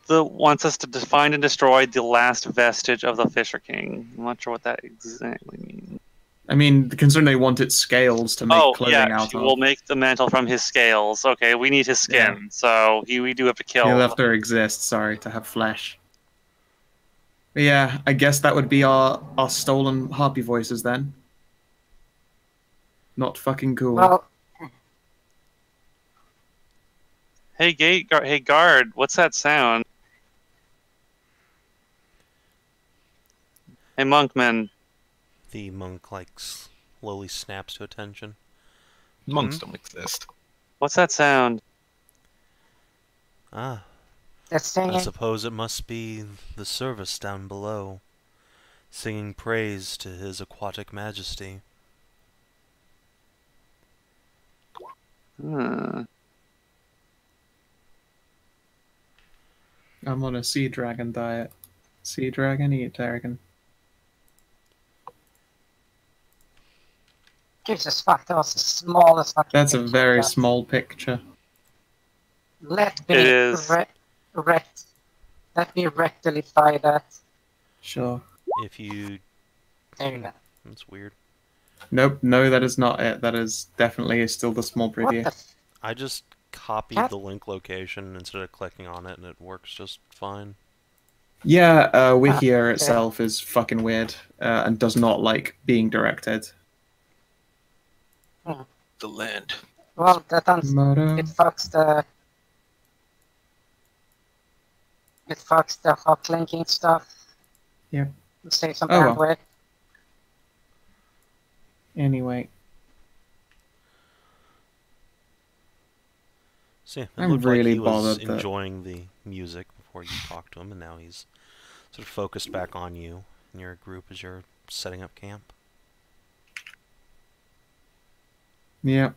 the wants us to find and destroy the last vestige of the Fisher King. I'm not sure what that exactly means. I mean, the concern they want its scales to make clothing out she of. will make the mantle from his scales. Okay, we need his skin, Yeah. so we do have to kill. He'll have to exist, sorry, to have flesh. But yeah, I guess that would be our stolen harpy voices then. Not fucking cool. Well, Hey guard, what's that sound? Hey monkman. The monk, slowly snaps to attention. Monks don't exist. What's that sound? Ah, they're I singing. suppose it must be the service down below, singing praise to his aquatic majesty. Hmm. I'm on a sea dragon diet. Sea dragon, eat dragon. Jesus fuck, that was the smallest fucking That's a picture very of that. small picture. Let me It is. let me rectify that. Sure. If you... There you go. That's weird. Nope, no, that is not it. That is definitely still the small What preview. the f- I just copied Cat- the link location instead of clicking on it, and it works just fine. Yeah, Wikia okay. itself is fucking weird and does not like being directed. The land. Well, it fucks the hot linking stuff. Yep. Save some Oh, well. bandwidth. Anyway, So yeah, it I'm looked really like he was bothered that- enjoying the music before you talked to him, and now he's sort of focused back on you and your group as you're setting up camp. yeah.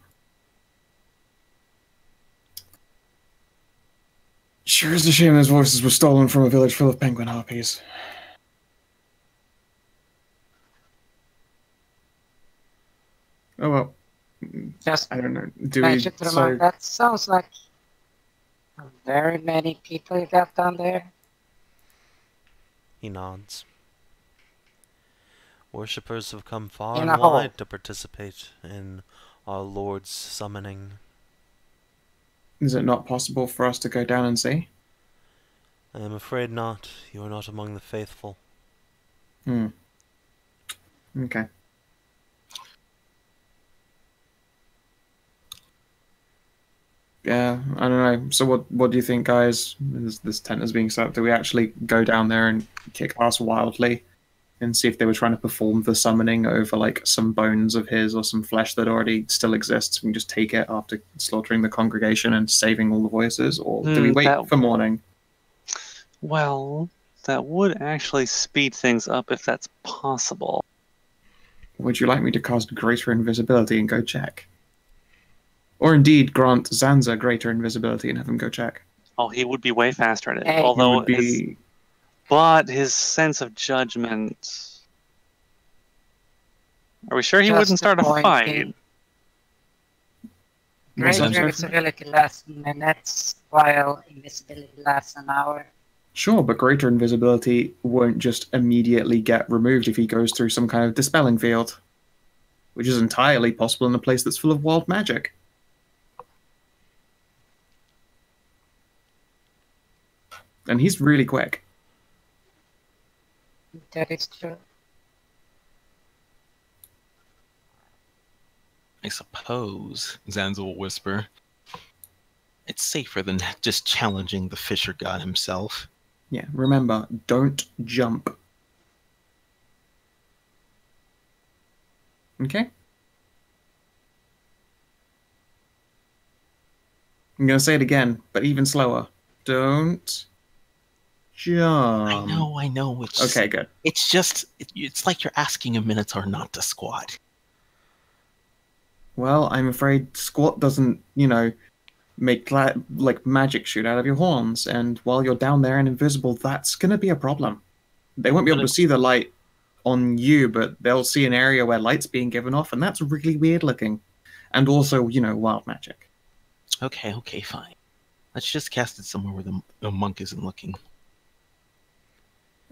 Sure is a shame those voices were stolen from a village full of penguin harpies. Oh well. Just I don't know. Do we... mention to the mark, that sounds like very many people you got down there. He nods. Worshippers have come far In and a hole. wide to participate in our Lord's summoning. Is it not possible for us to go down and see? I am afraid not. You are not among the faithful. Hmm. Okay. Yeah, I don't know. So what do you think, guys? This tent is being set up. Do we actually go down there and kick ass wildly and see if they were trying to perform the summoning over like some bones of his or some flesh that already still exists? We can just take it after slaughtering the congregation and saving all the voices, or do we wait for morning? Well, that would actually speed things up if that's possible. Would you like me to cast greater invisibility and go check? Or indeed grant Zanza greater invisibility and have him go check. Oh, he would be way faster at it. Hey. He would be... But his sense of judgment. Are we sure he Just wouldn't start a point, fight? Greater Zanza? invisibility lasts minutes, while invisibility lasts an hour. Sure, but greater invisibility won't just immediately get removed if he goes through some kind of dispelling field, which is entirely possible in a place that's full of wild magic. And he's really quick. That is true. I suppose, Zanza will whisper, it's safer than just challenging the Fisher God himself. Yeah, remember, don't jump. Okay? I'm going to say it again, but even slower. Don't jump. I know. Okay, good. It's just, it's like you're asking a Minotaur not to squat. Well, I'm afraid squat doesn't, make like magic shoot out of your horns, and while you're down there and invisible, that's going to be a problem. They won't be able to see the light on you, but they'll see an area where light's being given off, and that's really weird looking. And also, wild magic. Okay, fine. Let's just cast it somewhere where the monk isn't looking.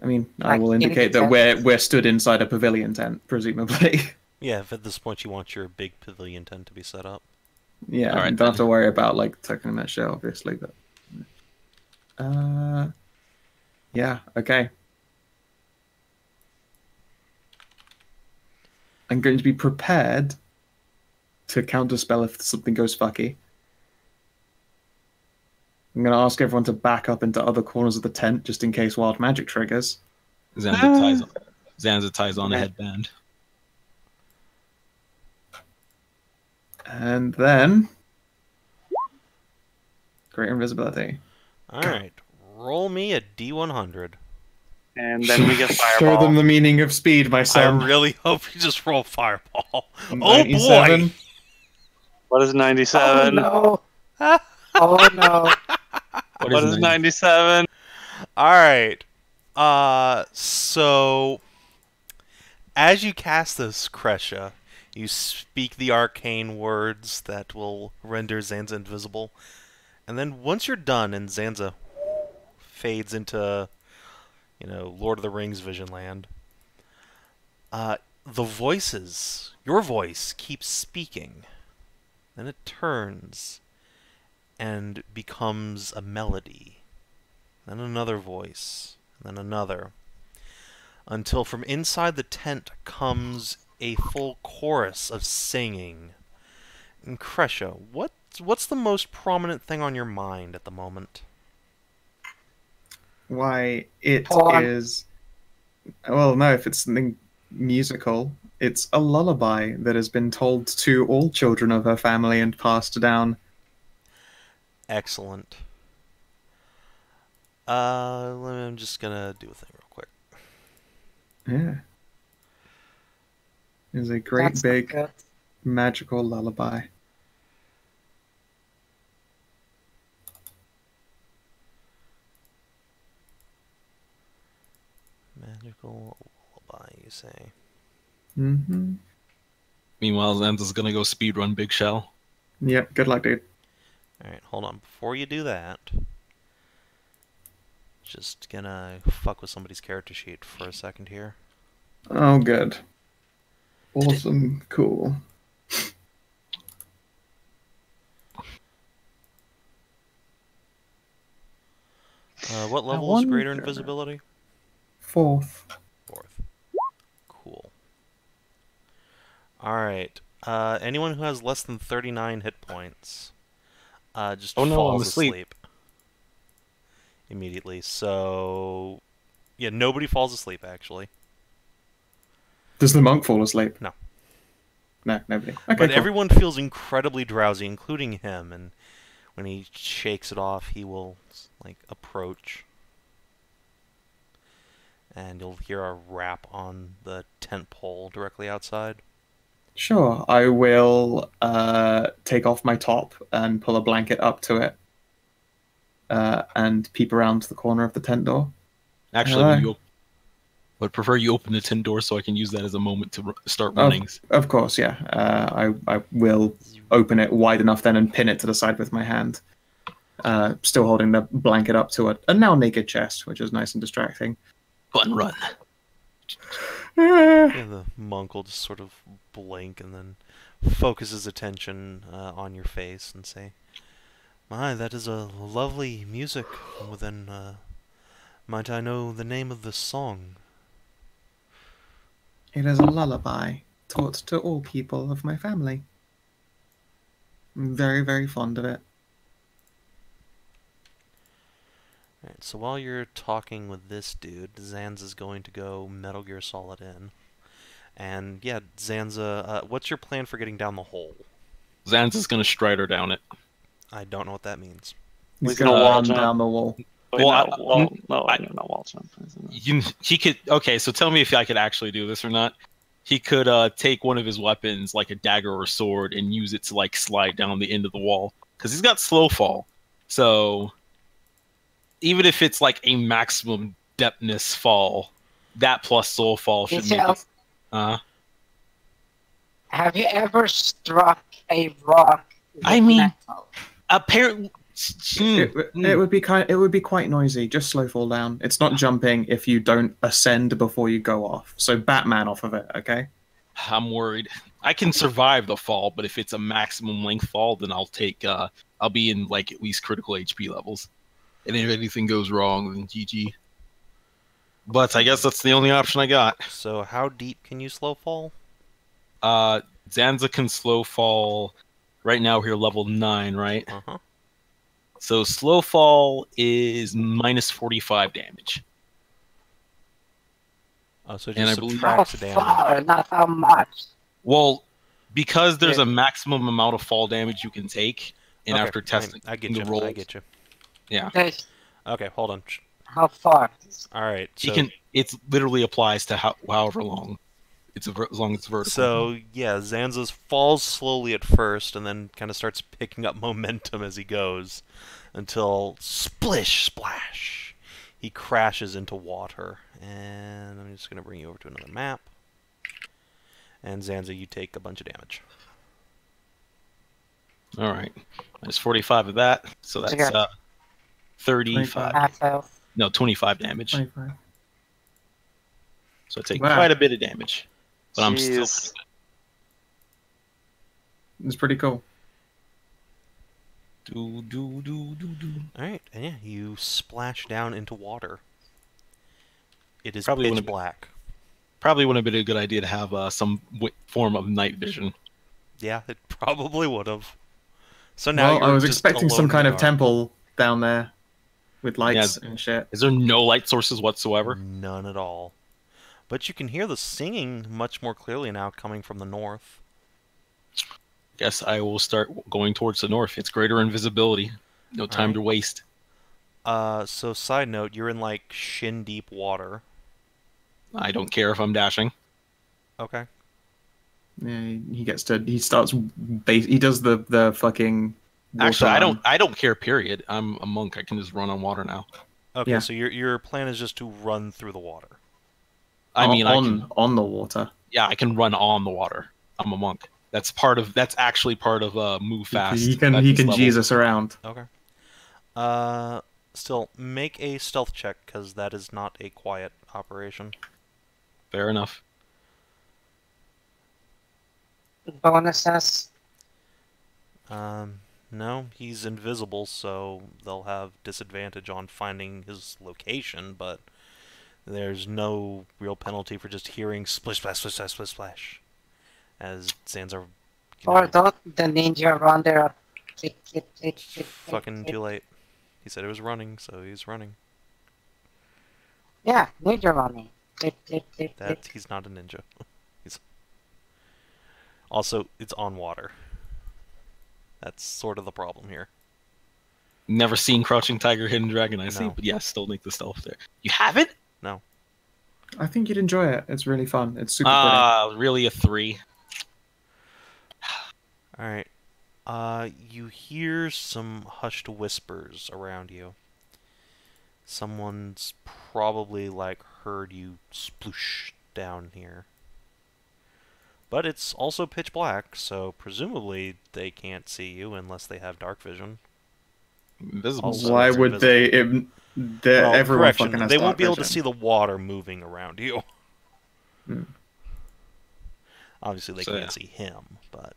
I mean, I will indicate that we're stood inside a pavilion tent, presumably. Yeah, if at this point you want your big pavilion tent to be set up. Yeah, All right, you don't have to worry about taking that shit, obviously, but yeah, okay. I'm going to be prepared to counterspell if something goes fucky. I'm going to ask everyone to back up into other corners of the tent just in case wild magic triggers. Zanza ties on a headband. And then great invisibility. Alright, roll me a D100. And then we get Show fireball. them the meaning of speed, my son. I really hope you just roll fireball. 97. Oh boy! What is 97? Oh no! Oh no! What is 97? Alright. So as you cast this, Kreshia, you speak the arcane words that will render Zanza invisible. And then once you're done and Zanza fades into, Lord of the Rings vision land, the voices, your voice, keeps speaking. Then it turns and becomes a melody. Then another voice. Then another. Until from inside the tent comes a full chorus of singing. And Kreshia, what's the most prominent thing on your mind at the moment? Why, it Faun. is... Well, no, if it's something musical, it's a lullaby that has been told to all children of her family and passed down. Excellent. I'm just gonna do a thing real quick. Yeah. It's a great That's not big good. magical lullaby. Magical lullaby, you say? Mm-hmm. Meanwhile, Zanza's gonna go speedrun Big Shell. Yep, good luck, dude. Alright, hold on. Before you do that, just gonna fuck with somebody's character sheet for a second here. Oh, good. Awesome, cool. What level is greater invisibility? 4th. 4th. Cool. Alright. Anyone who has less than 39 hit points just falls I'm asleep. asleep immediately. So, yeah, nobody falls asleep, actually. Does the monk fall asleep? No. No, nobody. Okay, But cool. everyone feels incredibly drowsy, including him, and when he shakes it off, he will, approach. And you'll hear a rap on the tent pole directly outside. Sure, I will take off my top and pull a blanket up to it, and peep around the corner of the tent door. Actually, Hello? would prefer you open the tent door so I can use that as a moment to start running. Of course, yeah. I will open it wide enough then and pin it to the side with my hand, still holding the blanket up to a now naked chest, which is nice and distracting. Button run. Yeah, the monk will just sort of blink and then focus his attention on your face and say, "My, that is a lovely music. Well, then, might I know the name of this song?" It is a lullaby taught to all people of my family. I'm very, very fond of it. Alright, so while you're talking with this dude, Zanza's going to go Metal Gear Solid in. And yeah, Zanza, what's your plan for getting down the hole? Zanza's gonna strider down it. I don't know what that means. He's gonna going to wall run jump. down the wall. Not wall jump. He could. Okay, so tell me if I could actually do this or not. He could take one of his weapons, like a dagger or a sword, and use it to like slide down the end of the wall. Because he's got slow fall. So even if it's like a maximum depthness fall, that plus soul fall should make it. Have you ever struck a rock with I mean, metal? apparently. It would be quite noisy. Just slow fall down. It's not jumping if you don't ascend before you go off. So Batman off of it, okay? I'm worried. I can survive the fall, but if it's a maximum length fall, then I'll take. I'll be in like at least critical HP levels, and if anything goes wrong, then GG. But I guess that's the only option I got. So how deep can you slow fall? Zanza can slow fall. Right now, we're level 9, right? Uh-huh. So slow fall is minus 45 damage. Oh, so it And just I believe- subtracts How the damage. far, not how much. Well, because there's Yeah. a maximum amount of fall damage you can take, and Okay, after testing I get the you. rolls, I get you. yeah, Okay, Okay, hold on. how far? Alright, so... you can. It literally applies to however long. It's as long as it's vertical. So, yeah, Zanza falls slowly at first and then kind of starts picking up momentum as he goes until splish, splash, he crashes into water. And I'm just going to bring you over to another map. And Zanza, you take a bunch of damage. All right, minus 45 of that, so What you that's got? 35. Half health. No, 25 damage. 25. So I take Wow. quite a bit of damage, but I'm still. Jeez. It's pretty cool. Alright, and yeah, you splash down into water. It is Probably pitch wouldn't be- black. Probably wouldn't have been a good idea to have some form of night vision. Yeah, it probably would have. So now Well, you're I was just expecting alone some in kind the of dark. temple down there with lights Yeah. and shit. Is there no light sources whatsoever? None at all. But you can hear the singing much more clearly now coming from the north. Guess I will start going towards the north. It's greater invisibility. No time Alright. to waste. So side note, you're in like shin deep water. I don't care if I'm dashing. Okay. Yeah, he starts he does the fucking Actually, water I don't care. Period. I'm a monk. I can just run on water now. Okay, Yeah. so your plan is just to run through the water. I mean, on the water. I can run on the water. I'm a monk. That's actually part of move fast. He at can this level. Jesus around. Okay. Still, make a stealth check, because that is not a quiet operation. Fair enough. Bonuses. No, he's invisible, so they'll have disadvantage on finding his location, but there's no real penalty for just hearing splish, splash, splish, splash, splish, splash. As Zanza... Or don't the ninja run there? Click, click, click, click, Fucking click. too late. He said it was running, so he's running. Yeah, ninja running. Click, click, click, That click. he's not a ninja. He's also, it's on water. That's sort of the problem here. Never seen Crouching Tiger, Hidden Dragon. I see, No. but yeah, still make the stealth there. You have it? I think you'd enjoy it. It's really fun. It's super pretty. Really a 3. Alright. You hear some hushed whispers around you. Someone's probably, like, heard you sploosh down here. But it's also pitch black, so presumably they can't see you unless they have dark vision. Invisible. Also, Why it's would invisible. they? Well, Everyone correction, fucking has they dark won't be able to vision. see the water moving around you. Hmm. Obviously, they So, can't yeah. see him, but...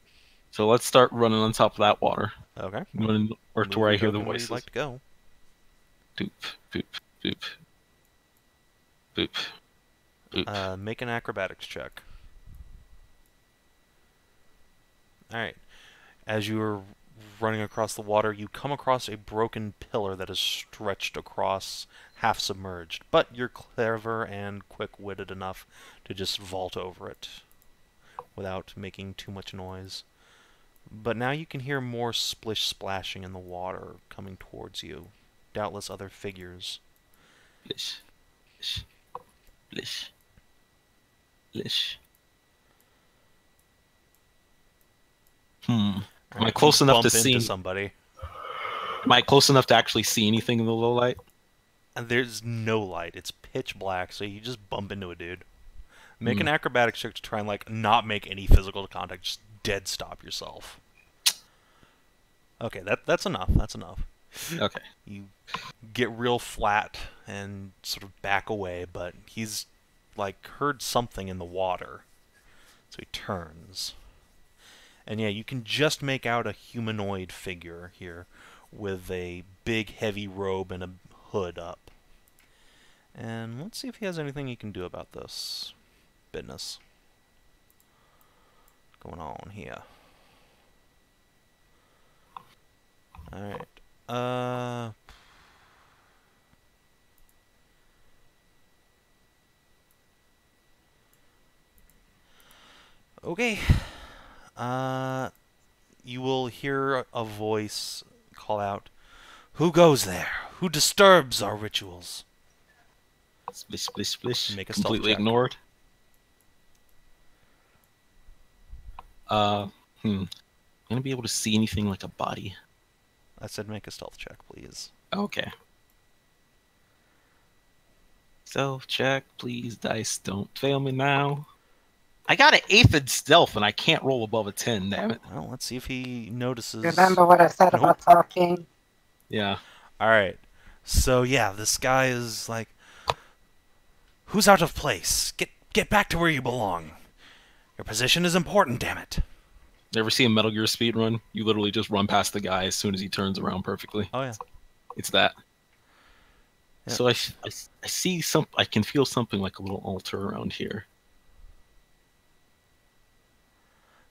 So let's start running on top of that water. Okay. Running or to Move where I your hear the token where voices. you'd like to go. Boop, boop, boop, boop, boop. Make an acrobatics check. Alright. As you're running across the water, you come across a broken pillar that is stretched across, half submerged. But you're clever and quick-witted enough to just vault over it without making too much noise. But now you can hear more splish-splashing in the water coming towards you. Doubtless other figures. Blish, blish, blish, blish. Am I Alright, close you enough to bump into see? somebody. Am I close enough to actually see anything in the low light? And there's no light. It's pitch black, so you just bump into a dude. Make an acrobatics check to try and, like, not make any physical contact. Just dead stop yourself. Okay, that's enough. That's enough. Okay. You get real flat and sort of back away, but he's, like, heard something in the water. So he turns. And yeah, you can just make out a humanoid figure here with a big, heavy robe and a hood up. And let's see if he has anything he can do about this business going on here. Alright. Okay. You will hear a voice call out, "Who goes there? Who disturbs our rituals?" Splish, splish, splish. Make a stealth Completely check. ignored. Gonna be able to see anything like a body. I said make a stealth check, please. Okay. Stealth check, please. Dice, don't fail me now. I got an 8th in stealth, and I can't roll above a 10. Damn it. Well, let's see if he notices. Remember what I said Nope. about talking? Yeah. Alright. So yeah, this guy is like, "Who's out of place? Get back to where you belong. Your position is important, damn it." You ever see a Metal Gear speed run? You literally just run past the guy as soon as he turns around perfectly. Oh yeah. It's that. Yeah. So I see some. I can feel something like a little altar around here.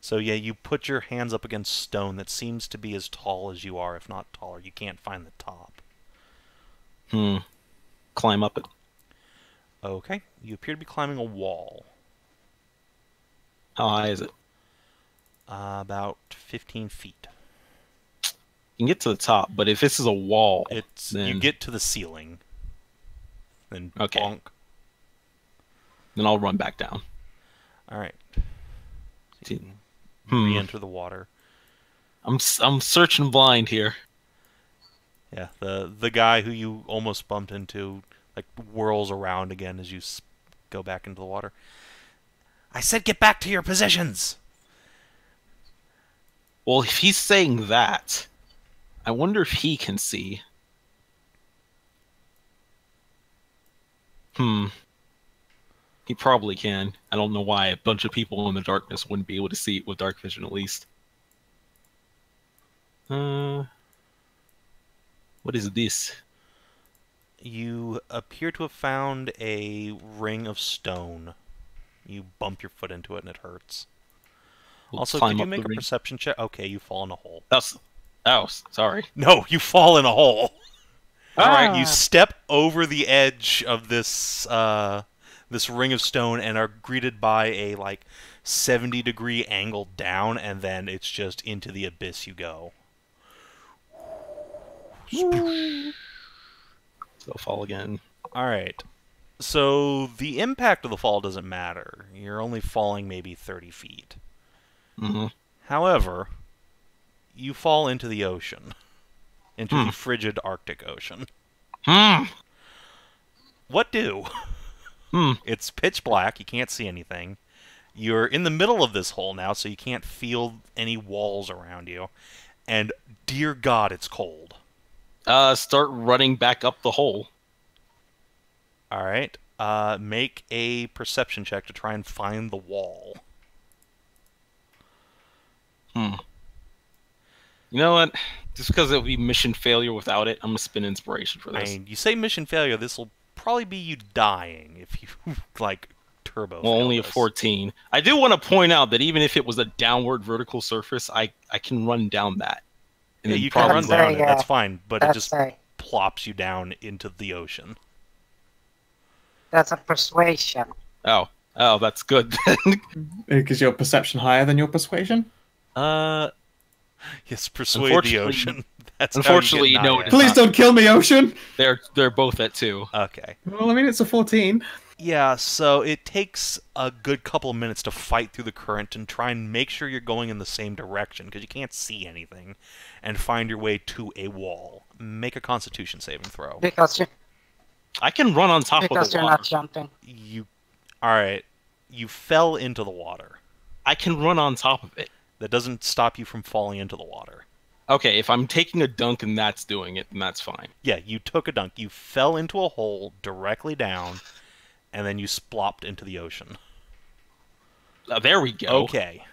So yeah, you put your hands up against stone that seems to be as tall as you are, if not taller. You can't find the top. Climb up it. Okay. You appear to be climbing a wall. How high is it? About 15 feet. You can get to the top, but if this is a wall, It's then you get to the ceiling. Then Okay. bonk. then I'll run back down. Alright. See- Re-enter the water. I'm searching blind here. Yeah, the guy who you almost bumped into, like, whirls around again as you go back into the water. "I said get back to your positions!" Well, if he's saying that, I wonder if he can see. He probably can. I don't know why a bunch of people in the darkness wouldn't be able to see it with dark vision at least. What is this? You appear to have found a ring of stone. You bump your foot into it and it hurts. We'll Also, climb could you up make the a ring. perception check? Okay, you fall in a hole. Oh, sorry. No, you fall in a hole. Alright, You step over the edge of this this ring of stone and are greeted by a, like, 70-degree angle down, and then it's just into the abyss you go. So fall again. Alright. So the impact of the fall doesn't matter. You're only falling maybe 30 feet. Mm-hmm. However, you fall into the ocean. Into the frigid Arctic Ocean. What do? It's pitch black. You can't see anything. You're in the middle of this hole now, so you can't feel any walls around you. And dear God, it's cold. Start running back up the hole. All right. Make a perception check to try and find the wall. You know what? Just because it would be mission failure without it, I'm gonna spin inspiration for this. I mean, you say mission failure. This will probably be you dying if you like turbo. Well, only a this. 14. I do want to point out that even if it was a downward vertical surface, I can run down that. Yeah, then you can run down it. yeah. That's fine, but it just That's plops you down into the ocean. a persuasion. Oh, that's good. Because your perception higher than your persuasion? Yes, persuade the ocean. That's unfortunately, how you get no, nigh it. Please don't kill me, ocean! They're both at 2. Okay. Well, I mean, it's a 14. Yeah, so it takes a good couple of minutes to fight through the current and try and make sure you're going in the same direction, because you can't see anything, and find your way to a wall. Make a Constitution saving throw. Because I can run on top of the you're water. not jumping. Alright, you fell into the water. I can run on top of it. That doesn't stop you from falling into the water. Okay, if I'm taking a dunk and that's doing it, then that's fine. Yeah, you took a dunk. You fell into a hole directly down, and then you splopped into the ocean. There we go. Okay.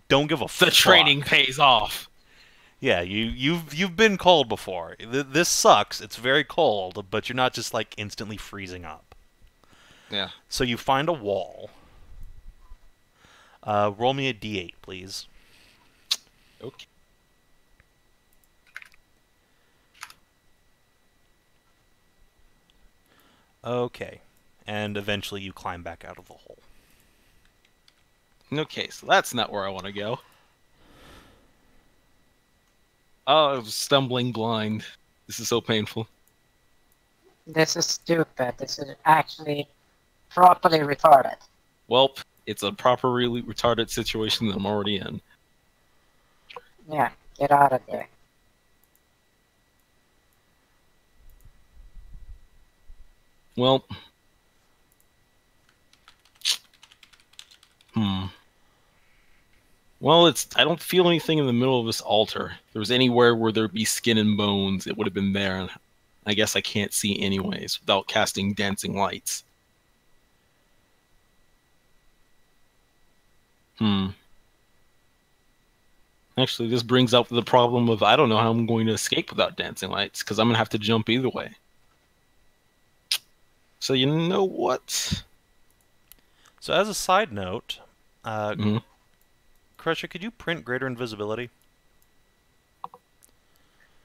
Don't give a fuck. The training pays off. Yeah, you've been cold before. This sucks. It's very cold, but you're not just like instantly freezing up. Yeah. So you find a wall. Roll me a d8, please. Okay. Okay. And eventually you climb back out of the hole. Okay, so that's not where I want to go. Oh, I was stumbling blind. This is so painful. This is stupid. This is actually properly retarded. Welp, it's a properly retarded situation that I'm already in. Yeah, get out of there. Well. Well, I don't feel anything in the middle of this altar. If there was anywhere where there'd be skin and bones, it would have been there. I guess I can't see anyways without casting dancing lights. Actually, this brings up the problem of I don't know how I'm going to escape without dancing lights, because I'm going to have to jump either way. So you know what? So as a side note, Kreshia, could you print greater invisibility?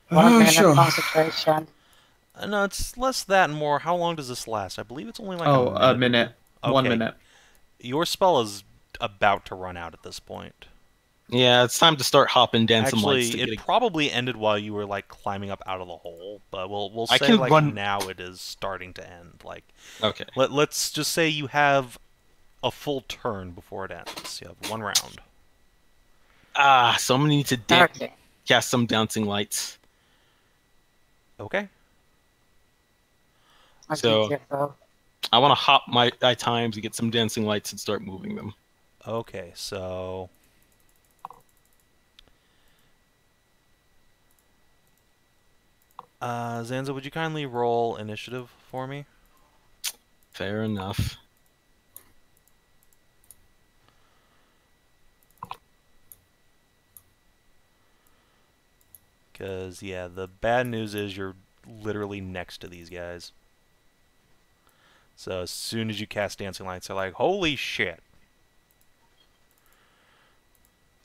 1 minute Sure. concentration. No, it's less that and more. How long does this last? I believe it's only like A minute. Okay. 1 minute. Your spell is about to run out at this point. Yeah, it's time to start hopping dancing lights. Actually, it probably ended while you were like climbing up out of the hole, but we'll I say can like run- now it is starting to end. Like, Okay. let's just say you have a full turn before it ends. You have 1 round. So I'm gonna need to Okay. cast some dancing lights. Okay. So- So, I want to hop my times to get some dancing lights and start moving them. Okay, so Zanza, would you kindly roll initiative for me? Fair enough. Because, yeah, the bad news is you're literally next to these guys. So as soon as you cast Dancing Lights, they're like, holy shit.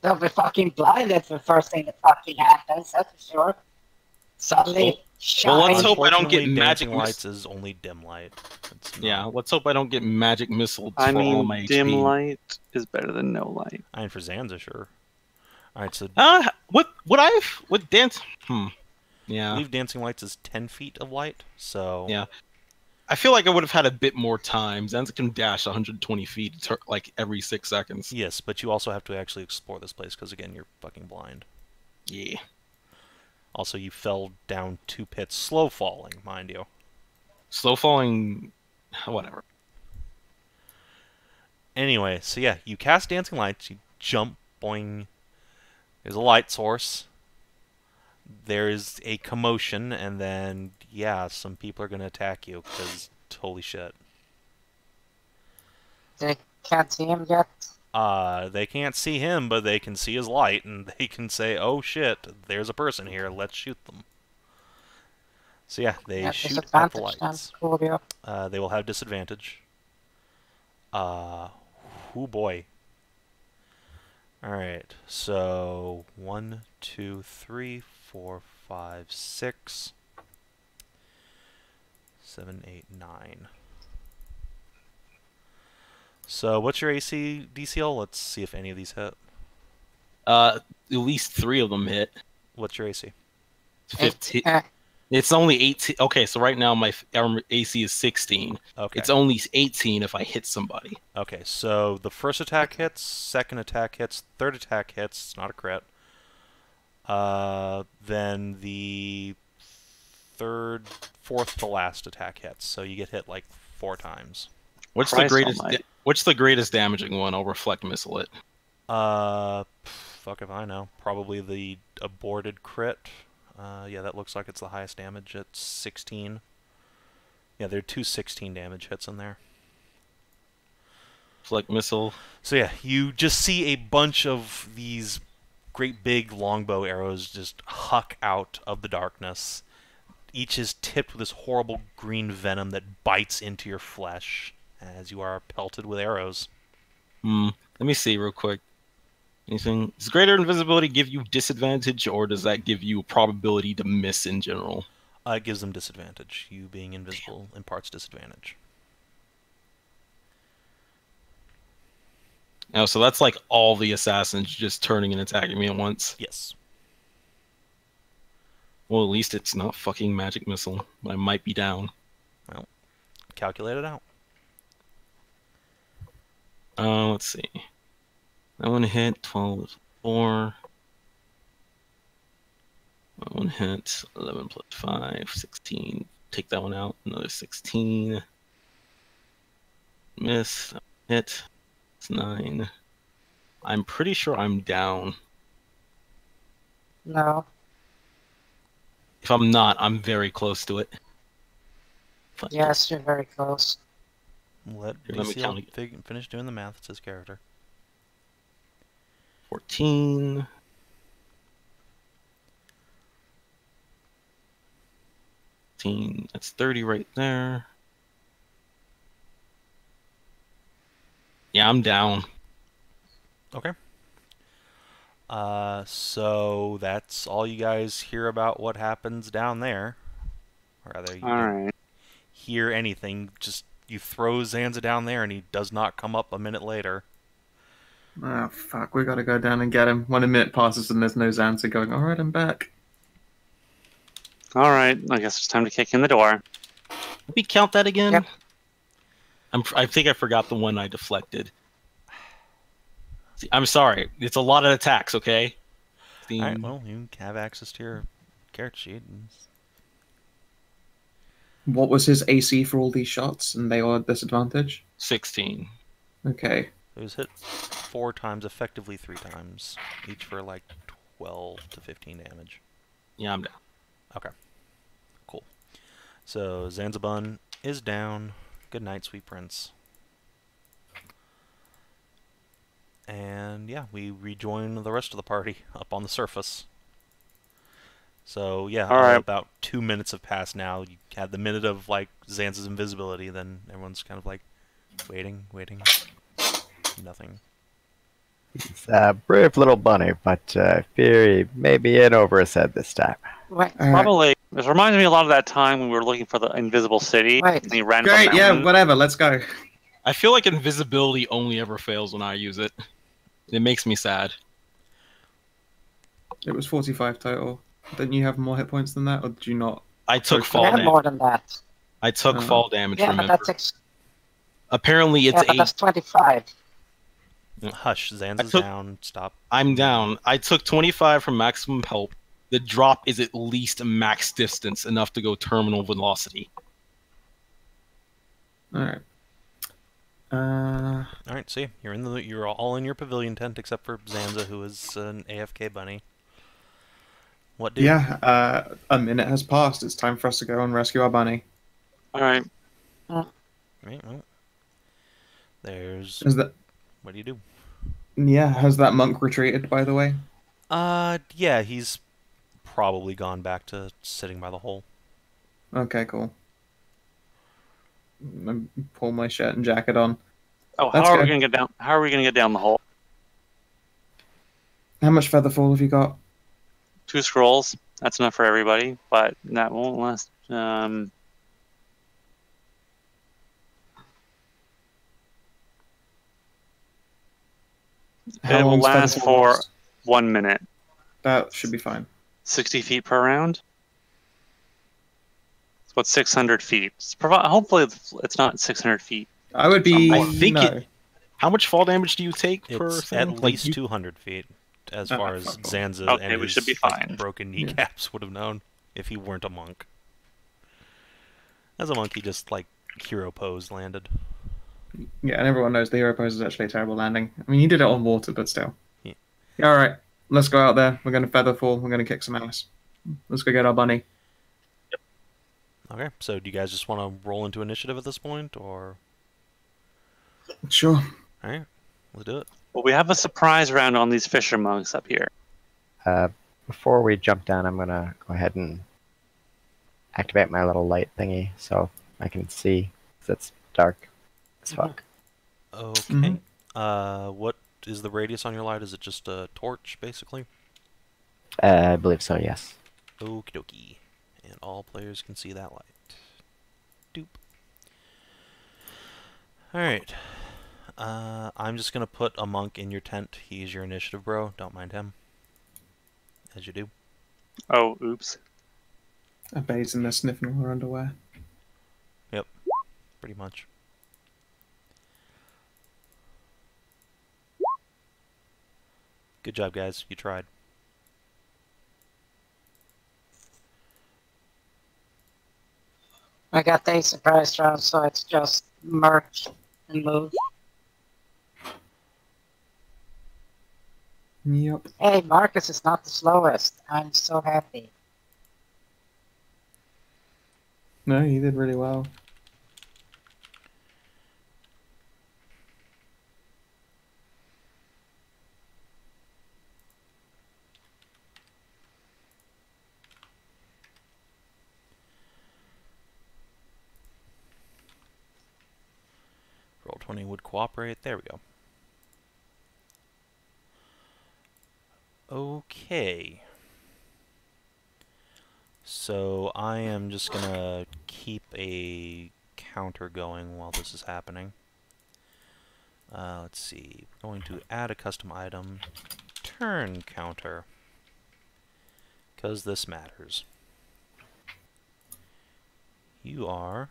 they'll be fucking blind. That's the first thing that fucking happens, that's for sure. Suddenly, well, let's shine. hope I don't get Unfortunately, magic Dancing Lights is only dim light. It's Yeah, not- let's hope I don't get magic missiles I for all my mean, dim HP. light is better than no light. I mean, for Zanza, sure. Alright, so What dance? I Yeah. believe Dancing Lights is 10 feet of light, so... Yeah. I feel like I would have had a bit more time. Zanza can dash 120 feet like every 6 seconds. Yes, but you also have to actually explore this place, because again, you're fucking blind. Yeah. Also, you fell down 2 pits, slow falling, mind you. Slow falling, whatever. Anyway, so yeah, you cast Dancing Lights, you jump, boing. There's a light source. There's a commotion, and then, yeah, some people are going to attack you, because holy shit. They can't see him yet. They can't see him, but they can see his light, and they can say, oh shit, there's a person here, let's shoot them. So yeah, they shoot at the lights. They will have disadvantage. Oh boy. Alright, so 1, 2, 3, 4, 5, 6, 7, 8, 9. So what's your AC, DCL? Let's see if any of these hit. At least 3 of them hit. What's your AC? 15. It's only 18. Okay, so right now my AC is 16. Okay. It's only 18 if I hit somebody. Okay, so the first attack hits, second attack hits, third attack hits. It's not a crit. Then the fourth to last attack hits. So you get hit like 4 times. What's the greatest? What's the greatest damaging one? I'll reflect missile it. Fuck if I know. Probably the aborted crit. Yeah, that looks like it's the highest damage. It's 16. Yeah, there are 2 16 damage hits in there. Reflect missile. So yeah, you just see a bunch of these great big longbow arrows just huck out of the darkness. Each is tipped with this horrible green venom that bites into your flesh as you are pelted with arrows. Let me see real quick. Anything? Does greater invisibility give you disadvantage, or does that give you a probability to miss in general? It gives them disadvantage. You being invisible imparts disadvantage. Oh, so that's like all the assassins just turning and attacking me at once? Yes. Well, at least it's not fucking magic missile, but I might be down. Well, calculate it out. Let's see. That one hit, 12 is 4. That one hit, 11 plus 5, 16. Take that one out, another 16. Miss, hit, it's 9. I'm pretty sure I'm down. No. If I'm not, I'm very close to it. Yes, you're very close. Let Here, let me count finish doing the math. It's his character. 14. That's 30 right there. Yeah, I'm down. Okay. So that's all you guys hear about what happens down there. Or rather, you don't hear anything. Just you throw Zanza down there and he does not come up a minute later. Oh, fuck, we gotta go down and get him. When a minute passes and there's no Zanza going, alright, I'm back. Alright, I guess it's time to kick in the door. Let me count that again. Yep. I think I forgot the one I deflected. See, I'm sorry. It's a lot of attacks, okay? Alright, well, you have access to your character sheet. What was his AC for all these shots, and they all had disadvantage? 16. Okay. It was hit 4 times, effectively 3 times, each for like 12 to 15 damage. Yeah, I'm down. Okay. Cool. So, Zanzabun is down. Good night, sweet prince. And yeah, we rejoin the rest of the party up on the surface. So yeah, about 2 minutes have passed now. You had the minute of like Zanza's invisibility, then everyone's kind of like waiting. Nothing. He's a brave little bunny, but fear he may be in over his head this time. Wait, Probably. This reminds me a lot of that time when we were looking for the invisible city. Right. And he ran Great, yeah, whatever, let's go. I feel like invisibility only ever fails when I use it. It makes me sad. It was 45 total. Didn't you have more hit points than that, or did you not? I took you fall had damage. more than that. I took fall damage, Yeah, remember. but that's Apparently it's 8. that's 25. Hush, Zanza's took- down. Stop. I'm down. I took 25 from maximum help. The drop is at least max distance, enough to go terminal velocity. All right. All right, see, you're all in your pavilion tent except for Zanza, who is an AFK bunny. What do? Yeah. A minute has passed. It's time for us to go and rescue our bunny. All right. Right, well, there's. Is that? What do you do? Yeah. Has that monk retreated? By the way. Yeah, he's probably gone back to sitting by the hole. Okay. Cool. I pull my shirt and jacket on. Oh, That's how are we good. gonna get down? How are we gonna get down the hole? How much featherfall have you got? 2 scrolls. That's enough for everybody, but that won't last. How It will long's last featherfall for last? 1 minute. That should be fine. 60 feet per round. It's about 600 feet. Hopefully, it's not 600 feet. I would be. I think no. How much fall damage do you take per It's thing? at least you- 200 feet, as Oh, far as fuck off. Zanza Okay, and we his should be like, fine. broken kneecaps would have known if he weren't a monk. As a monk, he just like hero pose landed. Yeah, and everyone knows the hero pose is actually a terrible landing. I mean, you did it on water, but still. Yeah. Yeah, all right. Let's go out there. We're going to featherfall. We're going to kick some ass. Let's go get our bunny. Okay, so do you guys just want to roll into initiative at this point, or? Sure. All right, let's do it. Well, we have a surprise round on these fisher monks up here. Before we jump down, I'm gonna go ahead and activate my little light thingy so I can see. 'Cause it's dark as fuck. Okay. What is the radius on your light? Is it just a torch, basically? I believe so. Yes. Okie dokie. And all players can see that light. Doop. Alright. I'm just gonna put a monk in your tent. He's your initiative bro. Don't mind him. As you do. Oh, oops. I bet he's in there sniffing all her underwear. Yep. Pretty much. Good job, guys. You tried. I got the surprise round, so it's just merge and move. Yep. Hey, Marcus is not the slowest. I'm so happy. No, he did really well. Roll20 would cooperate. There we go. Okay. So I am just gonna keep a counter going while this is happening. Let's see. We're going to add a custom item. Turn counter. Because this matters. You are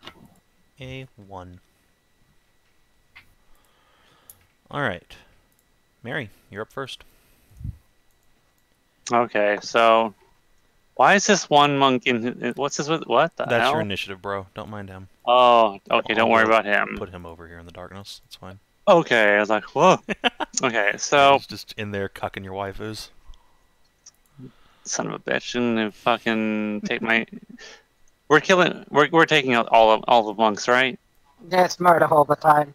a 1. Alright. Mary, you're up first. Okay, so why is this one monk in? What's this? What the That's hell? your initiative, bro. Don't mind him. Oh, okay. Don't I'll worry go about him. Put him over here in the darkness. It's fine. Okay, I was like, whoa. Okay, so He's just in there cucking your waifus. son of a bitch, and fucking take my. We're taking out all the monks, right? Yeah, it's murder all the time.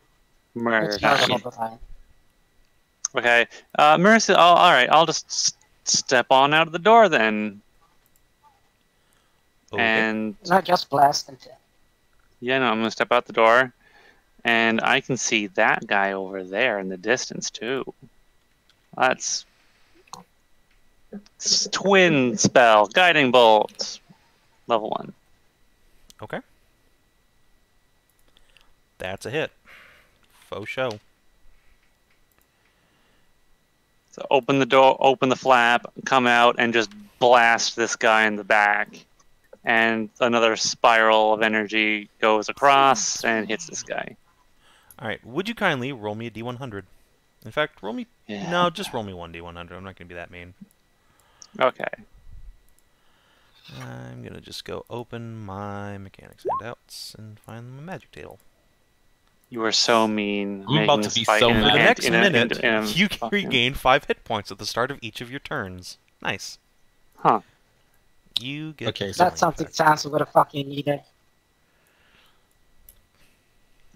Murder. It's murder all the time. Okay, Merisiel. Oh, all right. I'll just step on out of the door then, Okay. and Not just blast into. yeah, no, I'm gonna step out the door, and I can see that guy over there in the distance too. That's twin spell, guiding bolt, level 1. Okay. That's a hit. Faux show. So open the door, open the flap, come out, and just blast this guy in the back. And another spiral of energy goes across and hits this guy. Alright, would you kindly roll me a d100? In fact, roll me... Yeah. No, just roll me 1d100. I'm not going to be that mean. Okay. I'm going to just go open my mechanics handouts and find my magic table. You are so mean. I'm about to be so mad. For the next in a- minute, in a you can fucking- regain 5 hit points at the start of each of your turns. Nice. Huh. You get... Okay, so That's something Zanza would have fucking needed.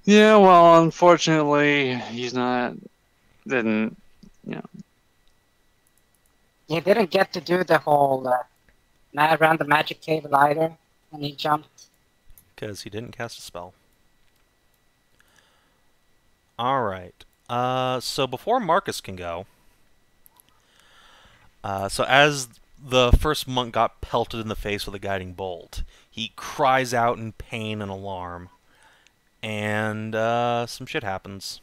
Yeah, well, unfortunately, didn't, you know. He didn't get to do the whole around the magic table either when he jumped. Because he didn't cast a spell. Alright. So before Marcus can go... so as the first monk got pelted in the face with a guiding bolt, he cries out in pain and alarm. And some shit happens.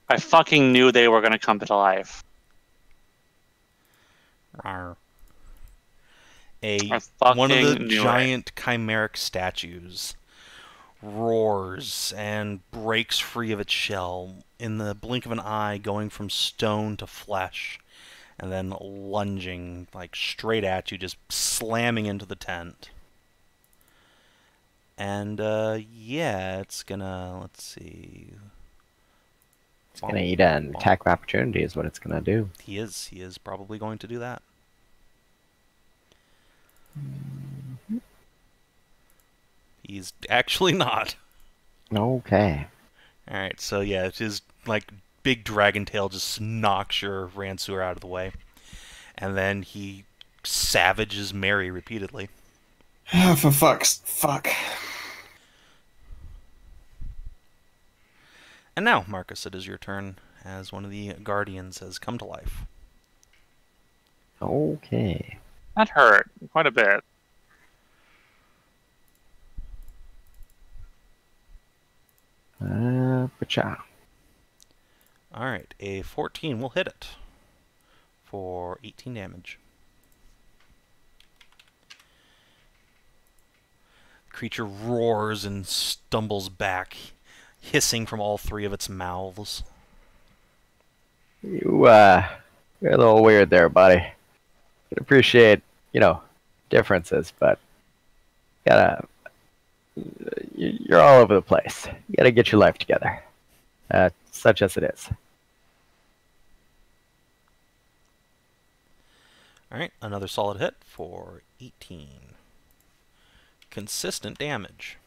I fucking knew they were gonna come to life. Rawr. I One of the fucking knew giant chimeric statues roars and breaks free of its shell in the blink of an eye, going from stone to flesh, and then lunging like straight at you, just slamming into the tent. And yeah, it's gonna, let's see. It's gonna eat an attack of opportunity is what it's gonna do. He is probably going to do that. He's actually not. Okay. Alright, so yeah, it's his like big dragon tail just knocks your Ransuer out of the way. And then he savages Mary repeatedly. Oh, for fuck. And now, Marcus, it is your turn as one of the guardians has come to life. Okay. That hurt quite a bit. Pacha. Alright, a 14 will hit it for 18 damage. The creature roars and stumbles back, hissing from all 3 of its mouths. You're a little weird there, buddy. Could appreciate, differences, but you're all over the place. You gotta get your life together. Such as it is. Alright, another solid hit for 18. Consistent damage.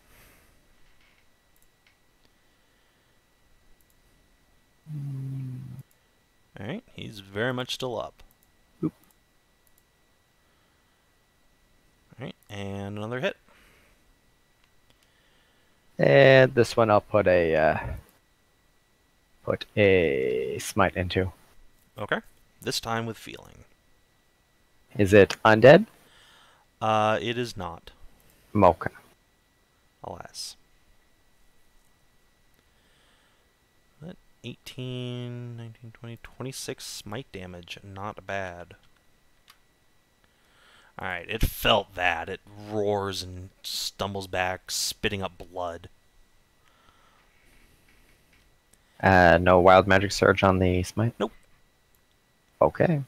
Alright, he's very much still up. Oop. Alright, and another hit. And this one I'll put a smite into. Okay, this time with feeling. Is it undead? It is not, Okay. alas. But 18, 19, 20, 26 smite damage, not bad. Alright, it felt that. It roars and stumbles back, spitting up blood. No wild magic surge on the smite? Nope. Okay.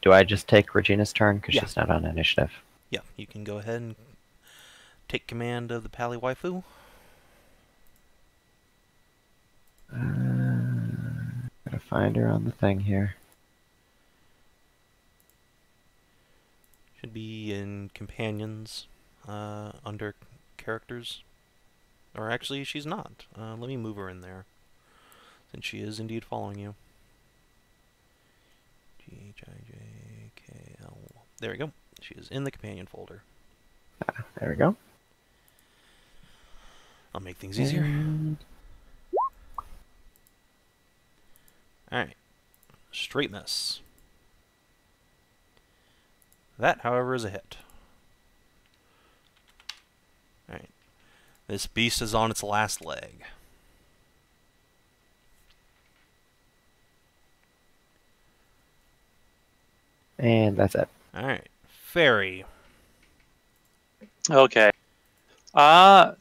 Do I just take Regina's turn because Yeah. she's not on initiative? Yeah, you can go ahead and take command of the Pally Waifu. Gotta find her on the thing here. Should be in companions, under characters. Or actually, she's not. Let me move her in there, since she is indeed following you. G-H-I-J-K-L. There we go. She is in the companion folder. There we go. I'll make things easier. Alright. Straight miss. That, however, is a hit. Alright. This beast is on its last leg. And that's it. Alright. Fairy. Okay. Well,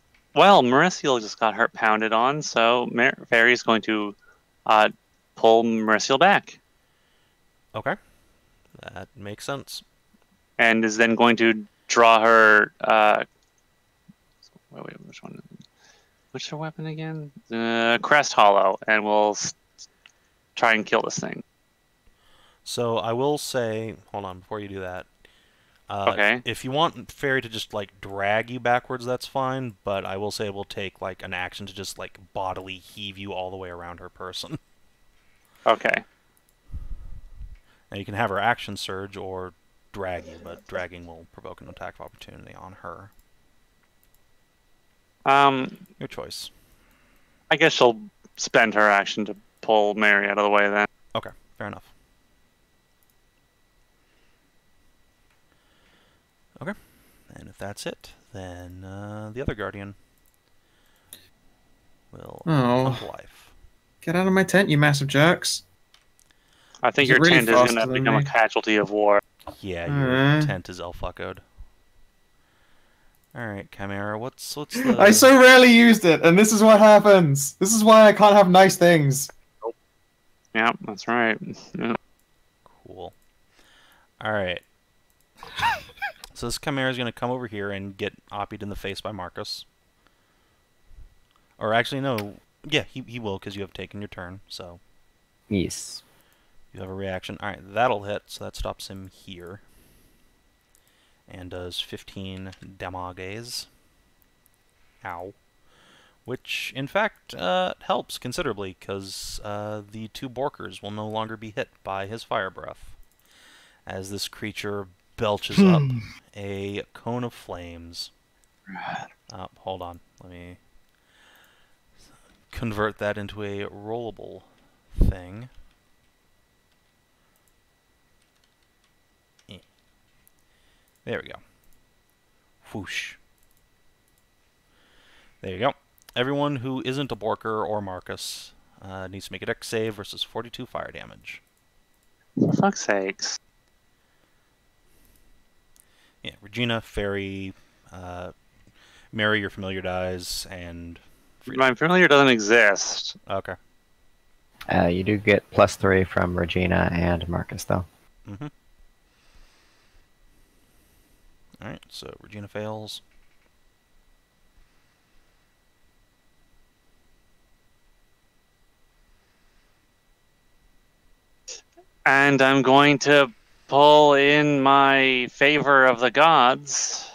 Merisiel just got her pounded on, so Fairy's going to pull Merisiel back. Okay. That makes sense. And is then going to draw her... wait, which one? What's her weapon again? Crest Hollow, and we'll try and kill this thing. So I will say, hold on, before you do that. Okay. If you want Fairy to just, like, drag you backwards, that's fine, but I will say it will take, like, an action to just, like, bodily heave you all the way around her person. Okay. Now, you can have her action surge or drag you, but dragging will provoke an attack of opportunity on her. Your choice. I guess she'll spend her action to pull Mary out of the way then. Okay, fair enough. Okay, and if that's it, then the other Guardian will come to life. Get out of my tent, you massive jerks. I think your tent is going to become a casualty of war. Yeah, your tent is elf-echoed. Alright, Chimera, what's the... I so rarely used it, and this is what happens. This is why I can't have nice things. Yeah, that's right. Yeah. Cool. Alright. So this Chimera is going to come over here and get oppied in the face by Marcus. Or actually, no. Yeah, he will, because you have taken your turn, so... Yes. You have a reaction. Alright, that'll hit, so that stops him here. And does 15 damages. Ow. Which, in fact, helps considerably, because the two Borkers will no longer be hit by his fire breath. As this creature belches up a cone of flames. Hold on. Let me convert that into a rollable thing. There we go. Whoosh. There you go. Everyone who isn't a Borker or Marcus needs to make a dex save versus 42 fire damage. For fuck's sakes. Yeah, Regina, Fairy, Mary, your familiar dies, and... Frida. My familiar doesn't exist. Okay. You do get +3 from Regina and Marcus, though. Mm-hmm. Alright, so Regina fails. And I'm going to pull in my favor of the gods.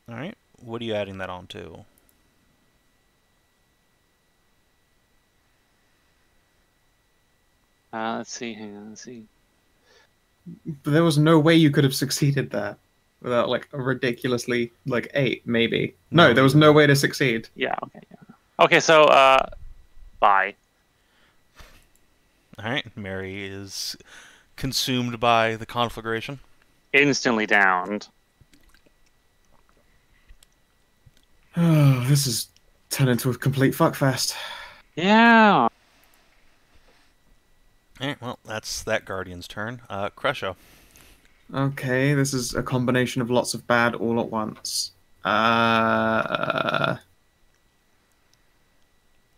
Alright, what are you adding that on to? Let's see, hang on, let's see. But there was no way you could have succeeded that without, like, a ridiculously, like, 8, maybe. No, there was no way to succeed. Yeah, okay, yeah. Okay, so, bye. Alright, Mary is consumed by the conflagration. Instantly downed. Oh, this is turned into a complete fuckfest. Yeah. Alright, well, that's that Guardian's turn. Kreshia. Okay, this is a combination of lots of bad all at once.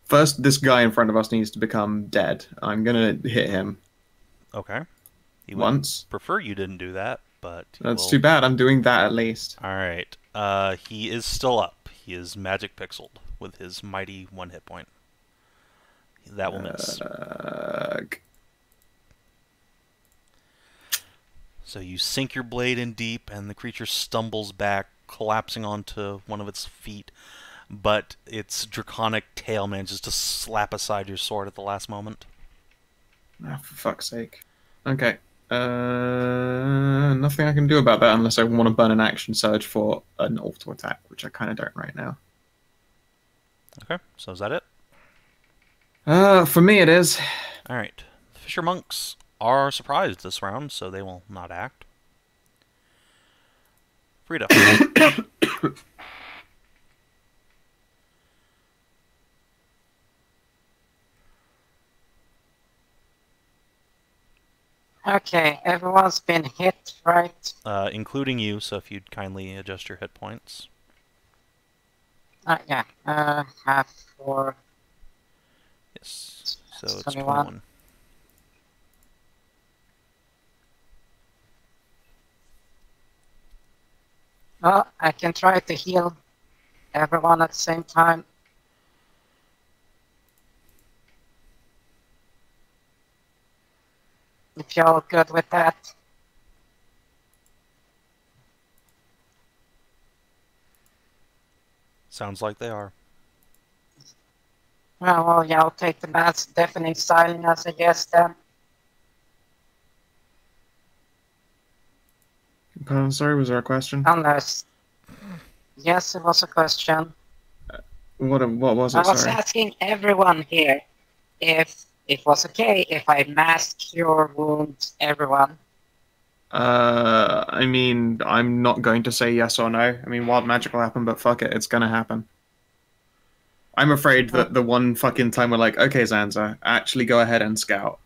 First, this guy in front of us needs to become dead. I'm gonna hit him. Okay. He would Once. prefer you didn't do that, but... That's too bad. I'm doing that at least. Alright. He is still up. He is magic pixeled with his mighty 1 hit point. That will miss. So you sink your blade in deep, and the creature stumbles back, collapsing onto one of its feet, but its draconic tail manages to slap aside your sword at the last moment. Ah, for fuck's sake. Okay. Nothing I can do about that unless I want to burn an action surge for an auto attack, which I kind of don't right now. Okay, so is that it? For me it is. Alright. The Fisher Monks are surprised this round, so they will not act. Frida. Okay, everyone's been hit, right? Including you, so if you'd kindly adjust your hit points. Yeah. Half for Yes. So it's 21. 21. Well, I can try to heal everyone at the same time. If you're good with that. Sounds like they are. Well, yeah, I'll take the mass deafening silence, I guess, then. Sorry, was there a question? Unless... Yes, it was a question. What was it? I was Sorry. asking everyone here if it was okay if I mass cure wounds everyone. I mean, I'm not going to say yes or no. I mean, wild magic will happen, but fuck it, it's gonna happen. I'm afraid that the one fucking time we're like, okay, Zanza, actually go ahead and scout,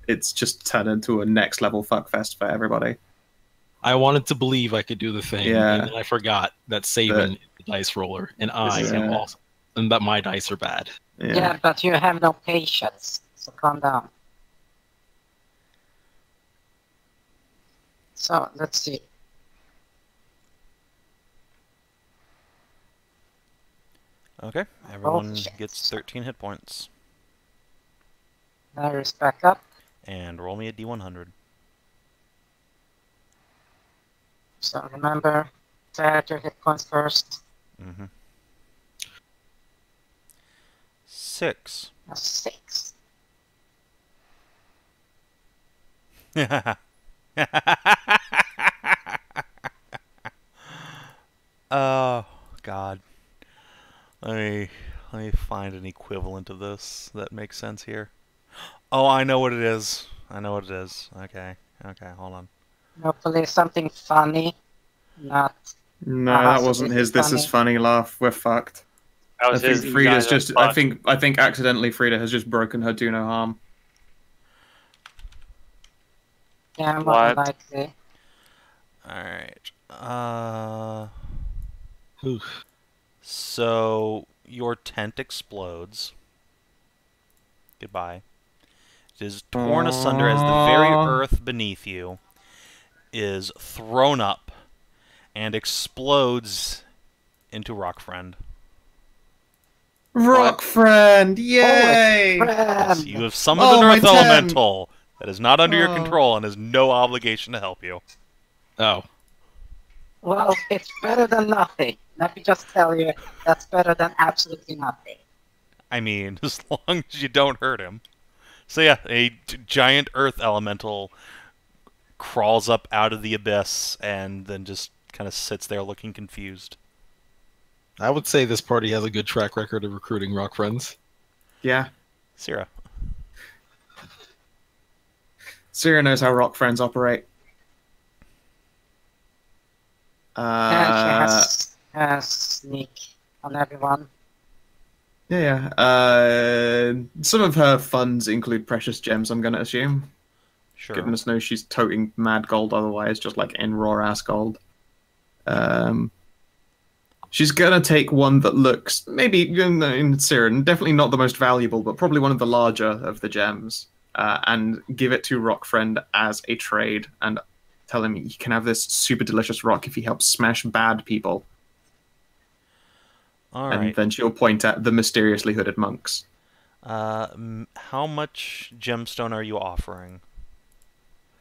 it's just turned into a next level fuckfest for everybody. I wanted to believe I could do the thing, Yeah. and then I forgot that Savin is the dice roller, and I am also, and that my dice are bad. Yeah, but you have no patience, so calm down. So, let's see. Okay, everyone gets 13 hit points. Merisiel back up. And roll me a d100. So remember to add your hit points first. 6. A 6. Oh, God. Let me find an equivalent of this that makes sense here. Oh, I know what it is. I know what it is. Okay, hold on. Hopefully something funny, not... No, that wasn't his "this is funny" laugh. We're fucked. That was I think his, Frida's you guys just. are I think accidentally Frida has just broken her do no harm. Yeah, more What? likely. Alright. Oof. So, your tent explodes. Goodbye. It is torn asunder as the very earth beneath you is thrown up and explodes into Rock Friend. Rock Friend! Yay! Yes, you have summoned an my earth tent! elemental that is not under your control and has no obligation to help you. Oh. Well, it's better than nothing. Let me just tell you, that's better than absolutely nothing. I mean, as long as you don't hurt him. So yeah, a giant earth elemental crawls up out of the abyss and then just kind of sits there looking confused. I would say this party has a good track record of recruiting rock friends. Yeah. Syrah. Syrah knows how Rock Friends operate. And she has sneak on everyone. Yeah. Some of her funds include precious gems, I'm going to assume. Sure. Goodness knows she's toting mad gold otherwise, just like in raw-ass gold. She's going to take one that looks, maybe, in Syrah, definitely not the most valuable, but probably one of the larger of the gems, and give it to Rock Friend as a trade, and tell him he can have this super delicious rock if he helps smash bad people. All and right. then she'll point at the mysteriously hooded monks. How much gemstone are you offering?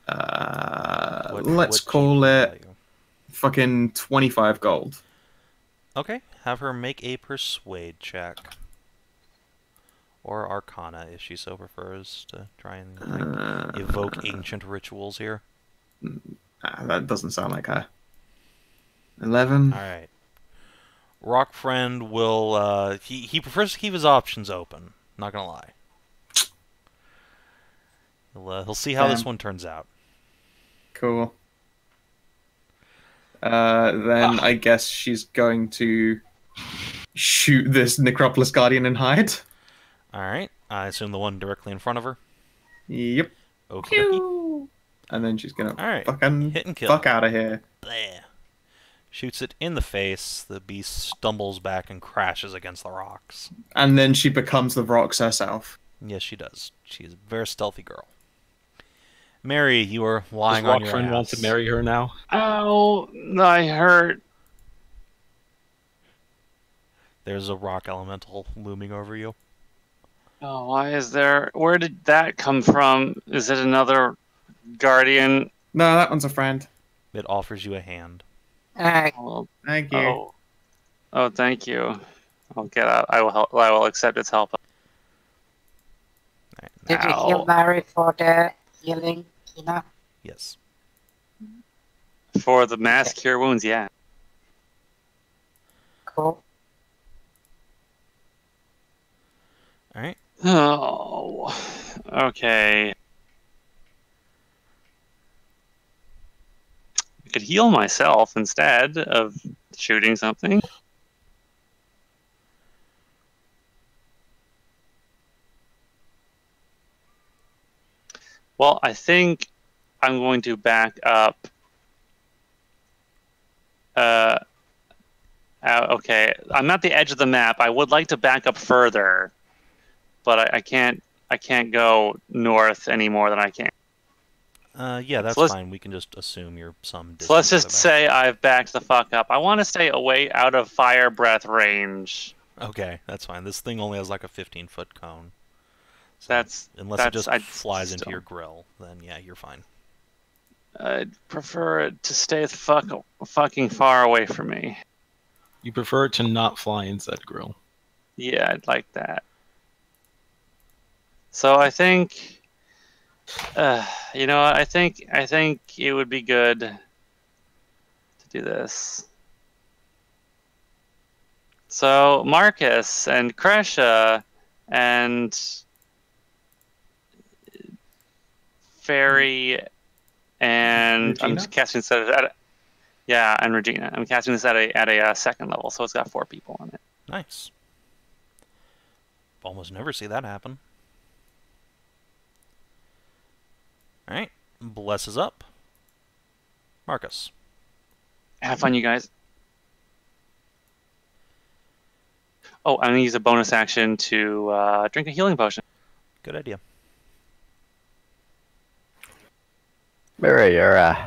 Let's call it value? fucking 25 gold. Okay, have her make a persuade check. Or arcana, if she so prefers to try and evoke ancient rituals here. That doesn't sound like her. 11. Alright. Rock Friend will, he prefers to keep his options open, not gonna lie. He'll see how this one turns out. Cool. Then I guess she's going to shoot this Necropolis Guardian and hide. Alright, I assume the one directly in front of her? Yep. Okay. and then she's gonna All right. fucking Hit and kill. fuck out of here. Bleh. Shoots it in the face. The beast stumbles back and crashes against the rocks. And then she becomes the rocks herself. Yes, she does. She's a very stealthy girl. Mary, you are Does lying on your Rockfriend ass. want to marry her now? Ow, I hurt. There's a rock elemental looming over you. Oh, why is there? Where did that come from? Is it another guardian? No, that one's a friend. It offers you a hand. Well, Thank you. oh, thank you. I'll get out. I will help. I will accept its help. All right. Did you Ow. heal Mary for the healing, Kina? Yes. For the mass cure wounds, yeah. Cool. All right. Oh, okay. I could heal myself instead of shooting something. Well, I think I'm going to back up. Okay, I'm at the edge of the map. I would like to back up further, but I can't. I can't go north any more than I can. Yeah, that's So let's- fine. We can just assume you're some distance. So let's just further back. say I've backed the fuck up. I want to stay away out of fire breath range. Okay, that's fine. This thing only has like a 15-foot cone. So That's unless it just I'd flies into still- your grill, then yeah, you're fine. I'd prefer it to stay fucking far away from me. You prefer it to not fly inside grill. Yeah, I'd like that. So I think, you know, what, I think it would be good to do this. So Marcus and Kreshia and Fairy and I'm Regina? just casting this at yeah, and Regina. I'm casting this at a second level, so it's got 4 people on it. Nice. Almost never see that happen. All right, bless is up. Marcus. Have fun, you guys. Oh, I'm gonna use a bonus action to drink a healing potion. Good idea. Mary, you're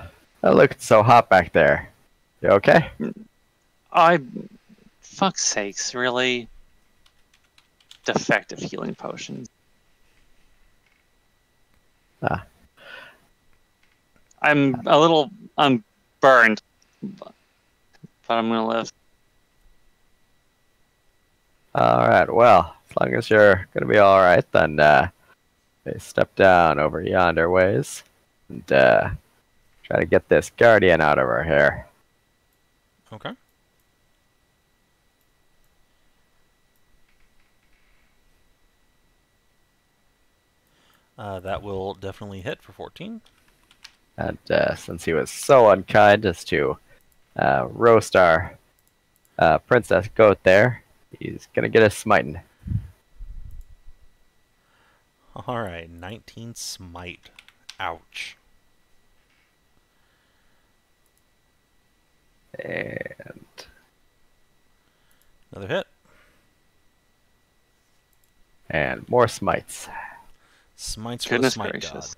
looking so hot back there. You okay? Fuck's sakes, really? Defective healing potion. Ah. I'm burned, but I'm gonna live. All right. Well, as long as you're gonna be all right, then they step down over yonder ways and try to get this guardian out of her hair. Okay. That will definitely hit for 14. And since he was so unkind as to roast our princess goat there, he's gonna get a smiting. Alright, 19 smite. Ouch. And Another hit. and more smites. Smites for the Goodness smite gracious.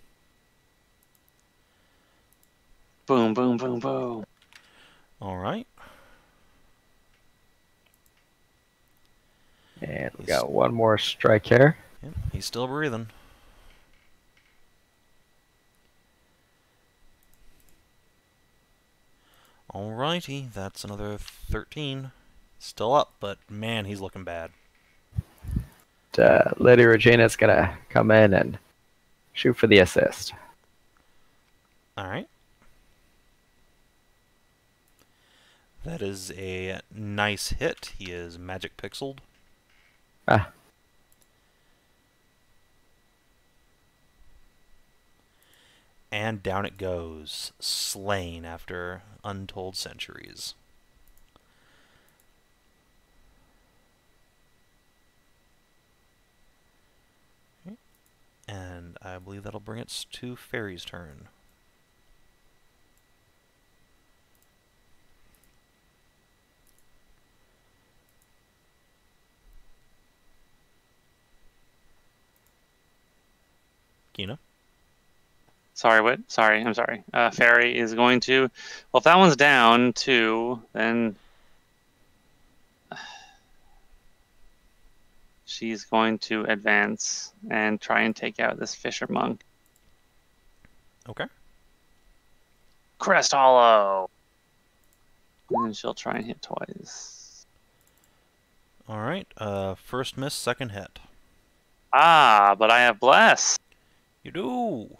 Boom, boom, boom, boom. god. Alright. And we got one more strike here. Yep, he's still breathing. Alrighty, that's another 13. Still up, but man, he's looking bad. Lady Regina's gonna come in and shoot for the assist. Alright. That is a nice hit. He is magic pixeled. Ah. And down it goes, slain after untold centuries. Okay. And I believe that'll bring us to Fairy's turn. Kina. Sorry, what? Sorry, I'm sorry. Fairy is going to... Well, if that one's down, 2, then... She's going to advance and try and take out this Fisher Monk. Okay. Crest Hollow! And then she'll try and hit twice. Alright, first miss, second hit. Ah, but I have Bless! You do!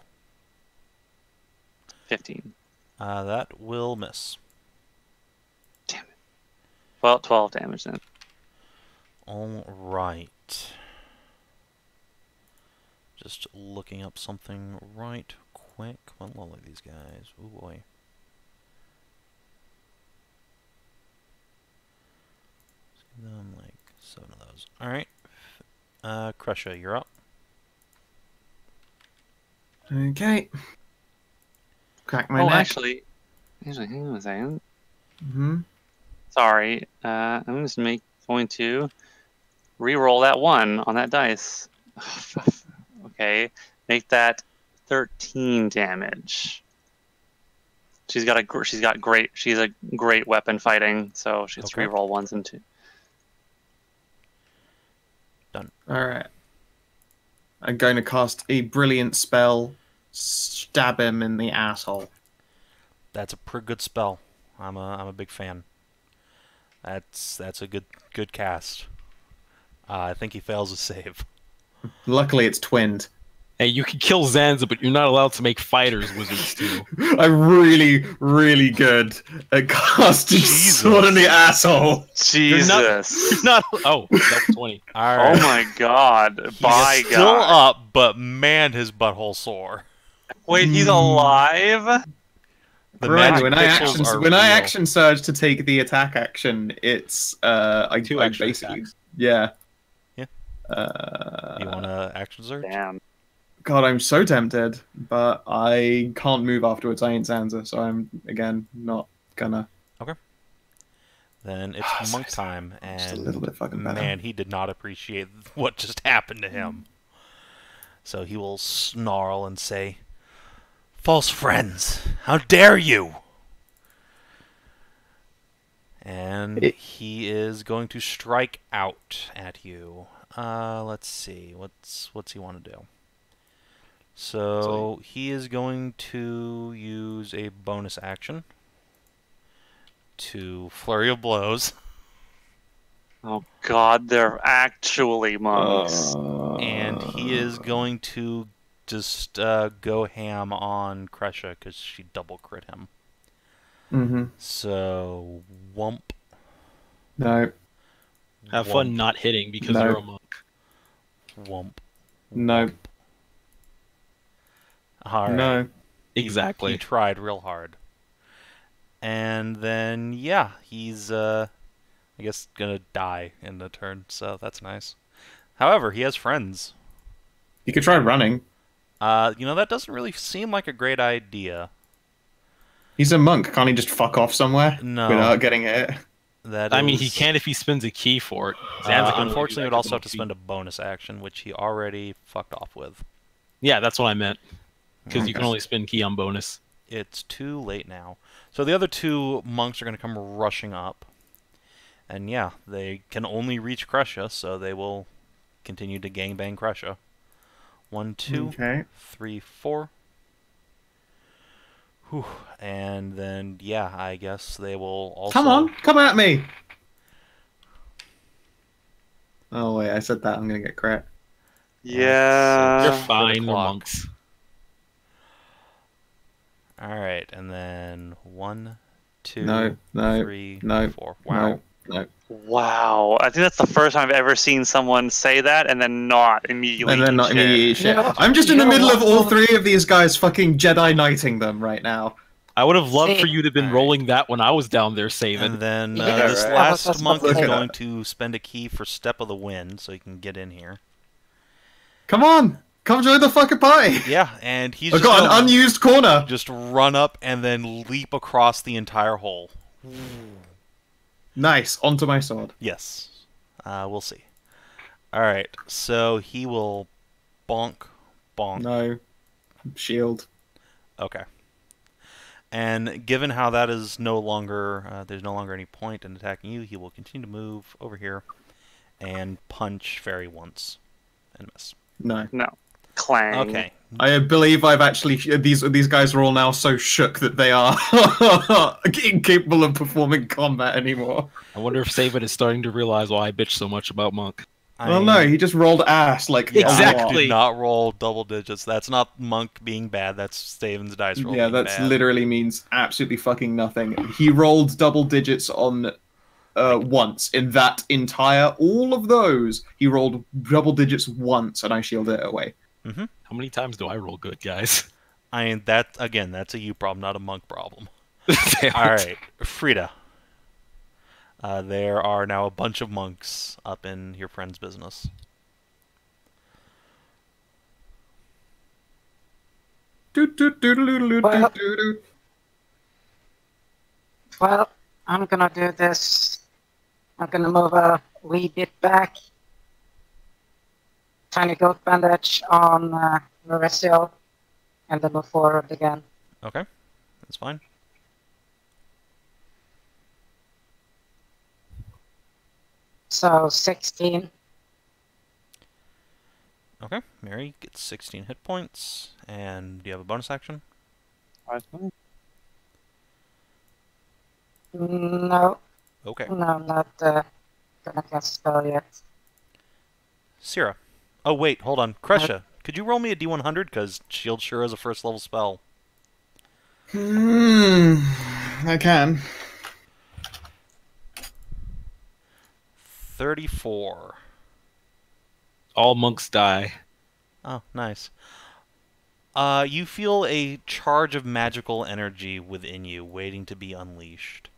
15. That will miss. Damn it. Well, 12 damage then. Alright. Just looking up something right quick. Come on, look at these guys. Oh boy. Let's give them like 7 of those. Alright. Kreshia, you're up. Okay. Crack my Oh, neck. actually, hang on a second. Mm-hmm. Sorry. I'm just going to re-roll that 1 on that dice. Okay. Make that 13 damage. She's a great weapon fighting, so she gets to Okay. re-roll 1s and 2. Done. Alright. I'm going to cast a brilliant spell. Stab him in the asshole. That's a pretty good spell. I'm a big fan. That's a good cast. I think he fails a save. Luckily, it's twinned. Hey, you can kill Zanza, but you're not allowed to make fighters wizards too. I'm really, really good at casting Jesus. sword in the asshole. Jesus. You're not. Oh, that's 20. Alright. Oh my god. By He's still God. up, but man, his butthole sore. Wait, he's alive? The Right, magic when I pixels are action surge to take the attack action, it's I 2 I extra basically attacks. yeah. Yeah. You want to action surge? Damn. God, I'm so tempted, but I can't move afterwards. I ain't Zanza, so I'm again not gonna. Then it's monk time, Just a and little bit fucking better. man, he did not appreciate what just happened to him. So he will snarl and say, "False friends, how dare you!" And he is going to strike out at you. Let's see, what's he want to do? So he is going to use a bonus action to flurry of blows, Oh god, they're actually monks. and he is going to just go ham on Kreshia because she double crit him. Mm-hmm. So whump. No, Have fun not hitting because No. you're a monk. Whump. no, All right. no. Exactly. He tried real hard. And then, yeah, he's, I guess, gonna die in the turn, so that's nice. However, he has friends. You could try running. That doesn't really seem like a great idea. He's a monk. Can't he just fuck off somewhere No. without getting hit? That I mean, he is- can if he spends a key for it. Zanza can only do unfortunately, that he would 'cause also have to of the spend a bonus action, which he already fucked off with. Yeah, that's what I meant. Because you can Okay. only spend key on bonus. It's too late now. So the other 2 monks are going to come rushing up. And yeah, they can only reach Kreshia, so they will continue to gangbang Kreshia. 1, 2, Okay. 3, 4. Whew. And then, yeah, I guess they will also... Come on, come at me. Oh wait, I said that. I'm gonna get crit. Yeah. You're for the fine, the clock. monks. Alright, and then 1, 2, No, no, 3, no, 4. Wow. No. Wow. I think that's the first time I've ever seen someone say that and then not immediately And then eat not shit. immediately eat shit. Yeah. I'm just in the Yeah, middle of all well- 3 of these guys fucking Jedi Knighting them right now. I would have loved for See- you to have been Alright. rolling that when I was down there saving. And then Yeah, this right. last That's monk what is I'm going saying. to spend a key for Step of the Wind, so he can get in here. Come on, come join the fucking party. Yeah, and he's I've just got an gonna unused corner. just run up and then leap across the entire hole. Nice, onto my sword. Yes. We'll see. Alright, so he will bonk, Bonk. No. Shield. Okay. And given how that is no longer, there's no longer any point in attacking you, he will continue to move over here and punch Fairy once and miss. No. No. Clang. Okay. I believe I've actually these guys are all now so shook that they are incapable of performing combat anymore. I wonder if Savin is starting to realize why I bitch so much about Monk. Well, no, he just rolled ass like a lot. Exactly. Did not roll double digits. That's not Monk being bad. That's Savin's dice roll. Yeah, being that's bad. literally means absolutely fucking nothing. He rolled double digits on once in that entire all of those. He rolled double digits once, and I shielded it away. Mm-hmm. How many times do I roll good, guys? I mean, that again, that's a you problem, not a Monk problem. Damn it. All right, Frida. There are now a bunch of monks up in your friend's business. Well, I'm gonna do this. I'm gonna move a wee bit back. Tiny goat bandage on Merisiel, and then move forward again. Okay, that's fine. So 16. Okay, Mary gets 16 hit points, and do you have a bonus action? No, Okay. no, I'm not gonna cast spell yet. Syrah. Oh, wait, hold on. Kreshia, could you roll me a D100? Because Shield sure is a first level spell. I can. 34. All monks die. Oh, nice. You feel a charge of magical energy within you, waiting to be unleashed.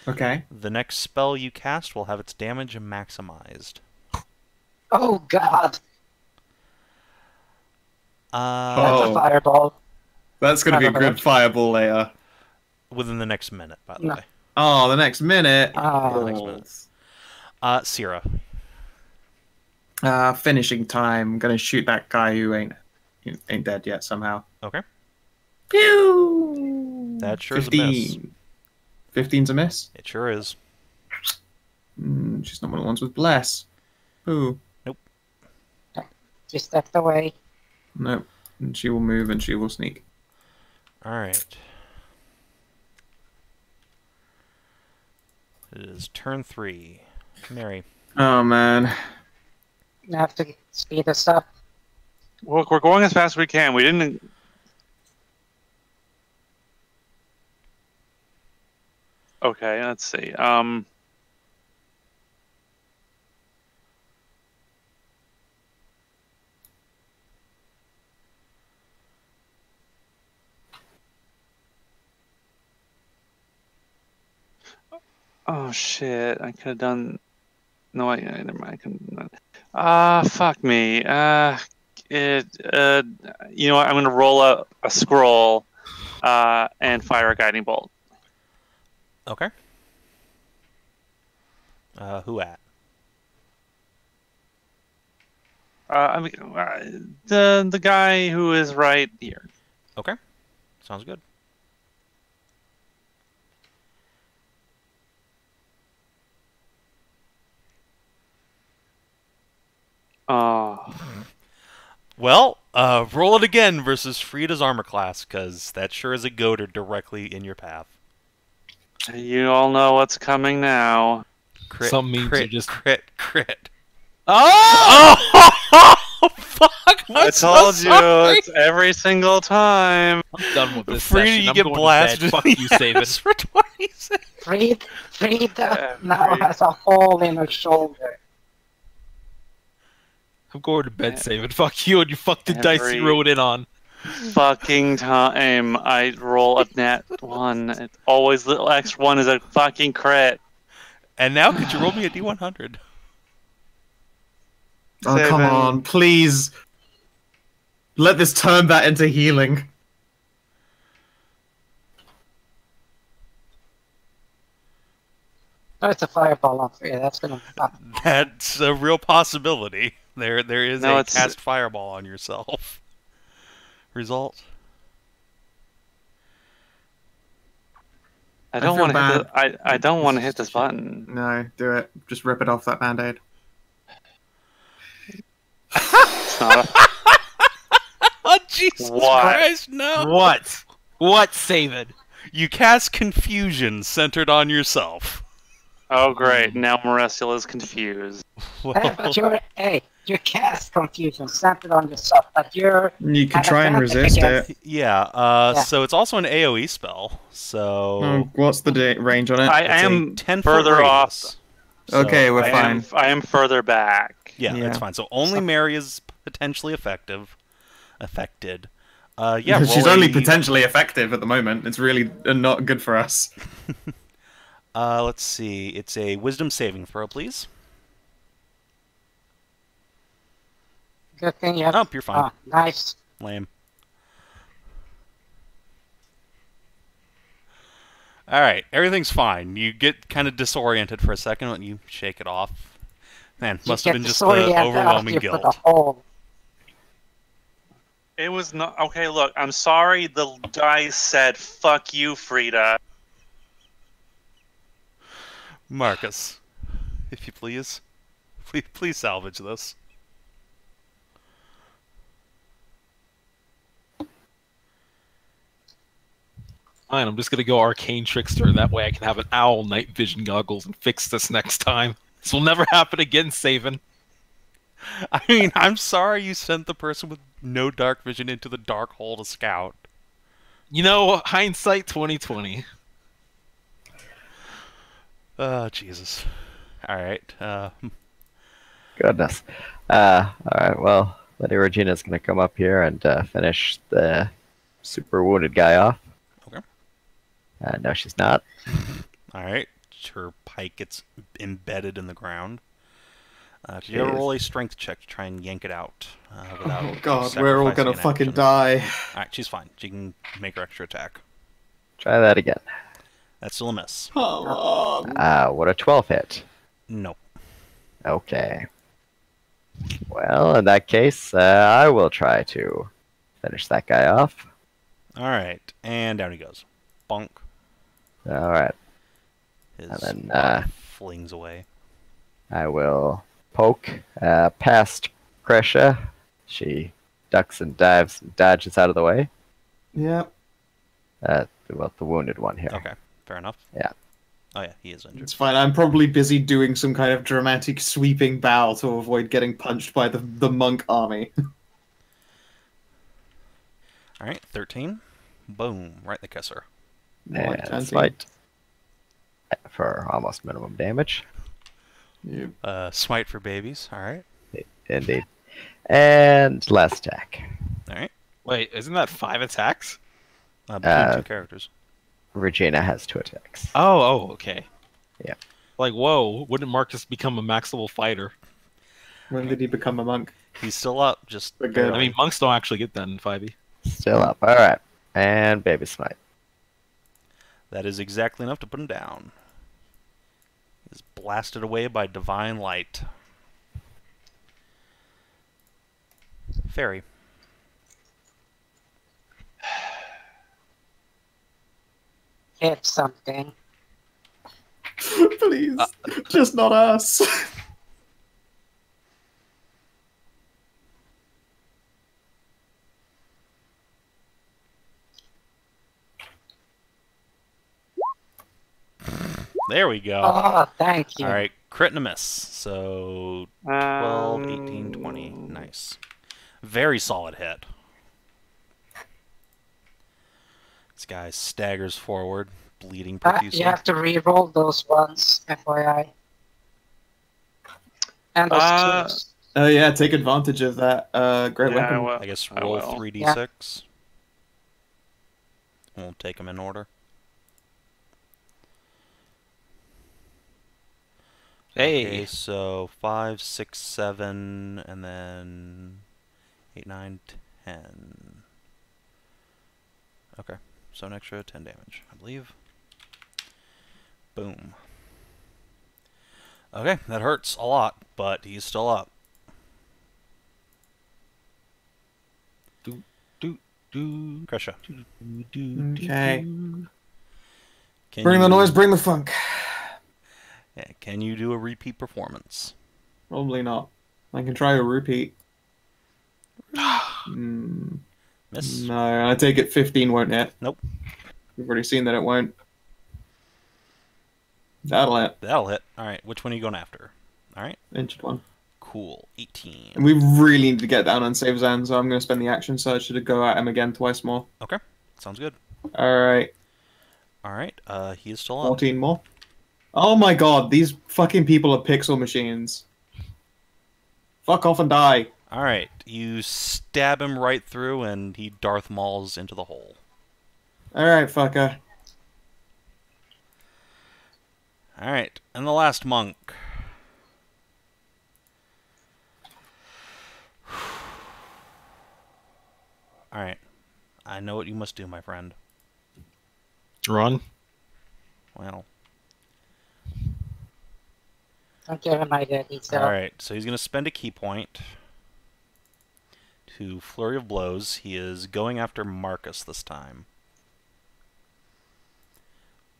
Okay. The next spell you cast will have its damage maximized. Oh God! That's Oh. a fireball. That's going to be a good fireball later. Within the next minute, by the No. way. Oh, the next minute. Oh. Next minute. Syrah. Finishing time. I'm going to shoot that guy who ain't dead yet somehow. Okay. Pew! That sure is a miss. 15's a miss? It sure is. She's not one of the ones with bless. Ooh. She stepped away. Nope. And she will move and she will sneak. Alright. It is turn 3. Mary. Oh, man. You have to speed us up. Look, we're going as fast as we can. We didn't. Okay, let's see. Oh shit! I could have done. No, never mind. I couldn't. Fuck me. You know what? I'm gonna roll a scroll, and fire a guiding bolt. Okay. Who at? I mean, the guy who is right here. Okay. Sounds good. Oh. Well, roll it again versus Frida's armor class, because that sure is a goater directly in your path. You all know what's coming now. Crit, Some memes crit, are just- crit. Oh! Oh, fuck! I told you, it's every single time. I'm done with this Frida, session. you I'm get going blasted. to bed. Fuck you, Savin. For 26. Frida now has a hole in her shoulder. I'm going to bed, Savin. Fuck you and you fuck the dice Every- you wrote in on. Fucking time I roll a nat 1. It's always the X1 is a fucking crit. And now, could you roll me a D100? Oh, come Savin. on. Please. Let this turn that into healing. No, it's a fireball on Frida. That's gonna. That's a real possibility. There is No, a it's- cast fireball on yourself. Result. I don't feel want to hit bad. I don't want to hit this button. No, do it. Just rip it off that band-aid. It's not a, Oh, Jesus What? Christ, no! What? What, Savin? You cast confusion centered on yourself. oh great, now Merisiel is confused. But you cast confusion centered on yourself, but you're You can at try and advantage resist against- it. Yeah, Yeah. so it's also an AoE spell, so... Oh, what's the range on it? I it's am a 10-foot further radius. off. So- Okay, we're I fine. am further back. Yeah, Yeah. that's fine. So only Mary is potentially affected. Yeah, She's roll only a- potentially effective at the moment. It's really not good for us. let's see. It's a wisdom saving throw, please. Good thing you have. Oh, you're fine. Oh, nice. Lame. Alright, everything's fine. You get kind of disoriented for a second when you shake it off. Man, You must have get been just the disoriented after overwhelming you put a guilt. hole. It was not okay. Look, I'm sorry. The guy said "fuck you, Frida." Marcus, if you please. Please salvage this. Fine, I'm just gonna go Arcane Trickster. That way I can have an owl night vision goggles and fix this next time. This will never happen again, Savin. I mean, I'm sorry you sent the person with no dark vision into the dark hole to scout. You know, hindsight 2020. Oh, Jesus. Alright, Goodness. Alright, well, Lady Regina's going to come up here and finish the super wounded guy off. Okay. No, she's not. alright. Her pike gets embedded in the ground. Could you ever Jeez. roll a strength check to try and yank it out? Without Oh god, we're all sacrificing gonna an fucking action? die. Alright, she's fine. She can make her extra attack. Try that again. That's still a miss. Come on. Would a 12 hit? No. Okay. Well, in that case, I will try to finish that guy off. Alright, and down he goes. Bonk. Alright, His And then, body flings away. I will poke past Kreshia. She ducks and dives and dodges out of the way. Yeah. Well, the wounded one here. Okay, fair enough. Yeah. Oh yeah, he is injured. It's fine. I'm probably busy doing some kind of dramatic sweeping bow to avoid getting punched by the monk army. Alright, 13. Boom, right in the kisser. Like And Chansey. smite for almost minimum damage. You- Smite for babies. Alright. Indeed. And last attack. Alright. Wait, isn't that 5 attacks? Between two characters. Regina has 2 attacks. Oh, okay. Yeah. Like, whoa, wouldn't Marcus become a max level fighter? When did he become a monk? He's still up, just We're good. barely. I mean, monks don't actually get that in 5e. Still up. Alright. And baby smite. That is exactly enough to put him down. He's blasted away by divine light. Fairy. Hit something. Please. Just not us. There we go. Oh, thank you. Alright, crit and a miss. So 12, 18, 20. Nice. Very solid hit. This guy staggers forward, bleeding profusely. You have to re-roll those ones, FYI. And those twos. Oh yeah, take advantage of that great Yeah, weapon. well, I guess I roll will. 3d6. We'll take them in order. Hey. Okay, so 5, 6, 7, and then 8, 9, 10. Okay, so an extra 10 damage, I believe. Boom. Okay, that hurts a lot, but he's still up. Kreshia. Okay. Can Bring the you- noise, bring the funk. Yeah, can you do a repeat performance? Probably not. I can try a repeat. Mm, Miss? no, I take it 15 won't hit. Nope. We've already seen that it won't. That'll hit. That'll hit. Alright, which one are you going after? Alright. Injured one. Cool. 18. And we really need to get down and save Zan, so I'm going to spend the action surge to go at him again twice more. Okay. Sounds good. Alright. Alright, he is still up. 14 more. Oh my god, these fucking people are pixel machines. Fuck off and die. Alright, you stab him right through and he Darth Mauls into the hole. Alright, fucker. Alright, and the last monk. Alright, I know what you must do, my friend. Run. Well. Don't give him idea detail. Alright, so he's going to spend a key point to Flurry of Blows. He is going after Marcus this time.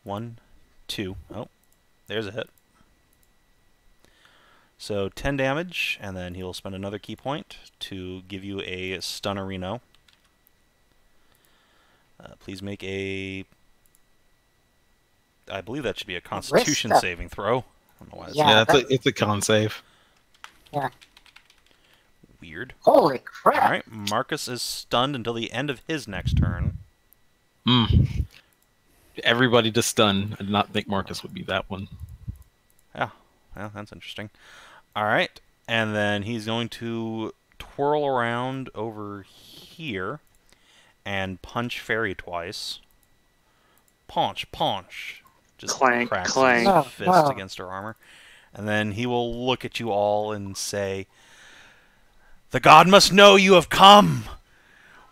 1, 2. Oh, there's a hit. So 10 damage, and then he'll spend another key point to give you a Stunnerino. Please make a... I believe that should be a Constitution Wrist up. saving throw. I don't know why it's Yeah. It's a con save. Yeah. weird. Holy crap! Alright, Marcus is stunned until the end of his next turn. Everybody to stun. I did not think Marcus would be that one. Yeah, well, that's interesting. Alright, and then he's going to twirl around over here and punch Fairy twice. Punch, punch. Just Clank, cracks clank. his Oh, fist wow. against her armor. And then he will look at you all and say, "The god must know you have come!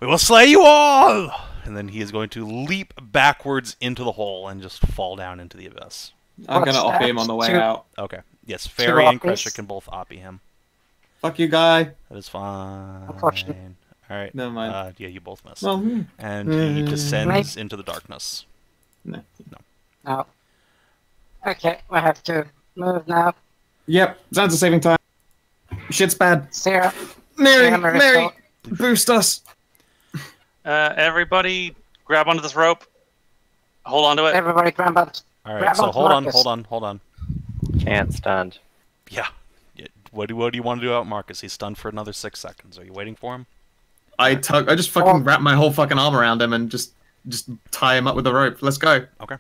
We will slay you all!" And then he is going to leap backwards into the hole and just fall down into the abyss. I'm What's gonna oppie him that? on the way Two- out. Okay. Yes, Fairy and oppies? Kreshia can both oppie him. Fuck you, guy. That is fine. Unfortunate. Alright. Never mind. Yeah, you both miss. Well, And he descends into the darkness. no. No. Okay, we have to move now. Yep, Zanza saving time. Shit's bad. Sarah. Mary, Sarah Mary, Merisiel. boost us. Everybody, grab onto this rope. Hold on to it. Everybody grab up. Alright, Grab so onto hold Marcus. on. Can't stand. Yeah. What do you want to do about Marcus? He's stunned for another 6 seconds. Are you waiting for him? I just fucking wrap my whole fucking arm around him and just tie him up with the rope. Let's go. Okay.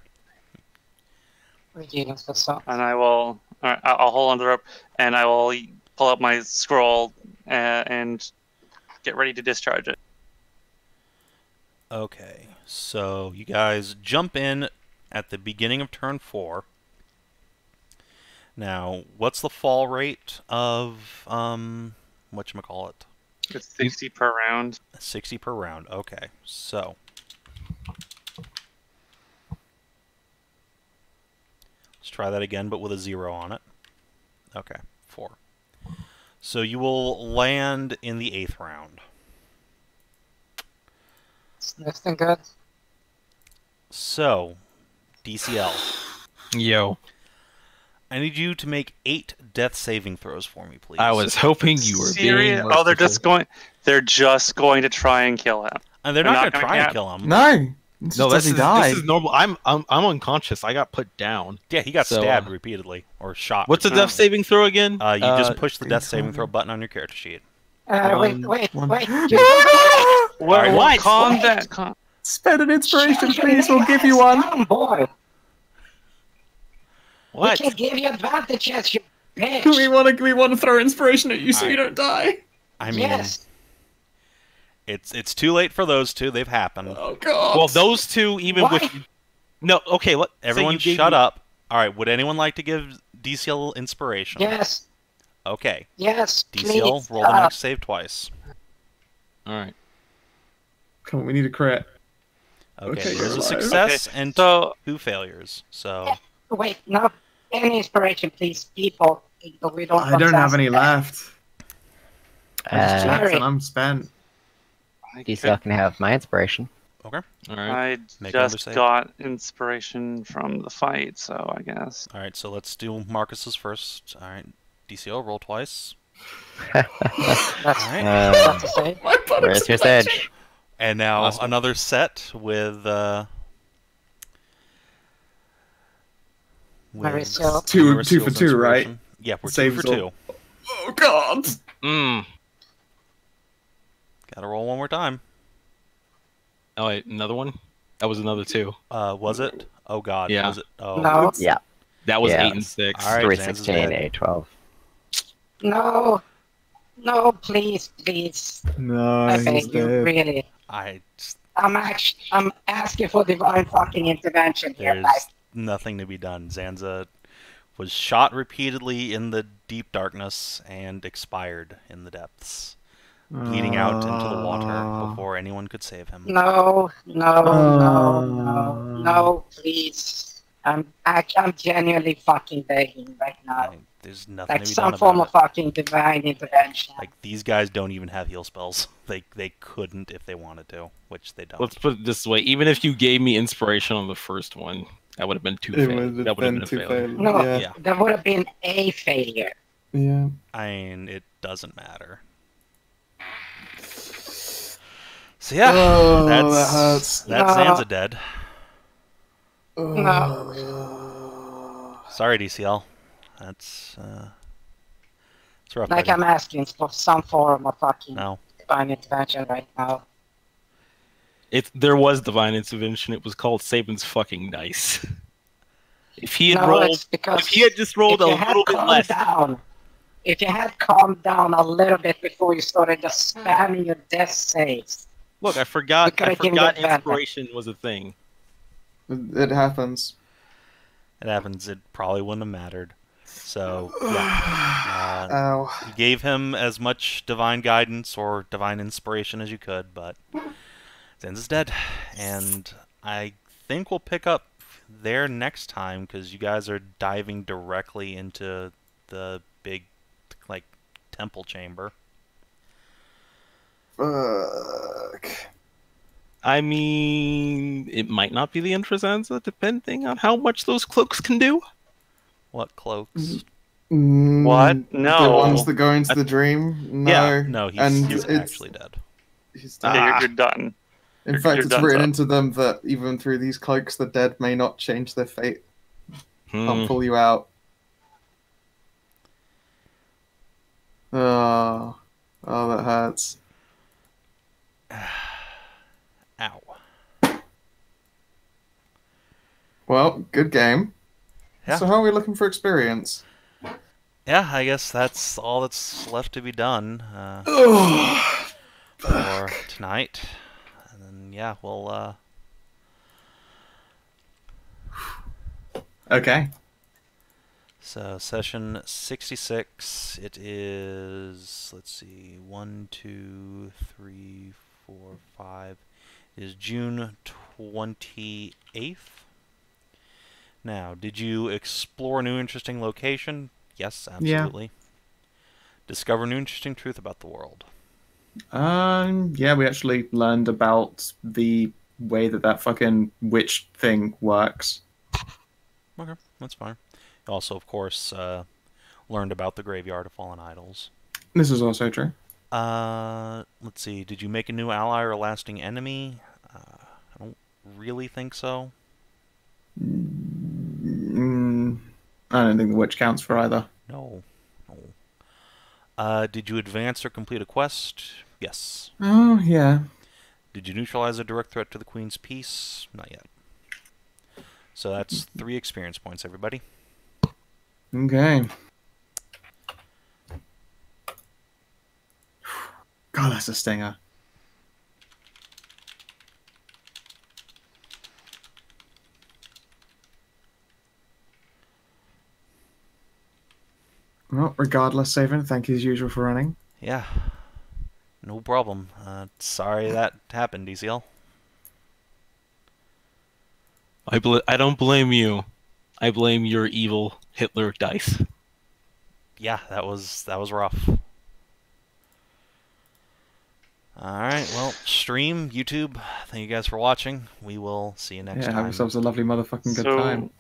We're dealing with some. And I will. All right, I'll hold on to the rope, and I will pull up my scroll and get ready to discharge it. Okay. So you guys jump in at the beginning of turn 4. Now, what's the fall rate of whatchamacallit? It's 60 per round. 60 per round. Okay. So let's try that again, but with a 0 on it. Okay, 4. So you will land in the 8th round. Sniffing good. So, DCL, Yo, I need you to make 8 death saving throws for me, please. I was hoping you were Serious? being Oh, they're merciful. just going to try and kill him. And they're They're not not going to gonna try and cap- kill him. No. It's No, just this that he is normal. I'm unconscious. I got put down. Yeah, he got So, stabbed repeatedly or shot. What's the death saving throw again? You just push the death saving throw button on your character sheet. Wait. One. Alright, What? Calm Wait. down. Calm. Spend an inspiration, Shut your please. We'll give you ass one. down, boy. What? We can give you advantages, you bitch. We want to throw inspiration at you so you don't die. I mean, Yes. it's too late for those two. They've happened. Oh god. Well, those two, even Why? with no, okay. Say Everyone you gave shut me- up. All right, would anyone like to give DCL inspiration? Yes. Okay. Yes. DCL, Please. roll the next save twice. All right. Come on, we need a crit. Okay, Okay, there's you're a alive. success and So 2 failures. So, Wait, no. Any inspiration, please, people. We don't I don't have any left. I just Uh, checked and I'm spent. DCL can have my inspiration. Okay. All right. I Make another just save. got inspiration from the fight, so I guess. All right, so let's do Marcus's first. All right, DCO, roll twice. That's, Alright. that's a save. Where's your edge? And now Last one. another set with Merisiel. Two Merisiel's for two, right? inspiration. Yeah, we're Save 2 for result. 2. Oh God! Mm. Gotta roll one more time. Oh wait, another one. That was another 2. Was it? Oh God. Yeah. Was it? Oh. No, Yeah. That was Yeah. 8 and 6. All right, 316, Zanza's dead. A12. no, no, please, please. No, I he's beg you, dead. really. I'm asking for divine fucking intervention here, There's guys. nothing to be done. Zanza was shot repeatedly in the deep darkness and expired in the depths, bleeding out into the water before anyone could save him. No, no, please. I'm genuinely fucking begging right now. There's nothing Like to be some done form about of fucking divine intervention. it. Like, these guys don't even have heal spells. They couldn't if they wanted to, which they don't. Let's put it this way: even if you gave me inspiration on the first one, that would have been too. It That would would have have been been a too failure. failure. No, Yeah. that would have been a failure. Yeah. I mean, it doesn't matter. So yeah, Oh, that's that hurts. that's No. Zanza dead. No. Sorry, DCL. That's it's rough. Like buddy. I'm asking for some form of fucking No. divine intervention right now. There was divine intervention. It was called Savin's fucking dice. If he had No, rolled, it's because if he had just rolled if a you had little bit calmed less, down, if you had calmed down a little bit before you started just spamming your death saves. look, I We forgot. coulda I given forgot it back. inspiration was a thing. It happens. It happens. It probably wouldn't have mattered. So yeah, Ow. you gave him as much divine guidance or divine inspiration as you could, but Zanza's dead, and I think we'll pick up there next time because you guys are diving directly into the big, like, temple chamber. Fuck. I mean, it might not be the end for Zanza, depending on how much those cloaks can do. What cloaks? What? No. The ones that go into the dream? No. Yeah, No, and he's it's, actually dead. he's Ah. dead. You're done. In you're fact, it's done, written Sav. into them that even through these cloaks, the dead may not change their fate. Hmm. Can't pull you out. Oh, that hurts. Ow. Well, good game. Yeah. So how are we looking for experience? Yeah, I guess that's all that's left to be done Oh, for tonight. And then, yeah, we'll, okay. So, session 66, it is, let's see, 1, 2, 3, 4, 5, it is June 28th. Now, did you explore a new interesting location? Yes, absolutely. Discover new interesting truth about the world. Yeah, we actually learned about the way that fucking witch thing works. Okay, that's fine. Also, of course, learned about the Graveyard of Fallen Idols. This is also true. Let's see, did you make a new ally or a lasting enemy? I don't really think so. I don't think the witch counts for either. No. Did you advance or complete a quest? Yes. Oh, yeah. Did you neutralize a direct threat to the Queen's peace? Not yet. So that's 3 experience points, everybody. Okay. God, that's a stinger. Well, regardless, Savin, thank you as usual for running. Yeah. No problem. Sorry that happened, DCL. I don't blame you. I blame your evil Hitler dice. Yeah, that was rough. Alright, well, stream, YouTube, thank you guys for watching. We will see you next Yeah, time. have yourselves a lovely motherfucking good So- time.